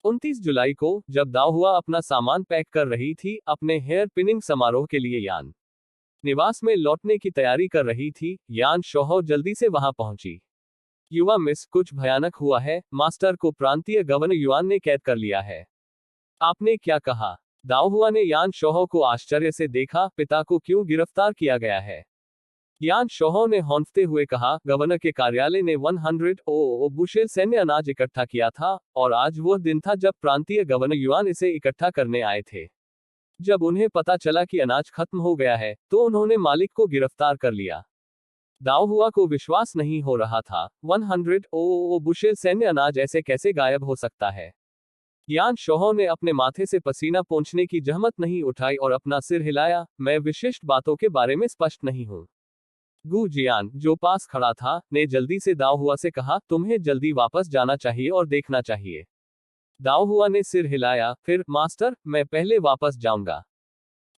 29 जुलाई को, जब दाओ हुआ अपना सामान पैक कर रही थी, अपने हेयर पिनिंग समारोह के लिए यान निवास में लौटने की तैयारी कर रही थी, यान शोहो जल्दी से वहां पहुंची। युवा मिस, कुछ भयानक हुआ है, मास्टर को प्रांतीय गवर्नर युआन ने कैद कर लिया है। आपने क्या कहा? दाओ हुआ ने यान शोहो को आश्चर्य से देखा, पिता को क्यों गिरफ्तार किया गया है? यान शोहो ने हौंफते हुए कहा, गवर्नर के कार्यालय ने 100 बुशेल सैन्य अनाज इकट्ठा किया था, और आज वह दिन था जब प्रांतीय गवर्नर युआन इसे इकट्ठा करने आए थे। जब उन्हें पता चला कि अनाज खत्म हो गया है, तो उन्होंने मालिक को गिरफ्तार कर लिया। दाओ हुआ को विश्वास नहीं हो रहा था, 100 बुशेल सैन्य अनाज ऐसे कैसे गायब हो सकता है? यान शोहो ने अपने माथे से पसीना पोंछने की जहमत नहीं उठाई और अपना सिर हिलाया, मैं विशिष्ट बातों के बारे में स्पष्ट नहीं हूं। गू जियान, जो पास खड़ा था, ने जल्दी से दाओ हुआ से कहा, तुम्हें जल्दी वापस जाना चाहिए और देखना चाहिए। दाओ हुआ ने सिर हिलाया, फिर, मास्टर, मैं पहले वापस जाऊंगा।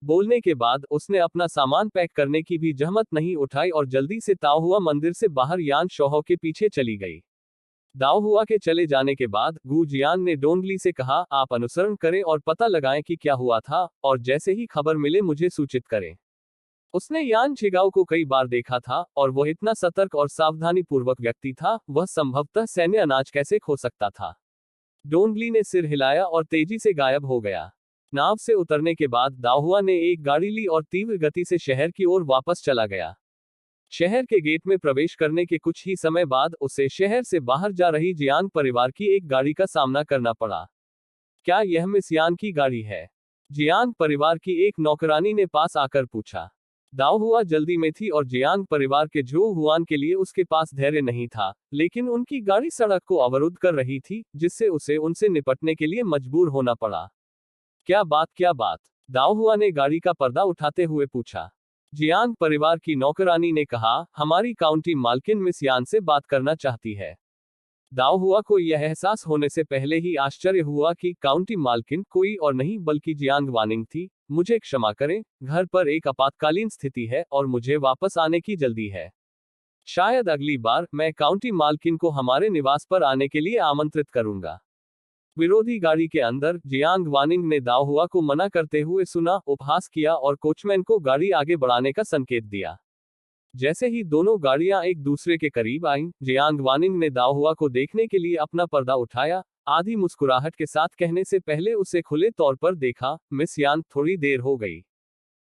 बोलने के बाद उसने अपना सामान पैक करने की भी जहमत नहीं उठाई और जल्दी से दाओ हुआ मंदिर से बाहर यान शोहो के पीछे चली गई। दाओ हुआ के चले जाने के बाद गू जियान ने डोंगली से कहा, आप अनुसरण करें और पता लगाएं कि क्या हुआ था, और जैसे ही खबर मिले मुझे सूचित करें। उसने यान झिगाओ को कई बार देखा था, और वह इतना सतर्क और सावधानीपूर्वक व्यक्ति था, वह संभवतः सैन्य अनाज कैसे खो सकता था? डोंगली ने सिर हिलाया और तेजी से गायब हो गया। नाव से उतरने के बाद दाओ हुआ ने एक गाड़ी ली और तीव्र गति से शहर की ओर वापस चला गया। शहर के गेट में प्रवेश करने के कुछ ही समय बाद उसे शहर से बाहर जा रही जियांग परिवार की एक गाड़ी का सामना करना पड़ा। क्या यह मिस यान की गाड़ी है? जियांग परिवार की एक नौकरानी ने पास आकर पूछा। दाओ हुआ जल्दी में थी और जियांग परिवार के जो हुआन के लिए उसके पास धैर्य नहीं था, लेकिन उनकी गाड़ी सड़क को अवरुद्ध कर रही थी, जिससे उसे उनसे निपटने के लिए मजबूर होना पड़ा। क्या बात? दाओ हुआ ने गाड़ी का पर्दा उठाते हुए पूछा। जियांग परिवार की नौकरानी ने कहा, हमारी काउंटी मालकिन मिस यान से बात करना चाहती है। दाओ हुआ को यह एहसास होने से पहले ही आश्चर्य हुआ कि काउंटी मालकिन कोई और नहीं बल्कि जियांग वानिंग थी। मुझे क्षमा करें, घर पर एक आपातकालीन स्थिति है और मुझे वापस आने की जल्दी है। शायद अगली बार मैं काउंटी मालकिन को हमारे निवास पर आने के लिए आमंत्रित करूंगा। विरोधी गाड़ी के अंदर जियांग वानिंग ने दाओ हुआ को मना करते हुए सुना, उपहास किया और कोचमैन को गाड़ी आगे बढ़ाने का संकेत दिया। जैसे ही दोनों गाड़ियां एक दूसरे के करीब आईं, जियांग वानिंग ने दाओहुआ को देखने के लिए अपना पर्दा उठाया, आधी मुस्कुराहट के साथ कहने से पहले उसे खुले तौर पर देखा, मिस यान, थोड़ी देर हो गई।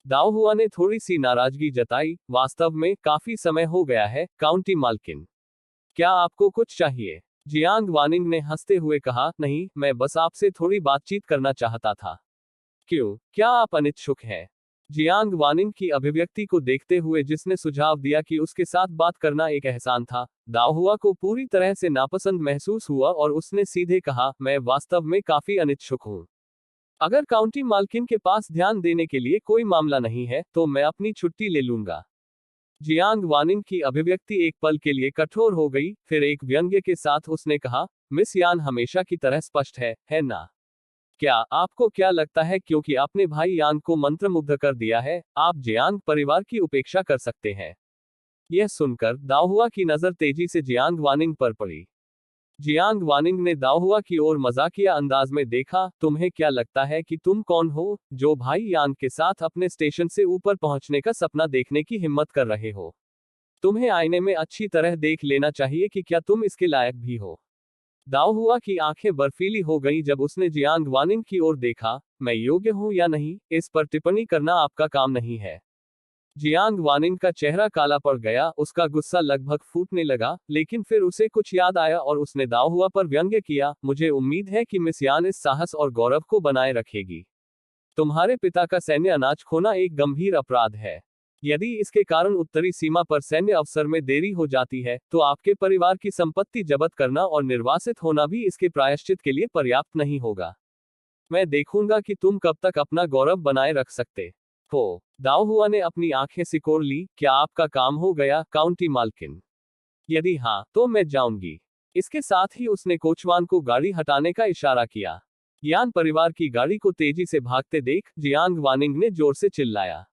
दाओहुआ ने थोड़ी सी नाराजगी जताई, वास्तव में काफी समय हो गया है, काउंटी मालकिन। क्या आपको कुछ चाहिए? जियांग वानिंग ने हंसते हुए कहा, नहीं, मैं बस आपसे थोड़ी बातचीत करना चाहता था। क्यों, क्या आप अनिच्छुक हैं? जियांग वानिंग की अभिव्यक्ति को देखते हुए, जिसने सुझाव दिया कि उसके साथ बात करना एक एहसान था, दाओहुआ को पूरी तरह से नापसंद महसूस हुआ और उसने सीधे कहा, मैं वास्तव में काफी अनिच्छुक हूं। अगर काउंटी मालकिन के पास ध्यान देने के लिए कोई मामला नहीं है, तो मैं अपनी छुट्टी ले लूंगा। जियांग वानिंग की अभिव्यक्ति एक पल के लिए कठोर हो गई, फिर एक व्यंग्य के साथ उसने कहा, मिस यान हमेशा की तरह स्पष्ट है ना? क्या आपको क्या लगता है, क्योंकि आपने भाई यान को मंत्रमुग्ध कर दिया है, आप जियांग परिवार की उपेक्षा कर सकते हैं? यह सुनकर दाओहुआ की नजर तेजी से जियांग वानिंग पर पड़ी। जियांग वानिंग ने दाओहुआ की ओर मजाकिया अंदाज में देखा, तुम्हें क्या लगता है कि तुम कौन हो, जो भाई यान के साथ अपने स्टेशन से ऊपर पहुंचने का सपना देखने की हिम्मत कर रहे हो? तुम्हें आईने में अच्छी तरह देख लेना चाहिए कि क्या तुम इसके लायक भी हो। दाओहुआ की आंखें बर्फीली हो गईं जब उसने जियांग वानिंग की ओर देखा, मैं योग्य हूं या नहीं, इस पर टिप्पणी करना आपका काम नहीं है। जियांग वानिंग का चेहरा काला पड़ गया, उसका गुस्सा लगभग फूटने लगा, लेकिन फिर उसे कुछ याद आया और उसने दाओहुआ पर व्यंग्य किया, मुझे उम्मीद है कि मिस यान इस साहस और गौरव को बनाए रखेगी। तुम्हारे पिता का सैन्य अनाज खोना एक गंभीर अपराध है। यदि इसके कारण उत्तरी सीमा पर सैन्य अवसर में देरी हो जाती है, तो आपके परिवार की संपत्ति जब्त करना और निर्वासित होना भी इसके प्रायश्चित के लिए पर्याप्त नहीं होगा। मैं देखूंगा कि तुम कब तक अपना गौरव बनाए रख सकते हो। दाओहुआ ने अपनी आंखें सिकोड़ ली, क्या आपका काम हो गया, काउंटी मालकिन? यदि हाँ, तो मैं जाऊंगी। इसके साथ ही उसने कोचवान को गाड़ी हटाने का इशारा किया। यान परिवार की गाड़ी को तेजी से भागते देख जियांग वानिंग ने जोर से चिल्लाया।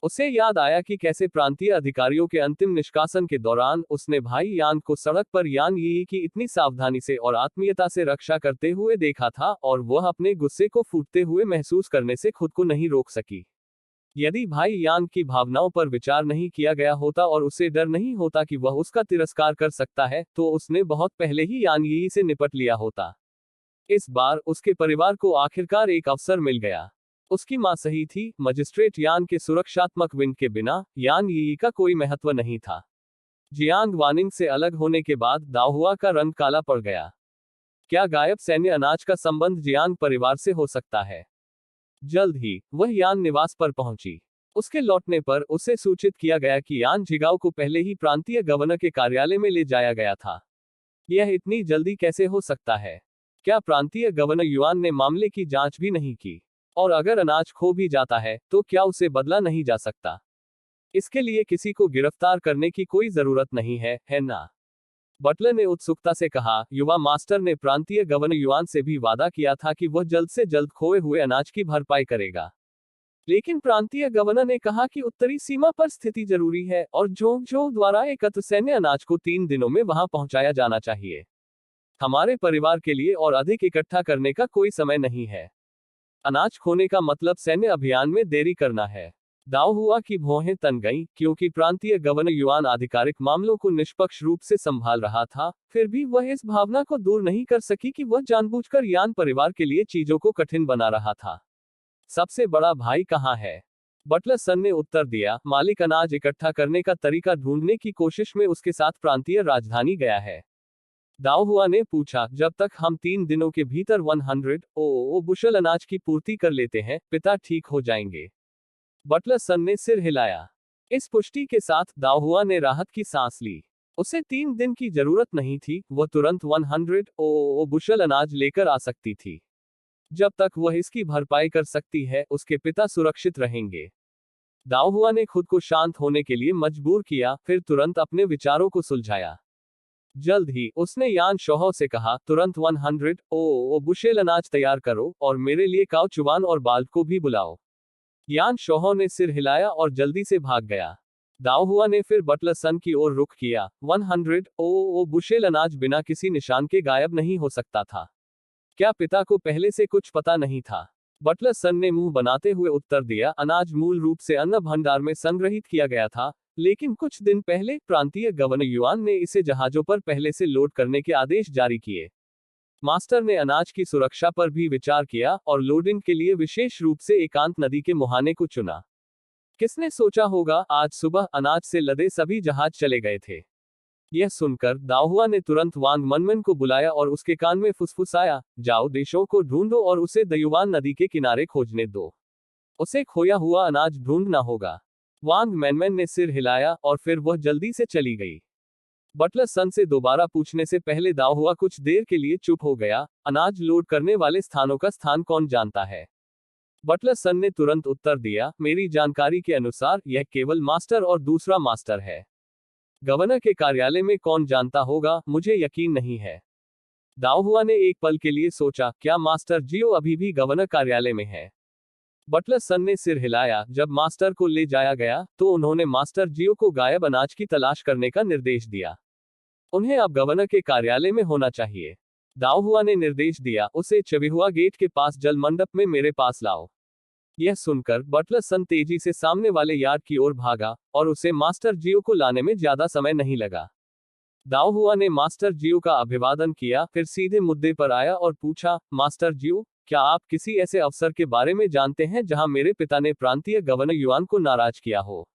उसे याद आया कि कैसे प्रांतीय अधिकारियों के अंतिम निष्कासन के दौरान उसने भाई यान को सड़क पर यान यी की इतनी सावधानी से और आत्मीयता से रक्षा करते हुए देखा था, और वह अपने गुस्से को फूटते हुए महसूस करने से खुद को नहीं रोक सकी। यदि भाई यान की भावनाओं पर विचार नहीं किया गया होता और उसे डर नहीं होता कि वह उसका तिरस्कार कर सकता है, तो उसने बहुत पहले ही यान यी से निपट लिया होता। इस बार उसके परिवार को आखिरकार एक अवसर मिल गया। उसकी मां सही थी, मजिस्ट्रेट यान के सुरक्षात्मक विंग के बिना यान यी का कोई महत्व नहीं था। जियांग वानिंग से अलग होने के बाद दाओहुआ का रंग काला पड़ गया। क्या गायब सैन्य अनाज का संबंध जियांग परिवार से हो सकता है? जल्द ही वह यान निवास पर पहुंची। उसके लौटने पर उसे सूचित किया गया कि यान झिगाओ को पहले ही प्रांतीय गवर्नर के कार्यालय में ले जाया गया था। यह इतनी जल्दी कैसे हो सकता है? क्या प्रांतीय गवर्नर युआन ने मामले की जांच भी नहीं की? और अगर अनाज खो भी जाता है, तो क्या उसे बदला नहीं जा सकता? इसके लिए किसी को गिरफ्तार करने की कोई जरूरत नहीं है ना? बटलर ने उत्सुकता से कहा, युवा मास्टर ने प्रांतीय गवर्नर युआन से भी वादा किया था कि वह जल्द से जल्द खोए हुए अनाज की भरपाई करेगा। लेकिन प्रांतीय गवर्नर ने कहा कि उत्तरी सीमा पर स्थिति जरूरी है और झोंगझो द्वारा एकत्र सैन्य अनाज को 3 दिनों में वहां पहुंचाया जाना चाहिए। हमारे परिवार के लिए और अधिक इकट्ठा करने का कोई समय नहीं है। अनाज खोने का मतलब सैन्य अभियान में देरी करना है। दाओहुआ की भौहें तन गईं, क्योंकि प्रांतीय गवर्नर युआन आधिकारिक मामलों को निष्पक्ष रूप से संभाल रहा था, फिर भी वह इस भावना को दूर नहीं कर सकी कि वह जानबूझकर यान परिवार के लिए चीजों को कठिन बना रहा था। सबसे बड़ा भाई कहाँ है? बटलर सन ने उत्तर दिया, मालिक अनाज इकट्ठा करने का तरीका ढूंढने की कोशिश में उसके साथ प्रांतीय राजधानी गया है। दाओहुआ ने पूछा, जब तक हम 3 दिनों के भीतर 100 बुशल अनाज की पूर्ति कर लेते हैं, पिता ठीक हो जाएंगे। बटलर सन ने सिर हिलाया। इस पुष्टि के साथ दाओहुआ ने राहत की सांस ली। उसे 3 दिन की जरूरत नहीं थी, वह तुरंत 100 बुशल अनाज लेकर आ सकती थी। जब तक वह इसकी भरपाई कर सकती है, उसके पिता सुरक्षित रहेंगे। दाओहुआ ने खुद को शांत होने के लिए मजबूर किया, फिर तुरंत अपने विचारों को सुलझाया। जल्द ही उसने यान शोहो से कहा, तुरंत 100 बुशेल अनाज तैयार करो और मेरे लिए काओ चुवान और बाल्ट को भी बुलाओ। यान शोहो ने सिर हिलाया और जल्दी से भाग गया। दाओहुआ ने फिर बटलर सन की ओर रुख किया। 100 बुशेल अनाज बिना किसी निशान के गायब नहीं हो सकता था। क्या पिता को पहले से कुछ पता नहीं था? बटलर सन ने मुंह बनाते हुए उत्तर दिया, अनाज मूल रूप से अन्न भंडार में संग्रहित किया गया था, लेकिन कुछ दिन पहले प्रांतीय गवर्नर युआन ने इसे जहाजों पर पहले से लोड करने के आदेश जारी किए। मास्टर ने अनाज की सुरक्षा पर भी विचार किया और लोडिंग के लिए विशेष रूप से एकांत नदी के मुहाने को चुना। किसने सोचा होगा, आज सुबह अनाज से लदे सभी जहाज चले गए थे। यह सुनकर दाओहुआ ने तुरंत वांग मनमन को बुलाया और उसके कान में फुसफुसाया, जाओ देशों को ढूंढो और उसे दयुवान नदी के किनारे खोजने दो। उसे खोया हुआ अनाज ढूंढना होगा। वांग मैनमैन ने सिर हिलाया और फिर वह जल्दी से चली गई। बटलर सन से दोबारा पूछने से पहले दाओहुआ कुछ देर के लिए चुप हो गया। अनाज लोड करने वाले स्थानों का स्थान कौन जानता है? बटलर सन ने तुरंत उत्तर दिया, मेरी जानकारी के अनुसार यह केवल मास्टर और दूसरा मास्टर है। गवर्नर के कार्यालय में कौन जानता होगा, मुझे यकीन नहीं है। दाओहुआ ने एक पल के लिए सोचा, क्या मास्टर जियो अभी भी गवर्नर कार्यालय में है? बटलर सन ने सिर हिलाया। जब मास्टर को ले जाया गया तो उन्होंने मास्टर जियो को गायब अनाज की तलाश करने का निर्देश दिया। उन्हें अब गवर्नर के कार्यालय में होना चाहिए। दाओहुआ ने निर्देश दिया, उसे चविहुआ गेट के पास जल मंडप में मेरे पास लाओ। यह सुनकर बटलर सन तेजी से सामने वाले यार्ड की ओर भागा और उसे मास्टर जियो को लाने में ज्यादा समय नहीं लगा। दाओहुआ ने मास्टर जियो का अभिवादन किया, फिर सीधे मुद्दे पर आया और पूछा, मास्टर जियो, क्या आप किसी ऐसे अवसर के बारे में जानते हैं जहां मेरे पिता ने प्रांतीय गवर्नर युआन को नाराज किया हो?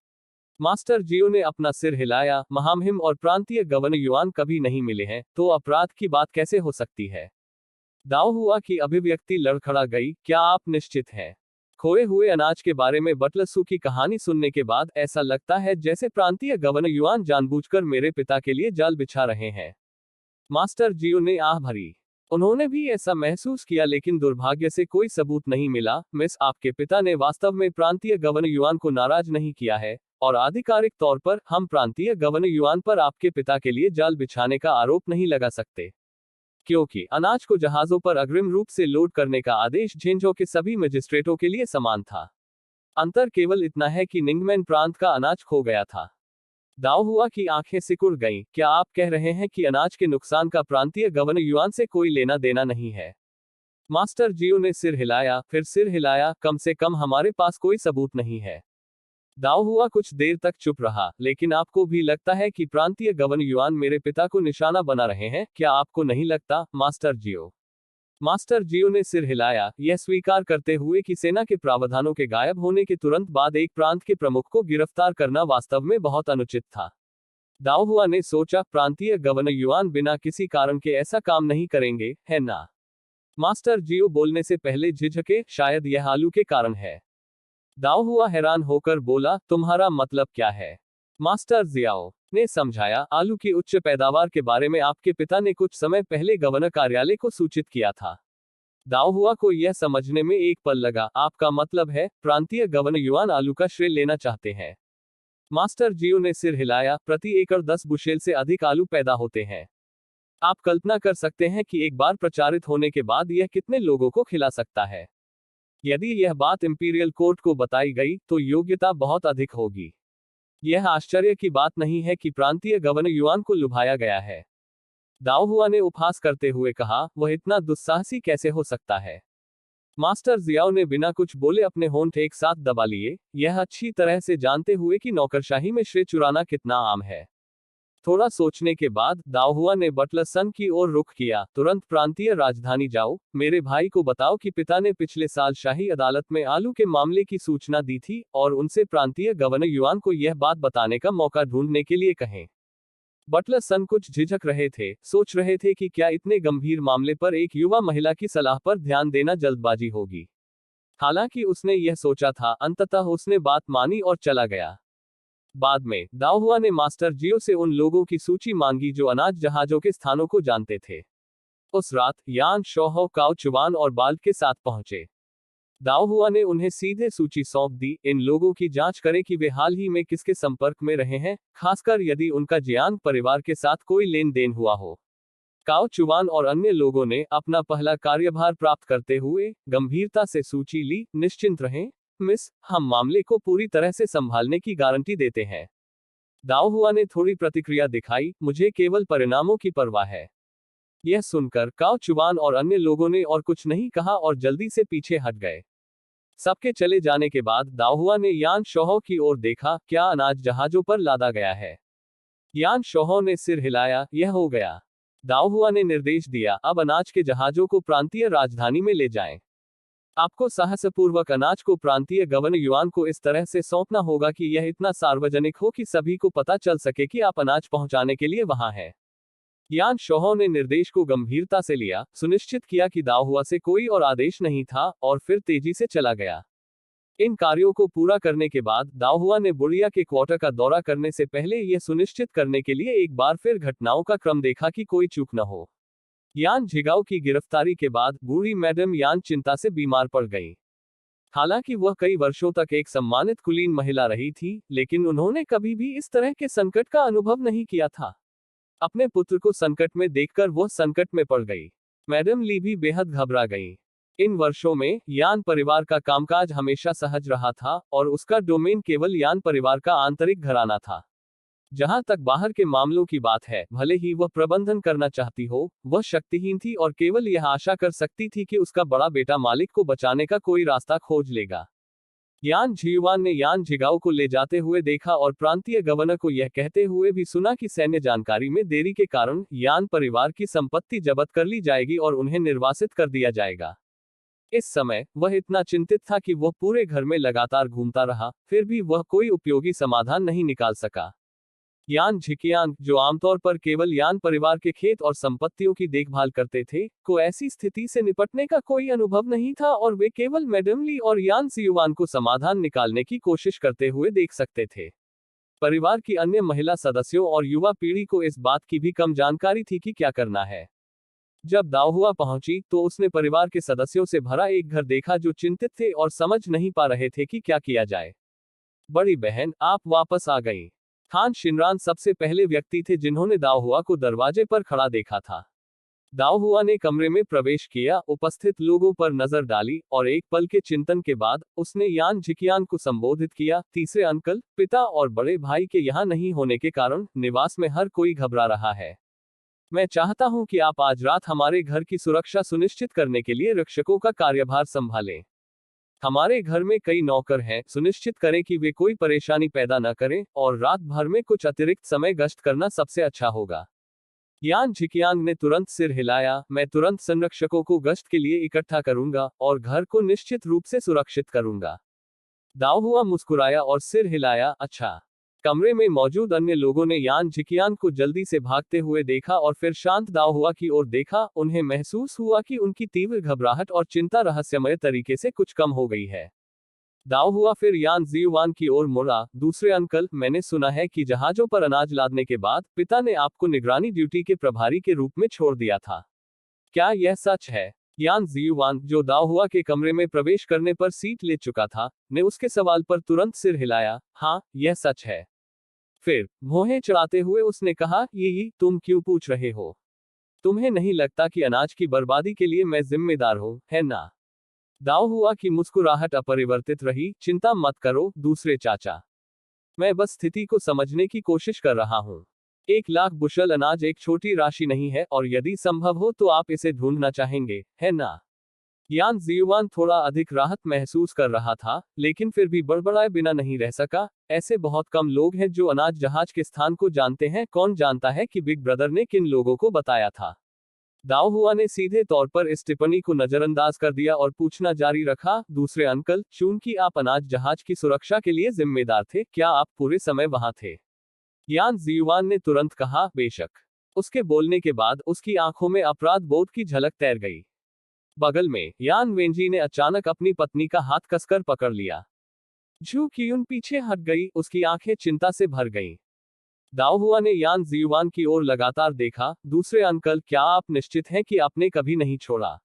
मास्टर जियो ने अपना सिर हिलाया, महामहिम और प्रांतीय गवर्नर युआन कभी नहीं मिले हैं, तो अपराध की बात कैसे हो सकती है? दाओहुआ की अभिव्यक्ति लड़खड़ा गई, क्या आप निश्चित हैं? खोए हुए अनाज के बारे में बटलर सू की कहानी सुनने के बाद ऐसा लगता है जैसे प्रांतीय गवर्नर युआन जानबूझकर मेरे पिता के लिए जाल बिछा रहे हैं। मास्टर जियो ने आह भरी। उन्होंने भी ऐसा महसूस किया, लेकिन दुर्भाग्य से कोई सबूत नहीं मिला। मिस, आपके पिता ने वास्तव में प्रांतीय गवर्नर युआन को नाराज नहीं किया है, और आधिकारिक तौर पर हम प्रांतीय गवर्नर युआन पर आपके पिता के लिए जाल बिछाने का आरोप नहीं लगा सकते, क्योंकि अनाज को जहाजों पर अग्रिम रूप से लोड करने का आदेश झेंझों के सभी मजिस्ट्रेटों के लिए समान था। अंतर केवल इतना है कि निंगमैन प्रांत का अनाज खो गया था। दाओहुआ की आंखें सिकुड़ गईं। क्या आप कह रहे हैं कि अनाज के नुकसान का प्रांतीय गवर्नर युआन से कोई लेना देना नहीं है? मास्टर जियो ने सिर हिलाया, फिर सिर हिलाया, कम से कम हमारे पास कोई सबूत नहीं है। दाओहुआ कुछ देर तक चुप रहा, लेकिन आपको भी लगता है कि प्रांतीय गवर्नर युआन मेरे पिता को निशाना बना रहे हैं, क्या आपको नहीं लगता, मास्टर जियो? मास्टर जियो ने सिर हिलाया, यह स्वीकार करते हुए कि सेना के प्रावधानों के गायब होने के तुरंत बाद एक प्रांत के प्रमुख को गिरफ्तार करना वास्तव में बहुत अनुचित था। दाओहुआ ने सोचा, प्रांतीय गवर्नर युआन बिना किसी कारण के ऐसा काम नहीं करेंगे, है ना? मास्टर जियो बोलने से पहले झिझके, शायद यह आलू के कारण है। दाओहुआ हैरान होकर बोला, तुम्हारा मतलब क्या है? मास्टर जियाओ ने समझाया, आलू की उच्च पैदावार के बारे में आपके पिता ने कुछ समय पहले गवर्नर कार्यालय को सूचित किया था। दाओहुआ को यह समझने में एक पल लगा, आपका मतलब है, प्रांतीय गवर्नर युआन आलू का श्रेय लेना चाहते हैं? मास्टर जियो ने सिर हिलाया, प्रति एकड़ 10 बुशेल से अधिक आलू पैदा होते हैं। आप कल्पना कर सकते हैं कि एक बार प्रचारित होने के बाद यह कितने लोगों को खिला सकता है। यदि यह बात इंपीरियल कोर्ट को बताई गई तो योग्यता बहुत अधिक होगी। यह आश्चर्य की बात नहीं है कि प्रांतीय गवर्नर युआन को लुभाया गया है। दाओहुआ ने उपहास करते हुए कहा, वह इतना दुस्साहसी कैसे हो सकता है? मास्टर जियाओ ने बिना कुछ बोले अपने होंठ एक साथ दबा लिए, यह अच्छी तरह से जानते हुए कि नौकरशाही में श्रेय चुराना कितना आम है। थोड़ा सोचने के बाद दाओहुआ ने बटलर सन की ओर रुख किया, तुरंत प्रांतीय राजधानी जाओ, मेरे भाई को बताओ कि पिता ने पिछले साल शाही अदालत में आलू के मामले की सूचना दी थी, और उनसे प्रांतीय गवर्नर युआन को यह बात बताने का मौका ढूंढने के लिए कहें। बटलर सन कुछ झिझक रहे थे, सोच रहे थे कि क्या इतने गंभीर मामले पर एक युवा महिला की सलाह पर ध्यान देना जल्दबाजी होगी। हालांकि उसने यह सोचा था, अंततः उसने बात मानी और चला गया। बाद में दाओहुआ ने मास्टर जियो से उन लोगों की सूची मांगी जो अनाज जहाजों के स्थानों को जानते थे। उस रात यान, शोहो, काओ चुवान और बाल्ट के साथ पहुंचे। दाओहुआ ने उन्हें सीधे सूची सौंप दी, इन लोगों की जांच करें कि वे हाल ही में किसके संपर्क में रहे हैं, खासकर यदि उनका जियांग परिवार के साथ कोई लेन देन हुआ हो। काओ चुवान और अन्य लोगों ने अपना पहला कार्यभार प्राप्त करते हुए गंभीरता से सूची ली। निश्चिंत रहें मिस, हम मामले को पूरी तरह से संभालने की गारंटी देते हैं। दाओहुआ ने थोड़ी प्रतिक्रिया दिखाई, मुझे केवल परिणामों की परवाह है। यह सुनकर काओ चुवान और अन्य लोगों ने और कुछ नहीं कहा और जल्दी से पीछे हट गए। सबके चले जाने के बाद दाओहुआ ने यान शोहो की ओर देखा, क्या अनाज जहाजों पर लादा गया है? यान शोहो ने सिर हिलाया, यह हो गया। दाओहुआ ने निर्देश दिया, अब अनाज के जहाजों को प्रांतीय राजधानी में ले जाएं। आपको साहसपूर्वक अनाज को प्रांतीय गवर्नर युआन को इस तरह से सौंपना होगा कि यह इतना सार्वजनिक हो कि सभी को पता चल सके कि आप अनाज पहुंचाने के लिए वहां हैं। यान शोहो ने निर्देश को गंभीरता से लिया, सुनिश्चित किया कि दाओहुआ से कोई और आदेश नहीं था, और फिर तेजी से चला गया। इन कार्यों को पूरा करने के बाद दाओहुआ ने बुढ़िया के क्वार्टर का दौरा करने से पहले यह सुनिश्चित करने के लिए एक बार फिर घटनाओं का क्रम देखा कि कोई चूक न हो। यान झिगाओ की गिरफ्तारी के बाद बूढ़ी मैडम यान चिंता से बीमार पड़ गई। हालांकि वह कई वर्षों तक एक सम्मानित कुलीन महिला रही थी, लेकिन उन्होंने कभी भी इस तरह के संकट का अनुभव नहीं किया था। अपने पुत्र को संकट में देखकर वह संकट में पड़ गई। मैडम ली भी बेहद घबरा गई। इन वर्षों में यान परिवार का कामकाज हमेशा सहज रहा था, और उसका डोमेन केवल यान परिवार का आंतरिक घराना था। जहां तक बाहर के मामलों की बात है, भले ही वह प्रबंधन करना चाहती हो, वह शक्तिहीन थी और केवल यह आशा कर सकती थी कि उसका बड़ा बेटा मालिक को बचाने का कोई रास्ता खोज लेगा। यान झियुआन ने यान झिगाओ को ले जाते हुए देखा और प्रांतीय गवर्नर को यह कहते हुए भी सुना कि सैन्य जानकारी में देरी के कारण यान परिवार की संपत्ति जब्त कर ली जाएगी और उन्हें निर्वासित कर दिया जाएगा। इस समय वह इतना चिंतित था कि वह पूरे घर में लगातार घूमता रहा, फिर भी वह कोई उपयोगी समाधान नहीं निकाल सका। यान झिकियांग, जो आमतौर पर केवल यान परिवार के खेत और संपत्तियों की देखभाल करते थे, को ऐसी स्थिति से निपटने का कोई अनुभव नहीं था और वे केवल मैडम ली और यान सियुआन को समाधान निकालने की कोशिश करते हुए देख सकते थे। परिवार की अन्य महिला सदस्यों और युवा पीढ़ी को इस बात की भी कम जानकारी थी कि क्या करना है। जब दाओहुआ पहुंची तो उसने परिवार के सदस्यों से भरा एक घर देखा जो चिंतित थे और समझ नहीं पा रहे थे कि क्या किया जाए। बड़ी बहन, आप वापस आ गई। थान शिनरान सबसे पहले व्यक्ति थे जिन्होंने दाओहुआ को दरवाजे पर खड़ा देखा था। दाओहुआ ने कमरे में प्रवेश किया, उपस्थित लोगों पर नजर डाली, और एक पल के चिंतन के बाद उसने यान झिकियान को संबोधित किया, तीसरे अंकल, पिता और बड़े भाई के यहाँ नहीं होने के कारण निवास में हर कोई घबरा रहा है। मैं चाहता हूं कि आप आज रात हमारे घर की सुरक्षा सुनिश्चित करने के लिए रक्षकों का कार्यभार संभालें। हमारे घर में कई नौकर हैं, सुनिश्चित करें कि वे कोई परेशानी पैदा न करें, और रात भर में कुछ अतिरिक्त समय गश्त करना सबसे अच्छा होगा। यान झिकियांग ने तुरंत सिर हिलाया, मैं तुरंत संरक्षकों को गश्त के लिए इकट्ठा करूंगा और घर को निश्चित रूप से सुरक्षित करूंगा। दाओहुआ मुस्कुराया और सिर हिलाया, अच्छा। कमरे में मौजूद अन्य लोगों ने यान झिकियांग को जल्दी से भागते हुए देखा और फिर शांत दाओहुआ की ओर देखा। उन्हें महसूस हुआ कि उनकी तीव्र घबराहट और चिंता रहस्यमय तरीके से कुछ कम हो गई है। दाओहुआ फिर यान जियुआन की ओर मुड़ा, दूसरे अंकल, मैंने सुना है कि जहाजों पर अनाज लादने के बाद पिता ने आपको निगरानी ड्यूटी के प्रभारी के रूप में छोड़ दिया था। क्या यह सच है? यान जियुआन, जो दाओहुआ के कमरे में प्रवेश करने पर सीट ले चुका था, ने उसके सवाल पर तुरंत सिर हिलाया, हाँ, यह सच है। फिर भौहें चढ़ाते हुए उसने कहा, ये तुम क्यों पूछ रहे हो? तुम्हें नहीं लगता कि अनाज की बर्बादी के लिए मैं जिम्मेदार हूं, है ना? दाओहुआ की मुस्कुराहट अपरिवर्तित रही, चिंता मत करो दूसरे चाचा। मैं बस स्थिति को समझने की कोशिश कर रहा हूं। 1 लाख बुशल अनाज एक छोटी राशि नहीं है, और यदि संभव हो तो आप इसे ढूंढना चाहेंगे, है ना? यान जियुआन थोड़ा अधिक राहत महसूस कर रहा था, लेकिन फिर भी बड़बड़ाए बिना नहीं रह सका। ऐसे बहुत कम लोग हैं जो अनाज जहाज के स्थान को जानते हैं। कौन जानता है कि बिग ब्रदर ने किन लोगों को बताया था? दाओहुआ ने सीधे तौर पर इस टिप्पणी को नजरअंदाज कर दिया और पूछना जारी रखा, दूसरे अंकल, चूंकि आप अनाज जहाज की सुरक्षा के लिए जिम्मेदार थे, क्या आप पूरे समय वहां थे? यान जियुआन ने तुरंत कहा, बेशक। उसके बोलने के बाद उसकी आंखों में अपराध बोध की झलक तैर गई। बगल में यान वेंजी ने अचानक अपनी पत्नी का हाथ कसकर पकड़ लिया। झू कियुन पीछे हट गई, उसकी आंखें चिंता से भर गईं। दाओहुआ ने यान जियुआन की ओर लगातार देखा, दूसरे अंकल, क्या आप निश्चित हैं कि आपने कभी नहीं छोड़ा?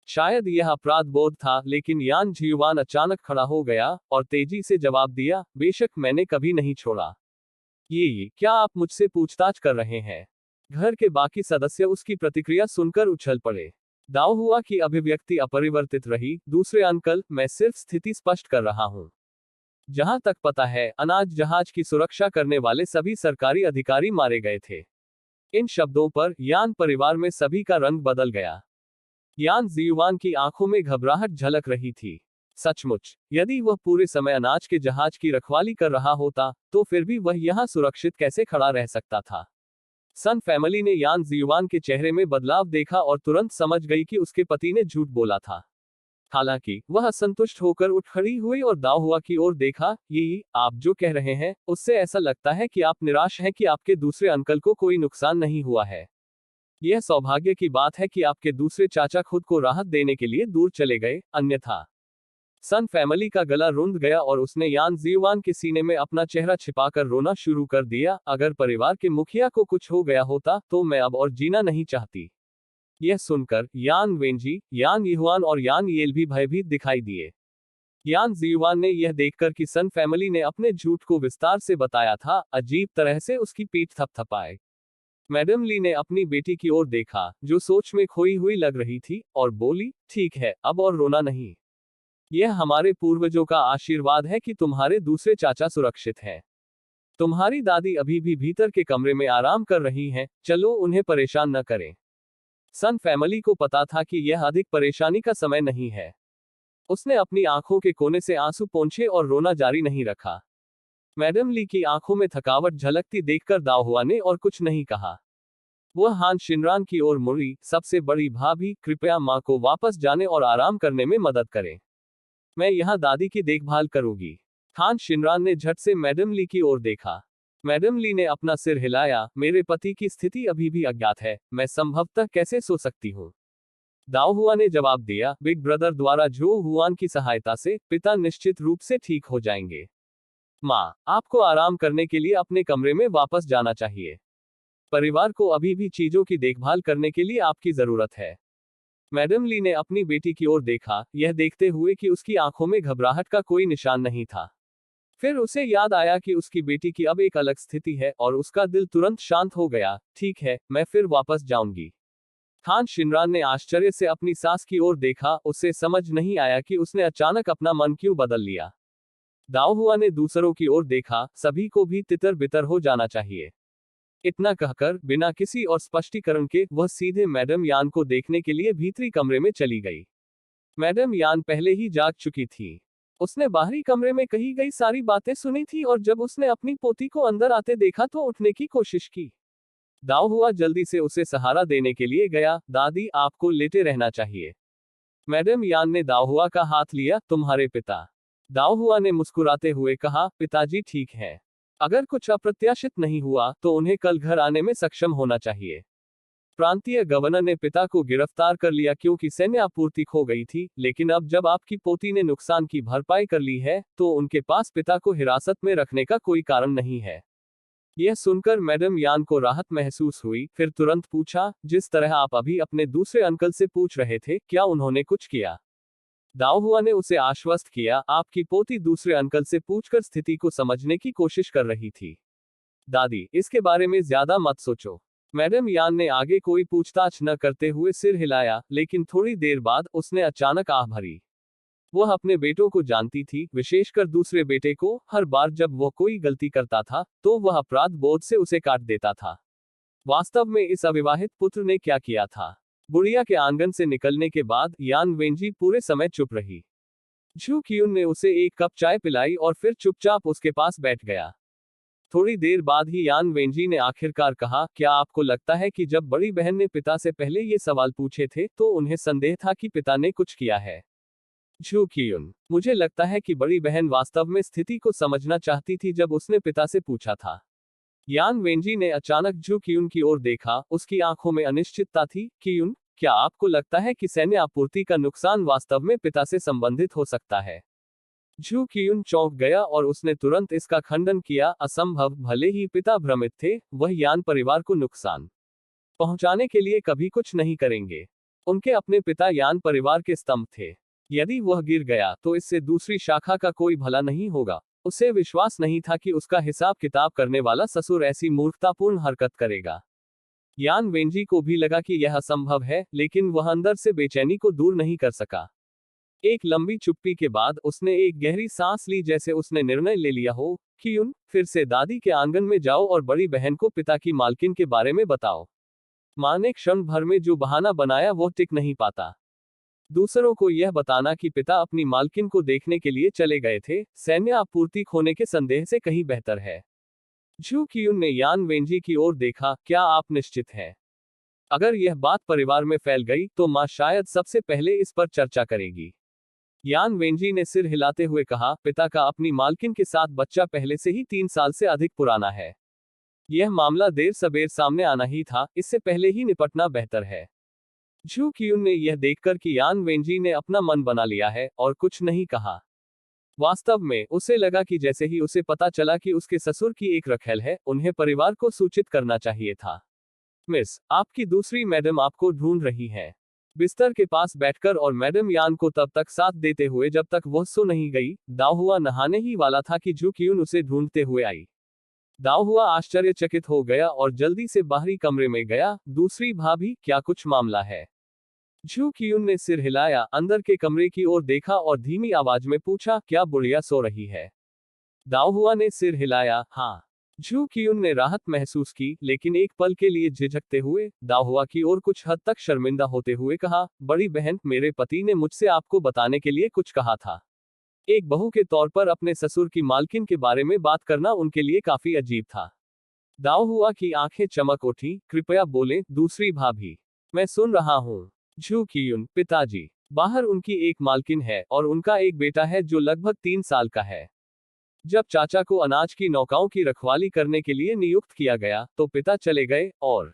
शायद यह अपराध बोध था, लेकिन यान जियुआन अचानक खड़ा हो गया और तेजी से जवाब दिया, बेशक मैंने कभी नहीं छोड़ा। ये क्या आप मुझसे पूछताछ कर रहे हैं? घर के बाकी सदस्य उसकी प्रतिक्रिया सुनकर उछल पड़े। दाओहुआ की अभिव्यक्ति अपरिवर्तित रही, दूसरे अंकल, मैं सिर्फ स्थिति स्पष्ट कर रहा हूं। जहां तक पता है, अनाज जहाज की सुरक्षा करने वाले सभी सरकारी अधिकारी मारे गए थे। इन शब्दों पर यान परिवार में सभी का रंग बदल गया। यान जियुआन की आंखों में घबराहट झलक रही थी। सचमुच, यदि वह पूरे समय अनाज के जहाज की रखवाली कर रहा होता, तो फिर भी वह यहाँ सुरक्षित कैसे खड़ा रह सकता था। सन फैमिली ने यान जीवान के चेहरे में बदलाव देखा और तुरंत समझ गई कि उसके पति ने झूठ बोला था। हालांकि वह असंतुष्ट होकर उठ खड़ी हुई और दाव हुआ की ओर देखा। ये आप जो कह रहे हैं, उससे ऐसा लगता है कि आप निराश हैं कि आपके दूसरे अंकल को कोई नुकसान नहीं हुआ है। यह सौभाग्य की बात है कि आपके दूसरे चाचा खुद को राहत देने के लिए दूर चले गए, अन्यथा। सन फैमिली का गला रुंध गया और उसने यान जीवान के सीने में अपना चेहरा छिपाकर रोना शुरू कर दिया। अगर परिवार के मुखिया को कुछ हो गया होता तो मैं अब और जीना नहीं चाहती। यह सुनकर यान वेंजी, यान यहुआन और यान येल भी भयभीत दिखाई दिए। यान जीवान ने यह देखकर कि सन फैमिली ने अपने झूठ को विस्तार से बताया था, अजीब तरह से उसकी पीठ थपथपाए। मैडम ली ने अपनी बेटी की ओर देखा, जो सोच में खोई हुई लग रही थी, और बोली, ठीक है, अब और रोना नहीं। यह हमारे पूर्वजों का आशीर्वाद है कि तुम्हारे दूसरे चाचा सुरक्षित हैं। तुम्हारी दादी अभी भी भीतर के कमरे में आराम कर रही हैं, चलो उन्हें परेशान न करें। सन फैमिली को पता था कि यह अधिक परेशानी का समय नहीं है। उसने अपनी आंखों के कोने से आंसू पोंछे और रोना जारी नहीं रखा। मैडम ली की आंखों में थकावट झलकती देखकर दाव हुआ ने और कुछ नहीं कहा। वह हान शिनरान की ओर मुड़ी, सबसे बड़ी भाभी, कृपया माँ को वापस जाने और आराम करने में मदद करें। मैं यहाँ दादी की देखभाल करूंगी। हान शिनरान ने झट से मैडम ली की ओर देखा। मैडम ली ने अपना सिर हिलाया, मेरे पति की स्थिति अभी भी अज्ञात है, मैं संभवतः कैसे सो सकती हूँ। दाओ हुआ ने जवाब दिया, बिग ब्रदर द्वारा जो हुआन की सहायता से पिता निश्चित रूप से ठीक हो जाएंगे। माँ, आपको आराम करने के लिए अपने कमरे में वापस जाना चाहिए। परिवार को अभी भी चीजों की देखभाल करने के लिए आपकी जरूरत है। मैडम ली ने अपनी बेटी की ओर देखा, यह देखते हुए कि उसकी आंखों में घबराहट का कोई निशान नहीं था। फिर उसे याद आया कि उसकी बेटी की अब एक अलग स्थिति है और उसका दिल तुरंत शांत हो गया। ठीक है, मैं फिर वापस जाऊंगी। खान शिनरान ने आश्चर्य से अपनी सास की ओर देखा, उसे समझ नहीं आया कि उसने अचानक अपना मन क्यों बदल लिया। दाओ हुआ ने दूसरों की ओर देखा, सभी को भी तितर बितर हो जाना चाहिए। इतना कहकर, बिना किसी और स्पष्टीकरण के, वह सीधे मैडम यान को देखने के लिए भीतरी कमरे में चली गई। मैडम यान पहले ही जाग चुकी थी। उसने बाहरी कमरे में कही गई सारी बातें सुनी थी और जब उसने अपनी पोती को अंदर आते देखा तो उठने की कोशिश की। दाव हुआ जल्दी से उसे सहारा देने के लिए गया। दादी, आपको लेटे रहना चाहिए। मैडम यान ने दाव हुआ का हाथ लिया, तुम्हारे पिता। दाव हुआ ने मुस्कुराते हुए कहा, पिताजी ठीक है। अगर कुछ अप्रत्याशित नहीं हुआ तो उन्हें कल घर आने में सक्षम होना चाहिए। प्रांतीय गवर्नर ने पिता को गिरफ्तार कर लिया क्योंकि सैन्य आपूर्ति खो गई थी, लेकिन अब जब आपकी पोती ने नुकसान की भरपाई कर ली है, तो उनके पास पिता को हिरासत में रखने का कोई कारण नहीं है। यह सुनकर मैडम यान को राहत महसूस हुई, फिर तुरंत पूछा, जिस तरह आप अभी अपने दूसरे अंकल से पूछ रहे थे, क्या उन्होंने कुछ किया? दाओ हुआ ने उसे आश्वस्त किया, आपकी पोती दूसरे अंकल से पूछकर स्थिति को समझने की कोशिश कर रही थी। दादी, इसके बारे में ज्यादा मत सोचो। मैडम यान ने आगे कोई पूछताछ न करते हुए सिर हिलाया, लेकिन थोड़ी देर बाद उसने अचानक आह भरी। वह अपने बेटों को जानती थी, विशेषकर दूसरे बेटे को। हर बार जब वह कोई गलती करता था, तो वह अपराध बोध से उसे काट देता था। वास्तव में इस अविवाहित पुत्र ने क्या किया था? बुढ़िया के आंगन से निकलने के बाद यान वेंजी पूरे समय चुप रही। झू कियुन ने उसे एक कप चाय पिलाई और फिर चुपचाप उसके पास बैठ गया। थोड़ी देर बाद ही यान वेंजी ने आखिरकार कहा, क्या आपको लगता है कि जब बड़ी बहन ने पिता से पहले ये सवाल पूछे थे तो उन्हें संदेह था कि पिता ने कुछ किया है? झू कियुन, मुझे लगता है कि बड़ी बहन वास्तव में स्थिति को समझना चाहती थी जब उसने पिता से पूछा था। यान वेंजी ने अचानक झू कियुन की ओर देखा, उसकी आंखों में अनिश्चितता थी। कियुन, क्या आपको लगता है कि सैन्य आपूर्ति का नुकसान वास्तव में पिता से संबंधित हो सकता है? झू कियुन चौंक गया और उसने तुरंत इसका खंडन किया, असंभव। भले ही पिता भ्रमित थे, वह यान परिवार को नुकसान पहुंचाने के लिए कभी कुछ नहीं करेंगे। उनके अपने पिता यान परिवार के स्तंभ थे। यदि वह गिर गया तो इससे दूसरी शाखा का कोई भला नहीं होगा। उसे विश्वास नहीं था कि उसका हिसाब किताब करने वाला ससुर ऐसी मूर्खतापूर्ण हरकत करेगा। यान वेंजी को भी लगा कि यह असंभव है, लेकिन वह अंदर से बेचैनी को दूर नहीं कर सका। एक लंबी चुप्पी के बाद उसने एक गहरी सांस ली, जैसे उसने निर्णय ले लिया हो। कियुन, फिर से दादी के आंगन में जाओ और बड़ी बहन को पिता की मालकिन के बारे में बताओ। मां ने क्षण भर में जो बहाना बनाया वो टिक नहीं पाता। दूसरों को यह बताना कि पिता अपनी मालकिन को देखने के लिए चले गए थे, सैन्य आपूर्ति खोने के संदेह से कहीं बेहतर है। जू कियुन ने यान वेंजी की ओर देखा, क्या आप निश्चित हैं? अगर यह बात परिवार में फैल गई तो माँ शायद सबसे पहले इस पर चर्चा करेगी। यान वेंजी ने सिर हिलाते हुए कहा, पिता का अपनी मालकिन के साथ बच्चा पहले से ही 3 साल से अधिक पुराना है। यह मामला देर सबेर सामने आना ही था, इससे पहले ही निपटना बेहतर है। जू कियुन ने यह देखकर कि यान वेंजी ने अपना मन बना लिया है और कुछ नहीं कहा। वास्तव में उसे लगा कि जैसे ही उसे पता चला कि उसके ससुर की एक रखेल है, उन्हें परिवार को सूचित करना चाहिए था। मिस, आपकी दूसरी मैडम आपको ढूंढ रही है। बिस्तर के पास बैठकर और मैडम यान को तब तक साथ देते हुए जब तक वह सो नहीं गई, दाओहुआ नहाने ही वाला था कि जू कियुन उसे ढूंढते हुए आई। दाओहुआ आश्चर्यचकित हो गया और जल्दी से बाहरी कमरे में गया। दूसरी भाभी, क्या कुछ मामला है? जू कियुन ने सिर हिलाया, अंदर के कमरे की ओर देखा और धीमी आवाज में पूछा, क्या बुढ़िया सो रही है? दाओहुआ ने सिर हिलाया, हाँ। जू कियुन ने राहत महसूस की, लेकिन एक पल के लिए झिझकते हुए, दाओहुआ की ओर कुछ हद तक शर्मिंदा होते हुए कहा, बड़ी बहन, मेरे पति ने मुझसे आपको बताने के लिए कुछ कहा था। एक बहू के तौर पर अपने ससुर की मालकिन के बारे में बात करना उनके लिए काफी अजीब था। दाओहुआ की आंखें चमक उठी, कृपया बोलें, दूसरी भाभी। मैं सुन रहा हूँ। जू कियुन, पिताजी। बाहर उनकी एक मालकिन है और उनका एक बेटा है जो लगभग 3 साल का है। जब चाचा को अनाज की नौकाओं की रखवाली करने के लिए नियुक्त किया गया, तो पिता चले गए और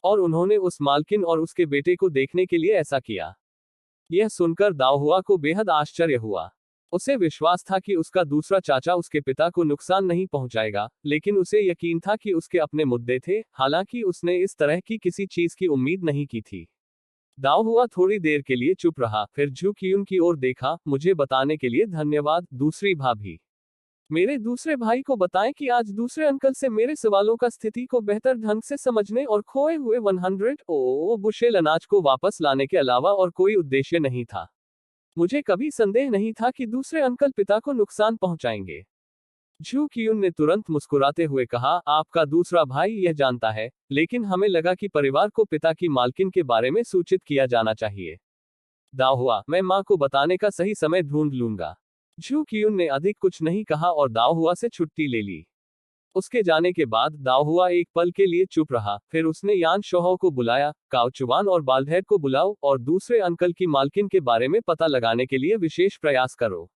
उन्होंने उस मालकिन और उसके बेटे को देखने के लिए ऐसा किया। यह सुनकर दाओहुआ को बेहद आश्चर्य हुआ। उसे विश्वास था कि उसका दूसरा चाचा उसके पिता को नुकसान नहीं पहुंचाएगा, लेकिन उसे यकीन था कि उसके अपने मुद्दे थे, हालांकि उसने इस तरह की किसी चीज की उम्मीद नहीं की थी। दाओहुआ थोड़ी देर के लिए चुप रहा, फिर जू कियुन की ओर देखा, मुझे बताने के लिए धन्यवाद, दूसरी भाभी। मेरे दूसरे भाई को बताएं कि आज दूसरे अंकल से मेरे सवालों का स्थिति को बेहतर ढंग से समझने और खोए हुए 100 बुशेल अनाज को वापस लाने के अलावा और कोई उद्देश्य नहीं था। मुझे कभी संदेह नहीं था कि दूसरे अंकल पिता को नुकसान पहुंचाएंगे। जू कियुन ने तुरंत मुस्कुराते हुए कहा, आपका दूसरा भाई यह जानता है, लेकिन हमें लगा कि परिवार को पिता की मालकिन के बारे में सूचित किया जाना चाहिए। दाओहुआ, मैं मां को बताने का सही समय ढूंढ लूंगा। जू कियुन ने अधिक कुछ नहीं कहा और दाओहुआ से छुट्टी ले ली। उसके जाने के बाद दाओहुआ एक पल के लिए चुप रहा, फिर उसने यान शोहो को बुलाया, काओचुवान और बाल्डहेड को बुलाओ और दूसरे अंकल की मालकिन के बारे में पता लगाने के लिए विशेष प्रयास करो।